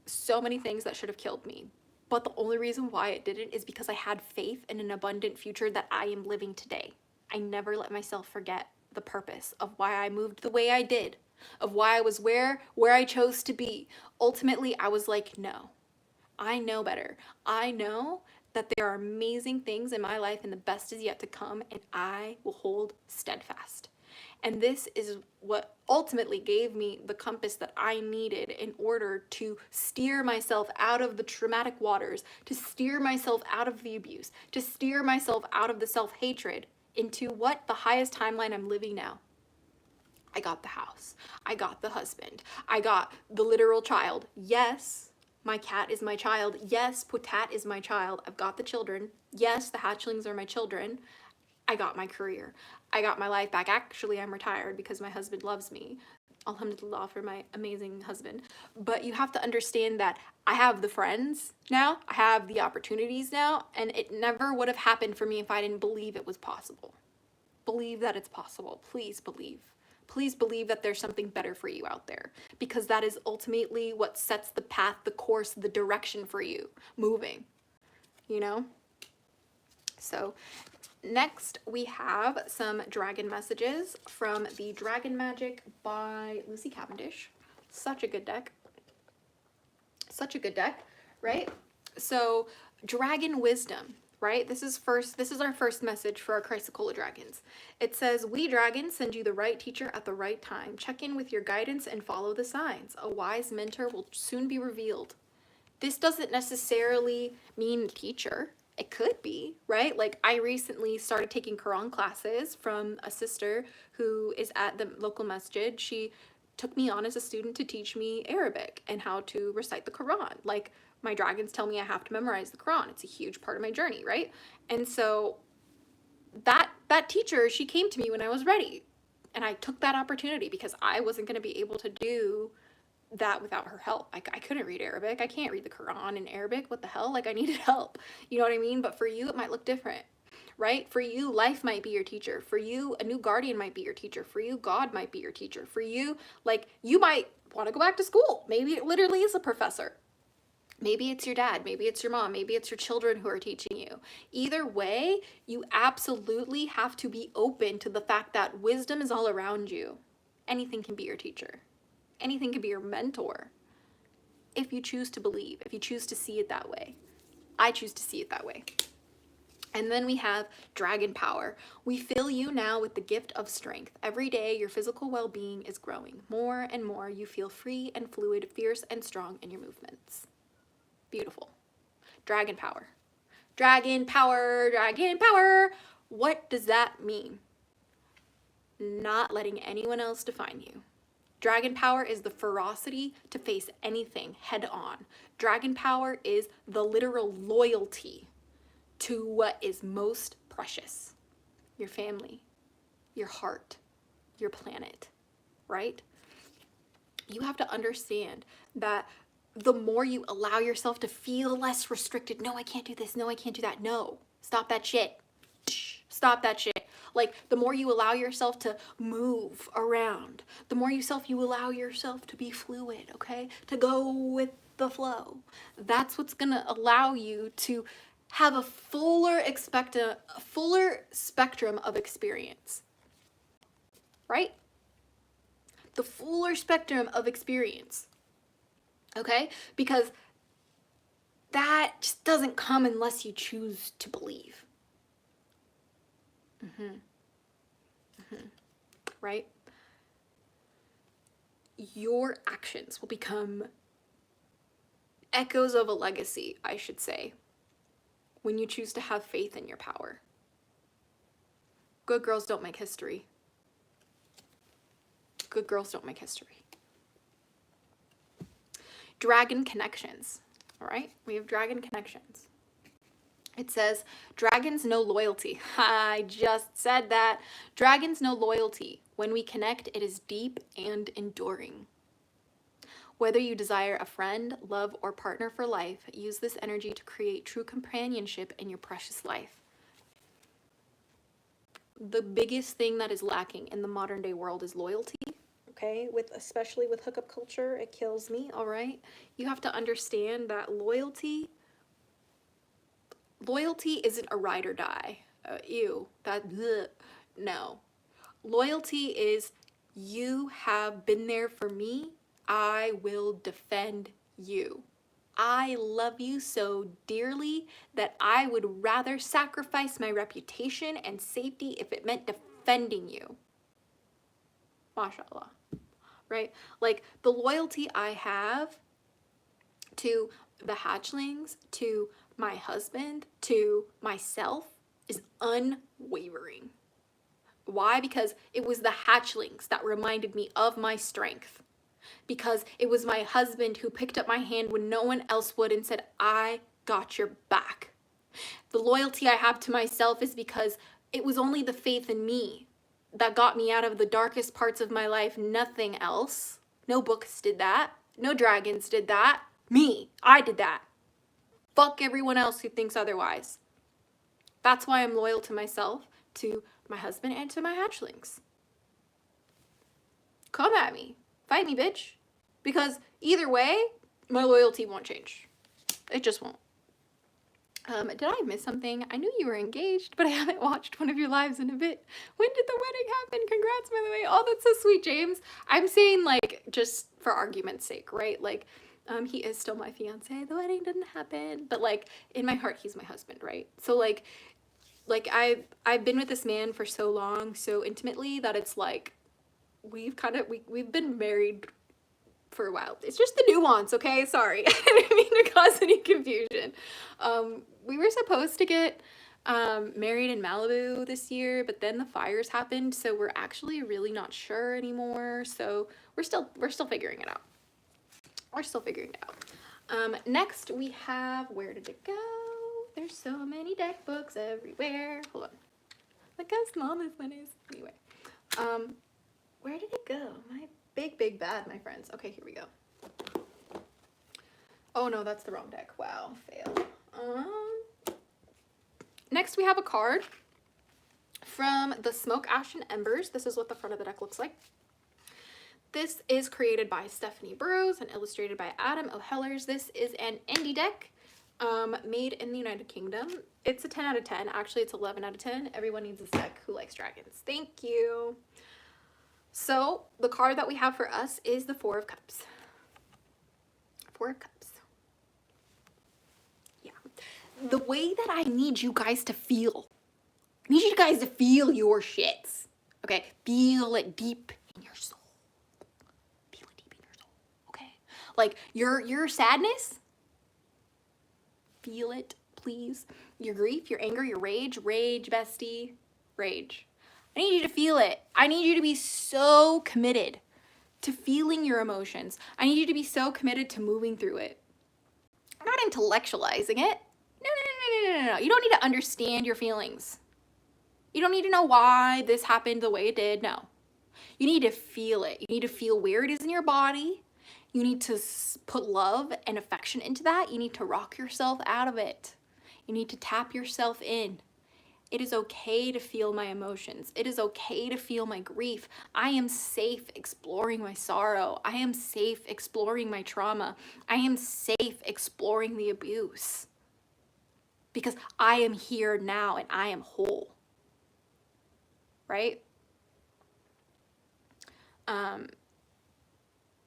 so many things that should have killed me. But the only reason why it didn't is because I had faith in an abundant future that I am living today. I never let myself forget the purpose of why I moved the way I did, of why I was where I chose to be. Ultimately, I was like, no, I know better. I know that there are amazing things in my life and the best is yet to come, and I will hold steadfast. And this is what ultimately gave me the compass that I needed in order to steer myself out of the traumatic waters, to steer myself out of the abuse, to steer myself out of the self-hatred into what? The highest timeline I'm living now. I got the house. I got the husband. I got the literal child. Yes, my cat is my child. Yes, Putat is my child. I've got the children. Yes, the hatchlings are my children. I got my career. I got my life back. Actually, I'm retired because my husband loves me. Alhamdulillah for my amazing husband. But you have to understand that I have the friends now. I have the opportunities now. And it never would have happened for me if I didn't believe it was possible. Believe that it's possible. Please believe. Please believe that there's something better for you out there. Because that is ultimately what sets the path, the course, the direction for you moving. You know? So next, we have some dragon messages from the Dragon Magick by Lucy Cavendish. Such a good deck. Such a good deck, right? So, Dragon Wisdom, right? This is our first message for our Chrysocolla dragons. It says, we dragons send you the right teacher at the right time. Check in with your guidance and follow the signs. A wise mentor will soon be revealed. This doesn't necessarily mean teacher. It could be, right? Like, I recently started taking Quran classes from a sister who is at the local masjid. She took me on as a student to teach me Arabic and how to recite the Quran. Like, my dragons tell me I have to memorize the Quran. It's a huge part of my journey, right? And so that teacher, she came to me when I was ready. And I took that opportunity because I wasn't going to be able to do that without her help. I couldn't read Arabic. I can't read the Quran in Arabic. What the hell? Like, I needed help. You know what I mean? But for you, it might look different, right? For you, life might be your teacher. For you, a new guardian might be your teacher. For you, God might be your teacher. For you, like, you might want to go back to school. Maybe it literally is a professor. Maybe it's your dad. Maybe it's your mom. Maybe it's your children who are teaching you. Either way, you absolutely have to be open to the fact that wisdom is all around you. Anything can be your teacher. Anything can be your mentor if you choose to believe, if you choose to see it that way. I choose to see it that way. And then we have dragon power. We fill you now with the gift of strength. Every day, your physical well-being is growing. More and more, you feel free and fluid, fierce and strong in your movements. Beautiful. Dragon power. Dragon power, dragon power. What does that mean? Not letting anyone else define you. Dragon power is the ferocity to face anything head on. Dragon power is the literal loyalty to what is most precious. Your family, your heart, your planet, right? You have to understand that the more you allow yourself to feel less restricted, no, I can't do this, no, I can't do that, no, stop that shit. Stop that shit. Like, the more you allow yourself to move around, the more you allow yourself to be fluid, okay? To go with the flow. That's what's gonna allow you to have a fuller spectrum of experience, right? The fuller spectrum of experience, okay? Because that just doesn't come unless you choose to believe. Right? Your actions will become echoes of a legacy, I should say, when you choose to have faith in your power. Good girls don't make history. Good girls don't make history. Dragon connections. All right? We have dragon connections. It says, dragons know loyalty. I just said that. Dragons know loyalty. When we connect, it is deep and enduring. Whether you desire a friend, love, or partner for life, use this energy to create true companionship in your precious life. The biggest thing that is lacking in the modern day world is loyalty. Okay, especially with hookup culture, it kills me, all right? You have to understand that loyalty isn't a ride or die. No. Loyalty is, you have been there for me, I will defend you. I love you so dearly that I would rather sacrifice my reputation and safety if it meant defending you. MashaAllah. Right? Like, the loyalty I have to the hatchlings, to my husband, to myself is unwavering. Why? Because it was the hatchlings that reminded me of my strength. Because it was my husband who picked up my hand when no one else would and said, I got your back. The loyalty I have to myself is because it was only the faith in me that got me out of the darkest parts of my life. Nothing else. No books did that. No dragons did that. Me. I did that. Fuck everyone else who thinks otherwise. That's why I'm loyal to myself, to my husband, and to my hatchlings. Come at me. Fight me, bitch. Because either way, my loyalty won't change. It just won't. Did I miss something? I knew you were engaged, but I haven't watched one of your lives in a bit. When did the wedding happen? Congrats, by the way. Oh, that's so sweet, James. I'm saying, like, just for argument's sake, right? Like, he is still my fiance. The wedding didn't happen. But, like, in my heart, he's my husband, right? So, like I've been with this man for so long, so intimately, that it's like, we've been married for a while. It's just the nuance, okay? Sorry. I didn't mean to cause any confusion. We were supposed to get married in Malibu this year, but then the fires happened, so we're actually really not sure anymore. So we're still figuring it out. We're still figuring it out. Next we have, where did it go? There's so many deck books everywhere. Hold on. Look how small this one is. Anyway, where did it go? My big bad, my friends. Okay, here we go. Oh no, that's the wrong deck. Wow, fail. Next we have a card from the Smoke, Ash, and Embers. This is what the front of the deck looks like. This is created by Stephanie Burrows and illustrated by Adam O'Hellers. This is an indie deck made in the United Kingdom. It's a 10 out of 10. Actually, it's 11 out of 10. Everyone needs this deck who likes dragons. Thank you. So the card that we have for us is the Four of Cups. Four of Cups. Yeah. the way that I need you guys to feel. I need you guys to feel your shits. Okay? Feel it deep in your soul. Feel it deep in your soul. Okay? Like your sadness, feel it, please. Your grief, your anger, your rage, bestie, rage. I need you to feel it. I need you to be so committed to feeling your emotions. I need you to be so committed to moving through it. I'm not intellectualizing it. No. You don't need to understand your feelings. You don't need to know why this happened the way it did. No. You need to feel it. You need to feel where it is in your body. You need to put love and affection into that. You need to rock yourself out of it. You need to tap yourself in. It is okay to feel my emotions. It is okay to feel my grief. I am safe exploring my sorrow. I am safe exploring my trauma. I am safe exploring the abuse. Because I am here now and I am whole. Right?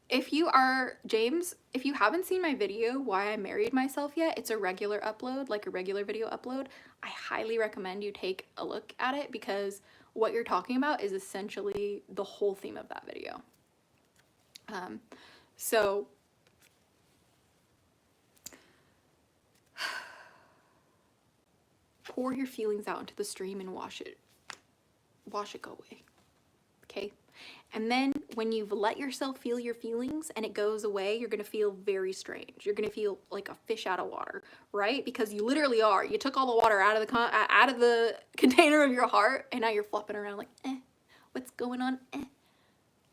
If you are, James, if you haven't seen my video, Why I Married Myself yet, it's a regular upload, like a regular video upload. I highly recommend you take a look at it because what you're talking about is essentially the whole theme of that video. So pour your feelings out into the stream and wash it go away. Okay? And then when you've let yourself feel your feelings and it goes away, you're going to feel very strange. You're going to feel like a fish out of water, right? Because you literally are. You took all the water out of the container of your heart and now you're flopping around like, what's going on?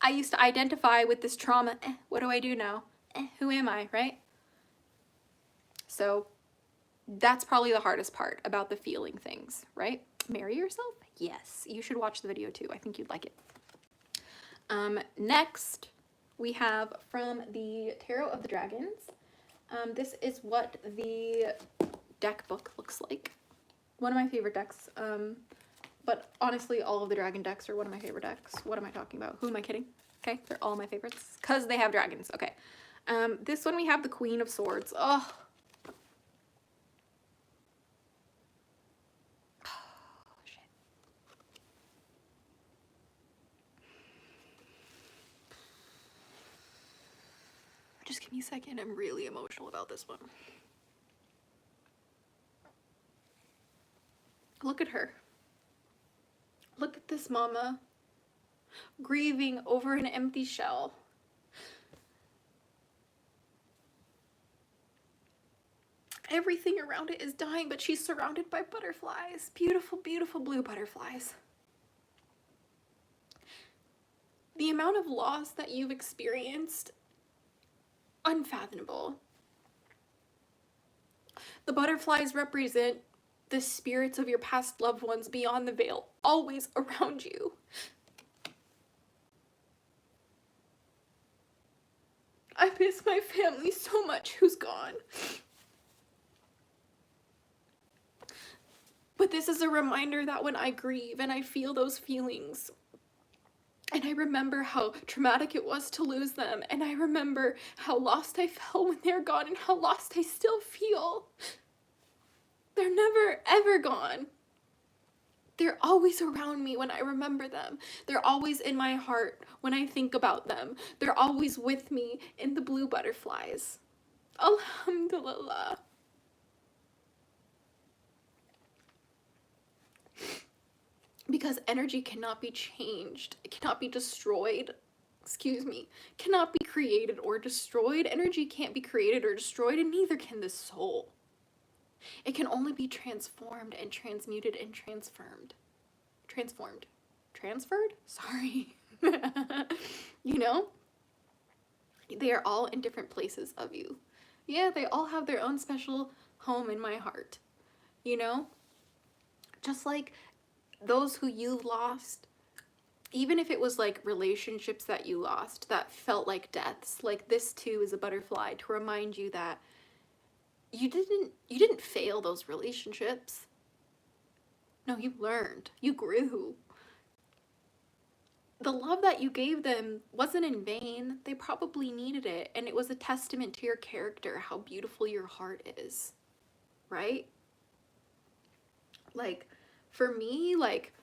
I used to identify with this trauma. What do I do now? Who am I, right? So that's probably the hardest part about the feeling things, right? Marry yourself? Yes. You should watch the video too. I think you'd like it. Next, we have from the Tarot of the Dragons. This is what the deck book looks like. One of my favorite decks. But honestly, all of the dragon decks are one of my favorite decks. What am I talking about? Who am I kidding? Okay, they're all my favorites because they have dragons. Okay. This one we have the Queen of Swords. Oh. Just give me a second. I'm really emotional about this one. Look at her. Look at this mama grieving over an empty shell. Everything around it is dying, but she's surrounded by butterflies. Beautiful, beautiful blue butterflies. The amount of loss that you've experienced, unfathomable. The butterflies represent the spirits of your past loved ones beyond the veil, always around you. I miss my family so much who's gone. But this is a reminder that when I grieve and I feel those feelings, and I remember how traumatic it was to lose them, and I remember how lost I felt when they're gone and how lost I still feel. They're never, ever gone. They're always around me when I remember them. They're always in my heart when I think about them. They're always with me in the blue butterflies. Alhamdulillah. Because energy cannot be changed. It cannot be destroyed. Cannot be created or destroyed. Energy can't be created or destroyed, and neither can the soul. It can only be transformed and transmuted and transferred. Sorry. You know? They are all in different places of you. Yeah, they all have their own special home in my heart. You know? Just like those who you've lost, even if it was like relationships that you lost that felt like deaths, like this too is a butterfly to remind you that you didn't fail those relationships. No, you learned. You grew. The love that you gave them wasn't in vain. They probably needed it, and it was a testament to your character, how beautiful your heart is. Right? Like, for me, like,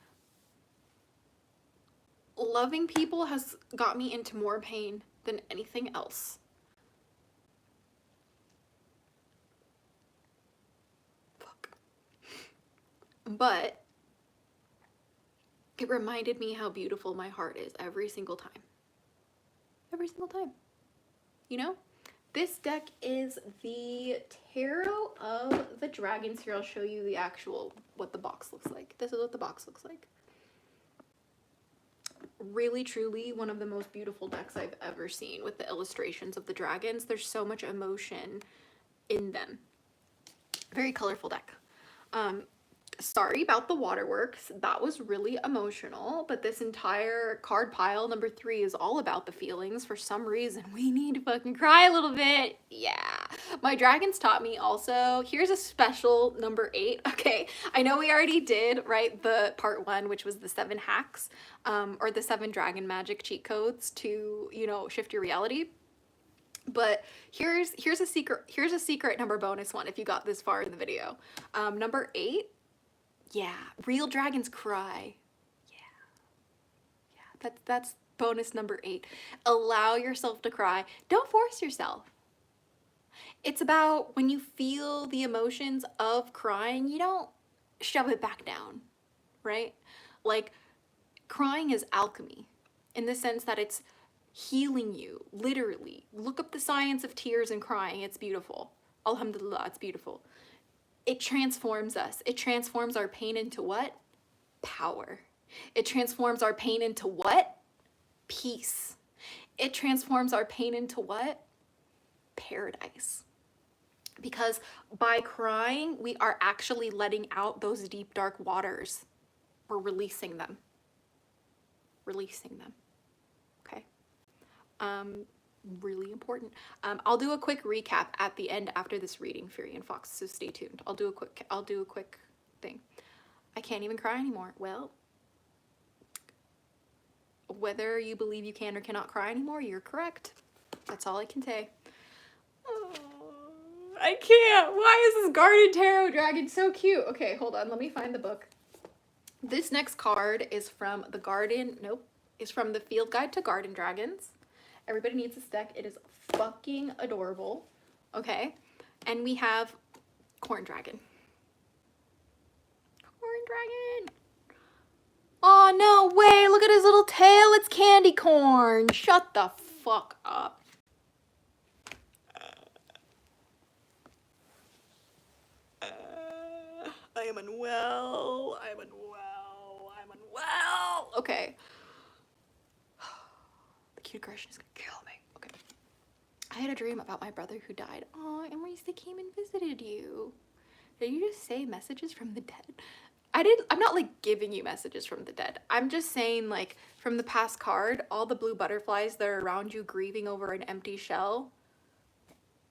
loving people has got me into more pain than anything else. Fuck. But it reminded me how beautiful my heart is every single time. Every single time. You know? This deck is the Tarot of the Dragons. Here, I'll show you the actual, what the box looks like. This is what the box looks like. Really, truly one of the most beautiful decks I've ever seen with the illustrations of the dragons. There's so much emotion in them. Very colorful deck. Sorry about the waterworks. That was really emotional, but this entire card pile, number 3, is all about the feelings. For some reason, we need to fucking cry a little bit. Yeah. My dragons taught me also. Here's a special number 8. Okay. I know we already did, right, the part 1, which was the 7 hacks, or the 7 dragon magic cheat codes to, you know, shift your reality. But here's a secret number bonus one if you got this far in the video. Number 8. Yeah, real dragons cry. Yeah, that's bonus number 8. Allow yourself to cry. Don't force yourself. It's about when you feel the emotions of crying, you don't shove it back down, right? Like, crying is alchemy in the sense that it's healing you, literally. Look up the science of tears and crying. It's beautiful. Alhamdulillah, it's beautiful. It transforms us. It transforms our pain into what? Power. It transforms our pain into what? Peace. It transforms our pain into what? Paradise. Because by crying, we are actually letting out those deep, dark waters. We're releasing them. Releasing them. Okay? Really important. I'll do a quick recap at the end after this reading, Fury and Fox, so stay tuned. I'll do a quick thing. I can't even cry anymore. Well, whether you believe you can or cannot cry anymore, you're correct. That's all I can say. Oh, I can't. Why is this Garden Tarot dragon so cute? Okay, hold on. Let me find the book. This next card is from the Garden, is from the Field Guide to Garden Dragons. Everybody needs this deck. It is fucking adorable. Okay. And we have Corn Dragon. Corn Dragon. Oh, no way. Look at his little tail. It's candy corn. Shut the fuck up. I am unwell. I'm unwell. I'm unwell. Okay. The cute aggression is gonna kill me. Okay. I had a dream about my brother who died. Oh, and they came and visited you. Did you just say messages from the dead? I'm not like giving you messages from the dead. I'm just saying, like, from the past card, all the blue butterflies that are around you grieving over an empty shell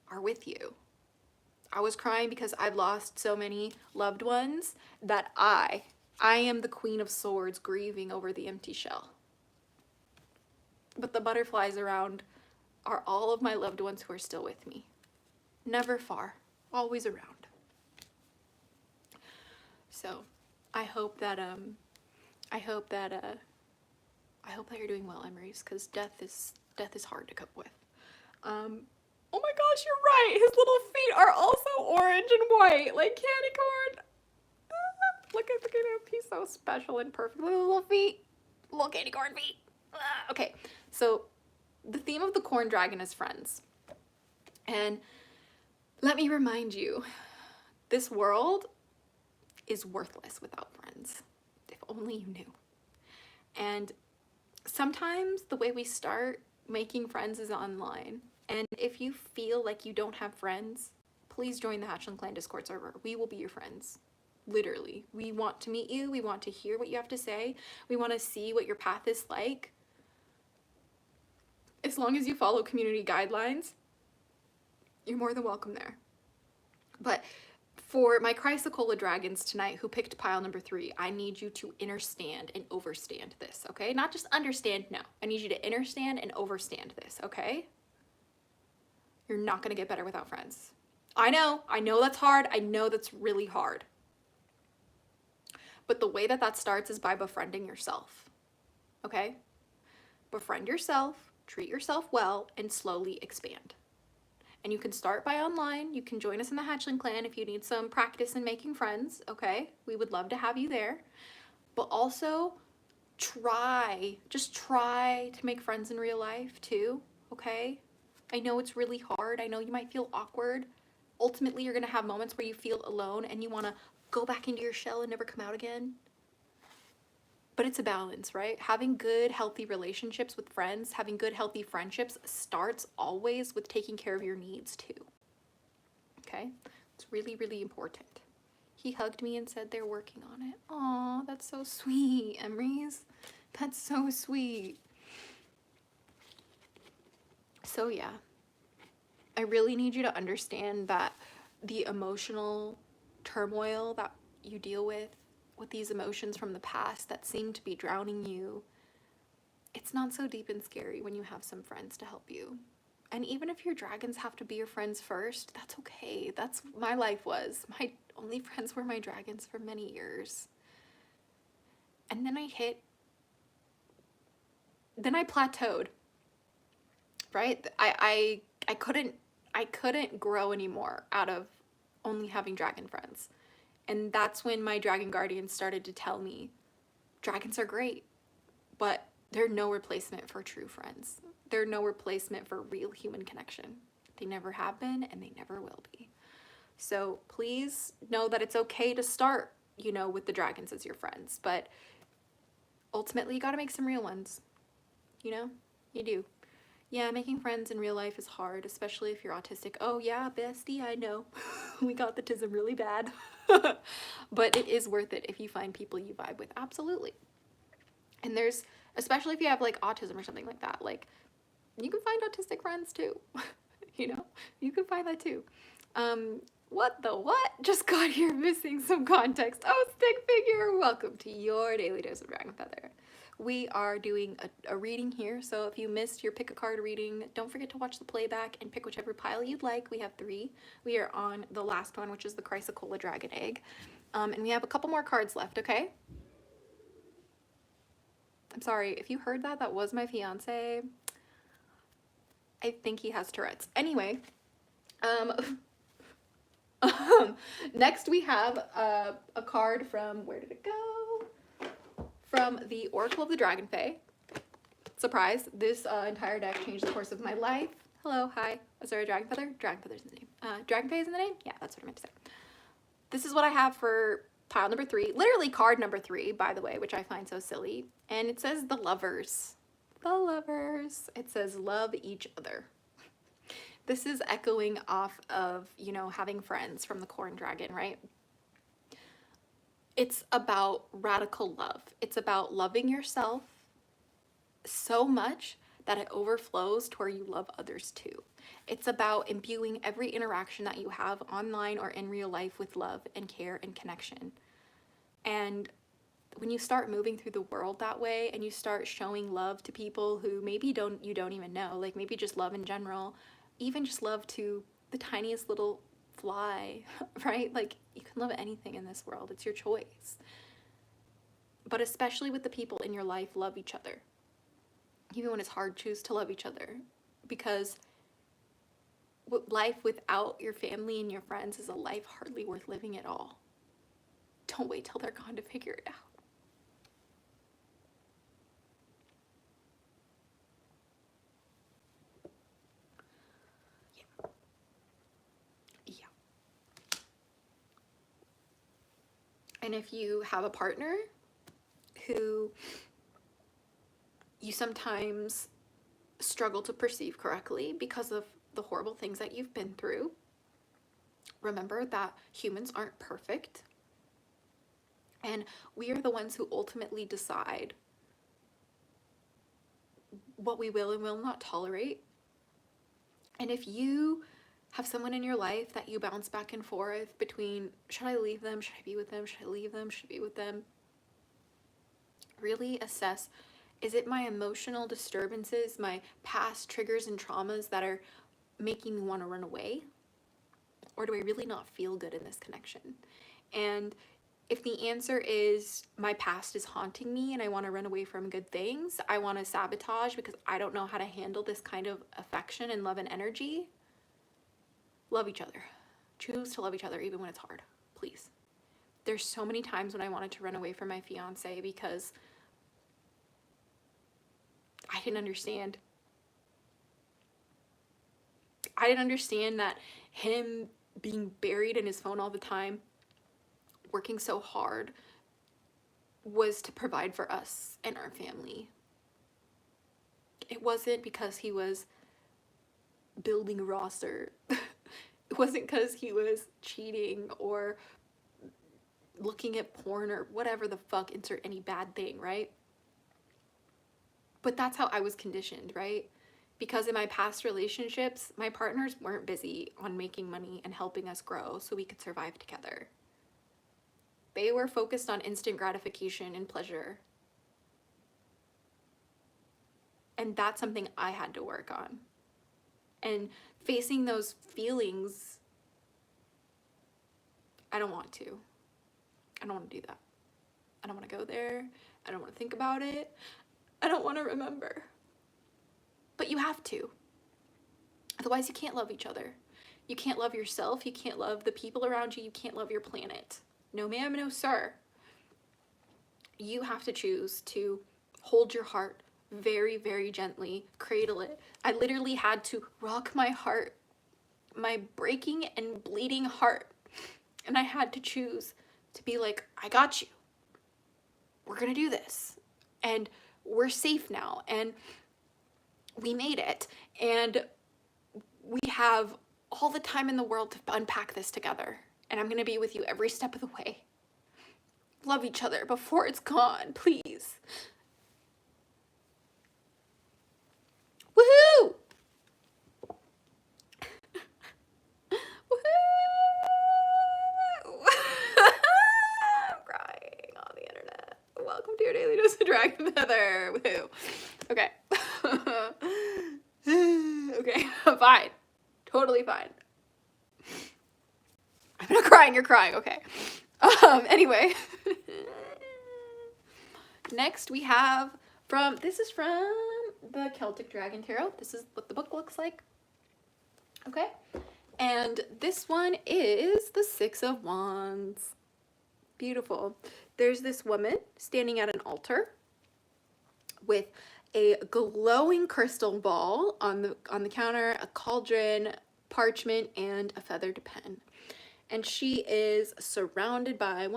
are with you. I was crying because I've lost so many loved ones that I am the Queen of Swords grieving over the empty shell. But the butterflies around are all of my loved ones who are still with me. Never far, always around. So, I hope that you're doing well, Emeries, because death is hard to cope with. Oh my gosh, you're right. His little feet are also orange and white, like candy corn. Look at him. He's so special and perfect. Look at his little feet. Little candy corn feet. Okay, so the theme of the Corn Dragon is friends. And let me remind you, this world is worthless without friends. If only you knew. And sometimes the way we start making friends is online. And if you feel like you don't have friends, please join the Hatchling Clan Discord server. We will be your friends. Literally. We want to meet you. We want to hear what you have to say. We want to see what your path is like. As long as you follow community guidelines, you're more than welcome there. But for my Chrysocolla dragons tonight who picked pile number 3, I need you to understand and overstand this, okay? Not just understand, no. I need you to understand and overstand this, okay? You're not gonna get better without friends. I know that's hard. I know that's really hard. But the way that that starts is by befriending yourself. Okay? Befriend yourself, treat yourself well, and slowly expand. And you can start by online. You can join us in the Hatchling clan if you need some practice in making friends, okay? We would love to have you there. But also just try to make friends in real life too, okay? I know it's really hard. I know you might feel awkward. Ultimately, you're gonna have moments where you feel alone and you wanna go back into your shell and never come out again. But it's a balance, right? Having good, healthy relationships with friends, having good, healthy friendships starts always with taking care of your needs too. Okay? It's really, really important. He hugged me and said they're working on it. Aw, that's so sweet, Emery's. That's so sweet. So yeah, I really need you to understand that the emotional turmoil that you deal with these emotions from the past that seem to be drowning you, it's not so deep and scary when you have some friends to help you. And even if your dragons have to be your friends first, that's okay. That's my life was. My only friends were my dragons for many years. And then I plateaued, right? I couldn't grow anymore out of only having dragon friends. And that's when my dragon guardians started to tell me, dragons are great, but they're no replacement for true friends. They're no replacement for real human connection. They never have been and they never will be. So please know that it's okay to start, with the dragons as your friends, but ultimately you gotta make some real ones. You do. Yeah, making friends in real life is hard, especially if you're autistic. Oh yeah, bestie, I know. We got the tism really bad. But it is worth it if you find people you vibe with. Absolutely. And especially if you have like autism or something like that, like you can find autistic friends too. You can find that too. What just got here missing some context. Oh, stick figure, welcome to your daily dose of dragon feather. We are doing a reading here, so if you missed your pick a card reading, don't forget to watch the playback and pick whichever pile you'd like. We have 3. We are on the last one, which is the Chrysocolla Dragon Egg. And we have a couple more cards left, okay? I'm sorry, if you heard that was my fiance. I think he has Tourette's. Anyway, next we have a card from, where did it go? From the Oracle of the Dragon Fae. Surprise, this entire deck changed the course of my life. Hello, hi. Is there a dragon feather? Dragon feather's in the name. Dragon Fae is in the name? Yeah, that's what I meant to say. This is what I have for pile number 3. Literally card number 3, by the way, which I find so silly. And it says the lovers. The lovers. It says love each other. This is echoing off of, having friends from the Corn Dragon, right? It's about radical love. It's about loving yourself so much that it overflows to where you love others too. It's about imbuing every interaction that you have online or in real life with love and care and connection. And when you start moving through the world that way and you start showing love to people who maybe you don't even know, like maybe just love in general, even just love to the tiniest little fly, right? Like you can love anything in this world. It's your choice. But especially with the people in your life, love each other. Even when it's hard, choose to love each other, because life without your family and your friends is a life hardly worth living at all. Don't wait till they're gone to figure it out. Yeah. And if you have a partner who you sometimes struggle to perceive correctly because of the horrible things that you've been through, remember that humans aren't perfect. And we are the ones who ultimately decide what we will and will not tolerate. And if you have someone in your life that you bounce back and forth between, should I leave them? Should I be with them? Should I leave them? Should I be with them? Really assess, is it my emotional disturbances, my past triggers and traumas that are making me want to run away? Or do I really not feel good in this connection? And If the answer is my past is haunting me and I want to run away from good things, I want to sabotage because I don't know how to handle this kind of affection and love and energy, love each other. Choose to love each other even when it's hard, please. There's so many times when I wanted to run away from my fiance because I didn't understand. I didn't understand that him being buried in his phone all the time, working so hard, was to provide for us and our family. It wasn't because he was building a roster. It wasn't because he was cheating or looking at porn or whatever the fuck, insert any bad thing, right? But that's how I was conditioned, right? Because in my past relationships, my partners weren't busy on making money and helping us grow so we could survive together. They were focused on instant gratification and pleasure. And that's something I had to work on. And facing those feelings, I don't want to. I don't want to do that. I don't want to go there. I don't want to think about it. I don't want to remember. But you have to. Otherwise, you can't love each other. You can't love yourself. You can't love the people around you. You can't love your planet. No ma'am, no sir. You have to choose to hold your heart very, very gently, cradle it. I literally had to rock my heart, my breaking and bleeding heart. And I had to choose to be like, I got you. We're gonna do this. And we're safe now. And we made it. And we have all the time in the world to unpack this together. And I'm gonna be with you every step of the way. Love each other before it's gone, please. Woohoo! Woohoo! I'm crying on the internet. Welcome to your daily dose of dragon feather. Woohoo. Okay. Okay, fine. Totally fine. I'm not crying, you're crying, okay. Anyway. Next we have this is from the Celtic Dragon Tarot. This is what the book looks like. Okay. And this one is the Six of Wands. Beautiful. There's this woman standing at an altar with a glowing crystal ball on the counter, a cauldron, parchment, and a feathered pen. And she is surrounded by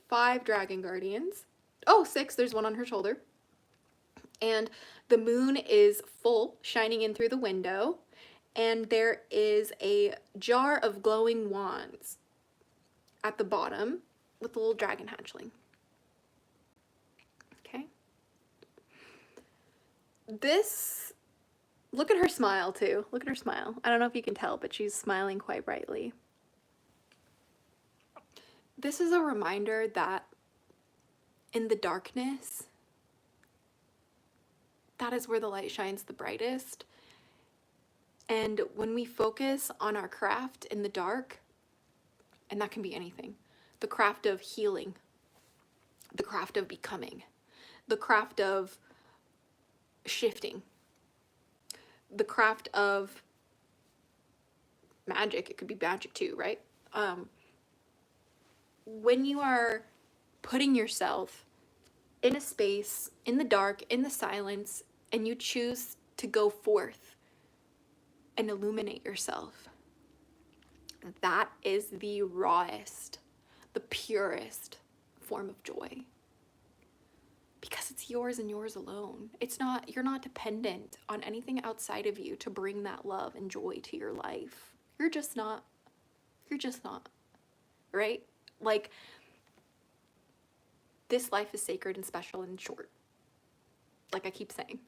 5 dragon guardians. Oh, 6, there's one on her shoulder. And the moon is full, shining in through the window. And there is a jar of glowing wands at the bottom with a little dragon hatchling. Okay. Look at her smile too. Look at her smile. I don't know if you can tell, but she's smiling quite brightly. This is a reminder that in the darkness, that is where the light shines the brightest. And when we focus on our craft in the dark, and that can be anything, the craft of healing, the craft of becoming, the craft of shifting, the craft of magic, it could be magic too, right? When you are putting yourself in a space, in the dark, in the silence, and you choose to go forth and illuminate yourself, that is the rawest, the purest form of joy. Because it's yours and yours alone. You're not dependent on anything outside of you to bring that love and joy to your life. You're just not, right? Like, this life is sacred and special and short. Like I keep saying.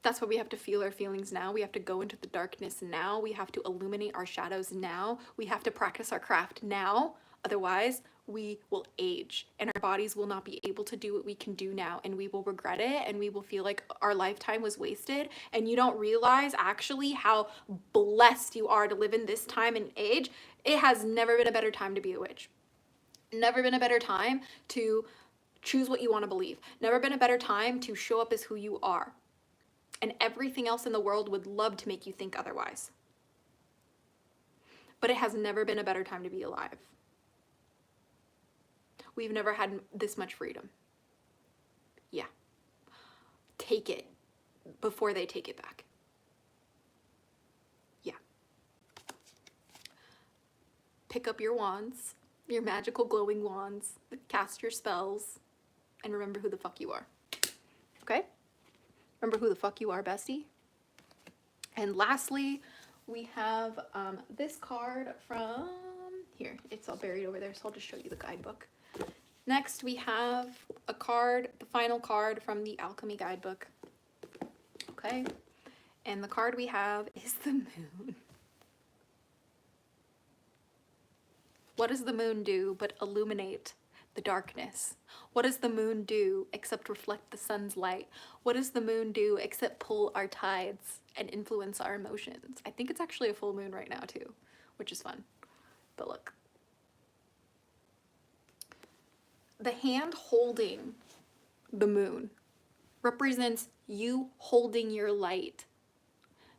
That's why we have to feel our feelings now. We have to go into the darkness now. We have to illuminate our shadows now. We have to practice our craft now. Otherwise, we will age and our bodies will not be able to do what we can do now, and we will regret it, and we will feel like our lifetime was wasted. And you don't realize actually how blessed you are to live in this time and age. It has never been a better time to be a witch. Never been a better time to choose what you want to believe. Never been a better time to show up as who you are. And everything else in the world would love to make you think otherwise. But it has never been a better time to be alive. We've never had this much freedom. Yeah. Take it before they take it back. Yeah. Pick up your wands, your magical glowing wands, cast your spells, and remember who the fuck you are. Okay? Remember who the fuck you are, bestie. And lastly, we have this card from here. It's all buried over there, so I'll just show you the guidebook. Next, we have a card, the final card from the Alchemy Guidebook. Okay? And the card we have is the moon. What does the moon do but illuminate the darkness? What does the moon do except reflect the sun's light? What does the moon do except pull our tides and influence our emotions? I think it's actually a full moon right now too, which is fun. But look. The hand holding the moon represents you holding your light,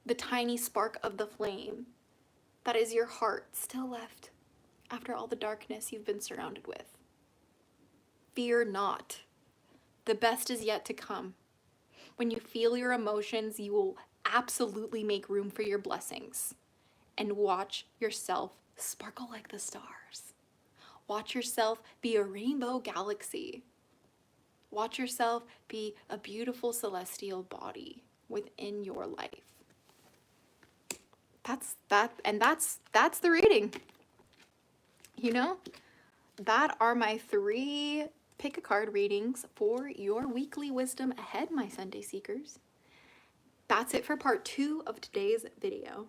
the tiny spark of the flame that is your heart still left after all the darkness you've been surrounded with. Fear not. The best is yet to come. When you feel your emotions, you will absolutely make room for your blessings and watch yourself sparkle like the stars. Watch yourself be a rainbow galaxy. Watch yourself be a beautiful celestial body within your life. That's the reading. You know, that are my 3 pick a card readings for your weekly wisdom ahead, my Sunday seekers. That's it for part 2 of today's video.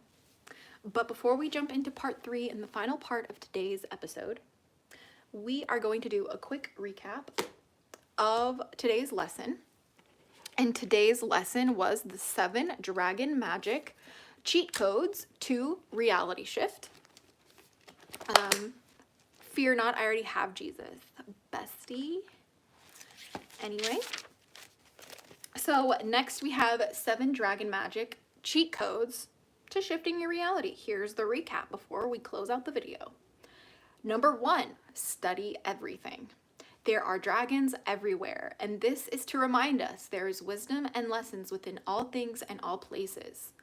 But before we jump into part 3 and the final part of today's episode, we are going to do a quick recap of today's lesson. And today's lesson was the 7 Dragon Magic cheat codes to reality shift. Fear not, I already have Jesus, bestie. Anyway, so next we have 7 Dragon Magic cheat codes to shifting your reality. Here's the recap before we close out the video. Number 1, study everything. There are dragons everywhere, and this is to remind us there is wisdom and lessons within all things and all places.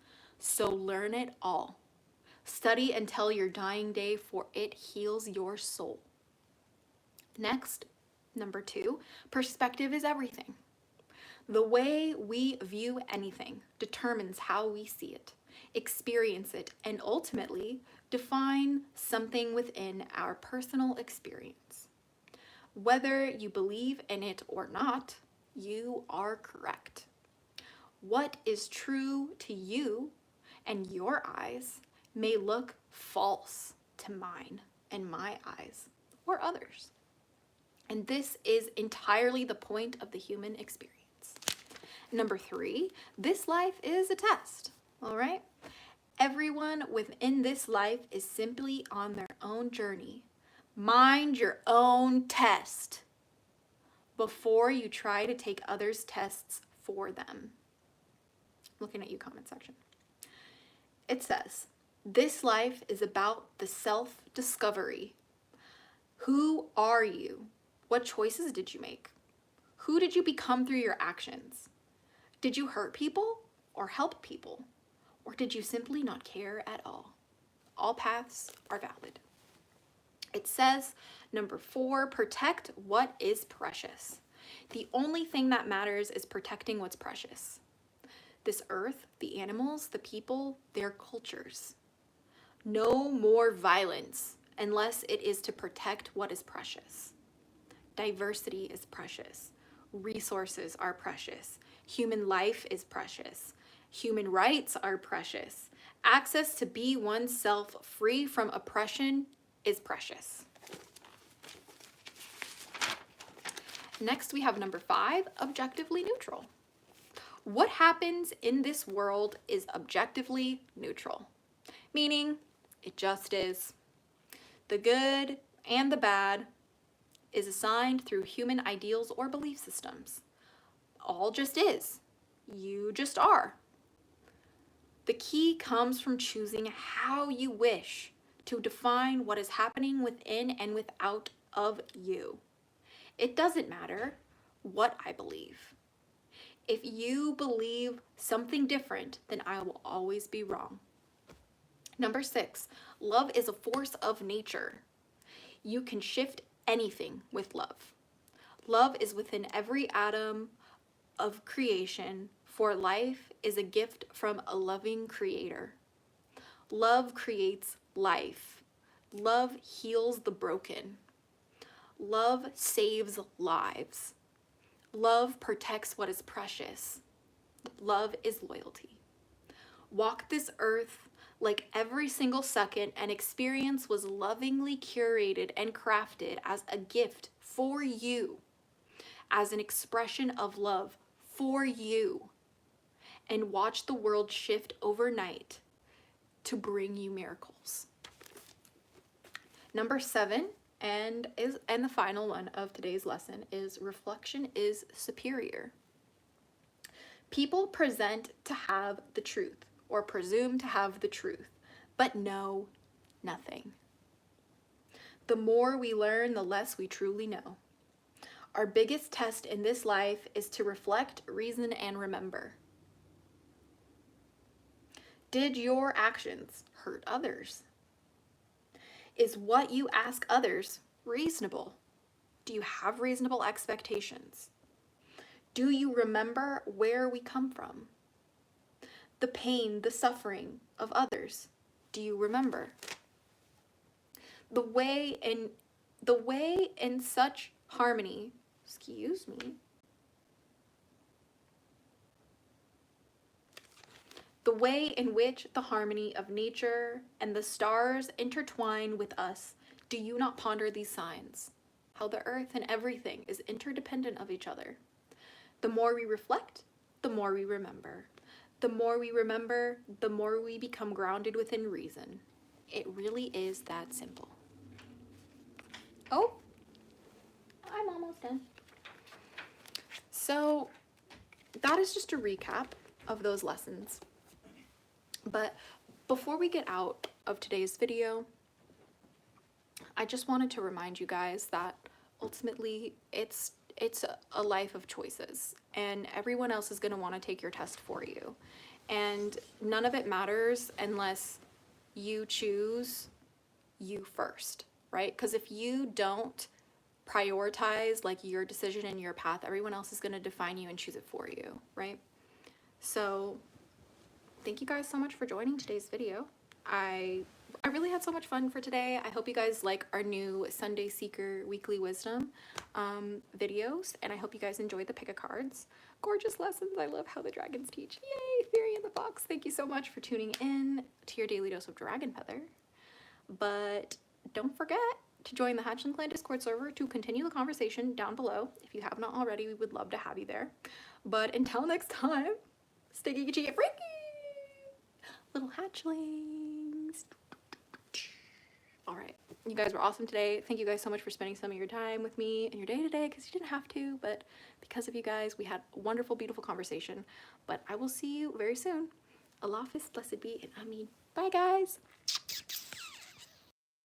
So learn it all. Study until your dying day, for it heals your soul. Next, number 2, perspective is everything. The way we view anything determines how we see it, experience it, and ultimately define something within our personal experience. Whether you believe in it or not, you are correct. What is true to you and your eyes may look false to mine and my eyes or others. And this is entirely the point of the human experience. Number 3, this life is a test, all right? Everyone within this life is simply on their own journey. Mind your own test before you try to take others' tests for them. Looking at you, comment section. It says, this life is about the self-discovery. Who are you? What choices did you make? Who did you become through your actions? Did you hurt people or help people? Or did you simply not care at all? All paths are valid. It says, number 4, protect what is precious. The only thing that matters is protecting what's precious. This earth, the animals, the people, their cultures. No more violence unless it is to protect what is precious. Diversity is precious. Resources are precious. Human life is precious. Human rights are precious. Access to be oneself free from oppression is precious. Next, we have number 5, objectively neutral. What happens in this world is objectively neutral, meaning it just is. The good and the bad is assigned through human ideals or belief systems. All just is. You just are. The key comes from choosing how you wish to define what is happening within and without of you. It doesn't matter what I believe. If you believe something different, then I will always be wrong. Number 6, love is a force of nature. You can shift anything with love. Love is within every atom of creation, for life is a gift from a loving creator. Love creates life. Love heals the broken. Love saves lives. Love protects what is precious. Love is loyalty. Walk this earth like every single second and experience was lovingly curated and crafted as a gift for you, as an expression of love for you, and watch the world shift overnight to bring you miracles. Number 7, and the final one of today's lesson, is reflection is superior. People present to have the truth, or presume to have the truth, but know nothing. The more we learn, the less we truly know. Our biggest test in this life is to reflect, reason, and remember. Did your actions hurt others? Is what you ask others reasonable? Do you have reasonable expectations? Do you remember where we come from? The pain, the suffering of others, do you remember? The way in such harmony, excuse me, the way in which the harmony of nature and the stars intertwine with us, do you not ponder these signs? How the earth and everything is interdependent of each other. The more we reflect, the more we remember. The more we remember, the more we become grounded within reason. It really is that simple. Oh, I'm almost done. So that is just a recap of those lessons. But before we get out of today's video, I just wanted to remind you guys that ultimately it's a life of choices, and everyone else is going to want to take your test for you. And none of it matters unless you choose you first, right? Because if you don't prioritize like your decision and your path, everyone else is going to define you and choose it for you, right? So thank you guys so much for joining today's video. I really had so much fun for today. I hope you guys like our new Sunday Seeker Weekly Wisdom videos, and I hope you guys enjoyed the pick of cards. Gorgeous lessons. I love how the dragons teach. Yay, Theory in the Box. Thank you so much for tuning in to your daily dose of Dragon Feather. But don't forget to join the Hatchling Clan Discord server to continue the conversation down below. If you have not already, we would love to have you there. But until next time, stay geeky, cheeky, freaky, little hatchlings. All right, you guys were awesome today. Thank you guys so much for spending some of your time with me in your day today, because you didn't have to, but because of you guys, we had a wonderful, beautiful conversation. But I will see you very soon. Allah Hafiz, blessed be, and Ameen. Bye, guys.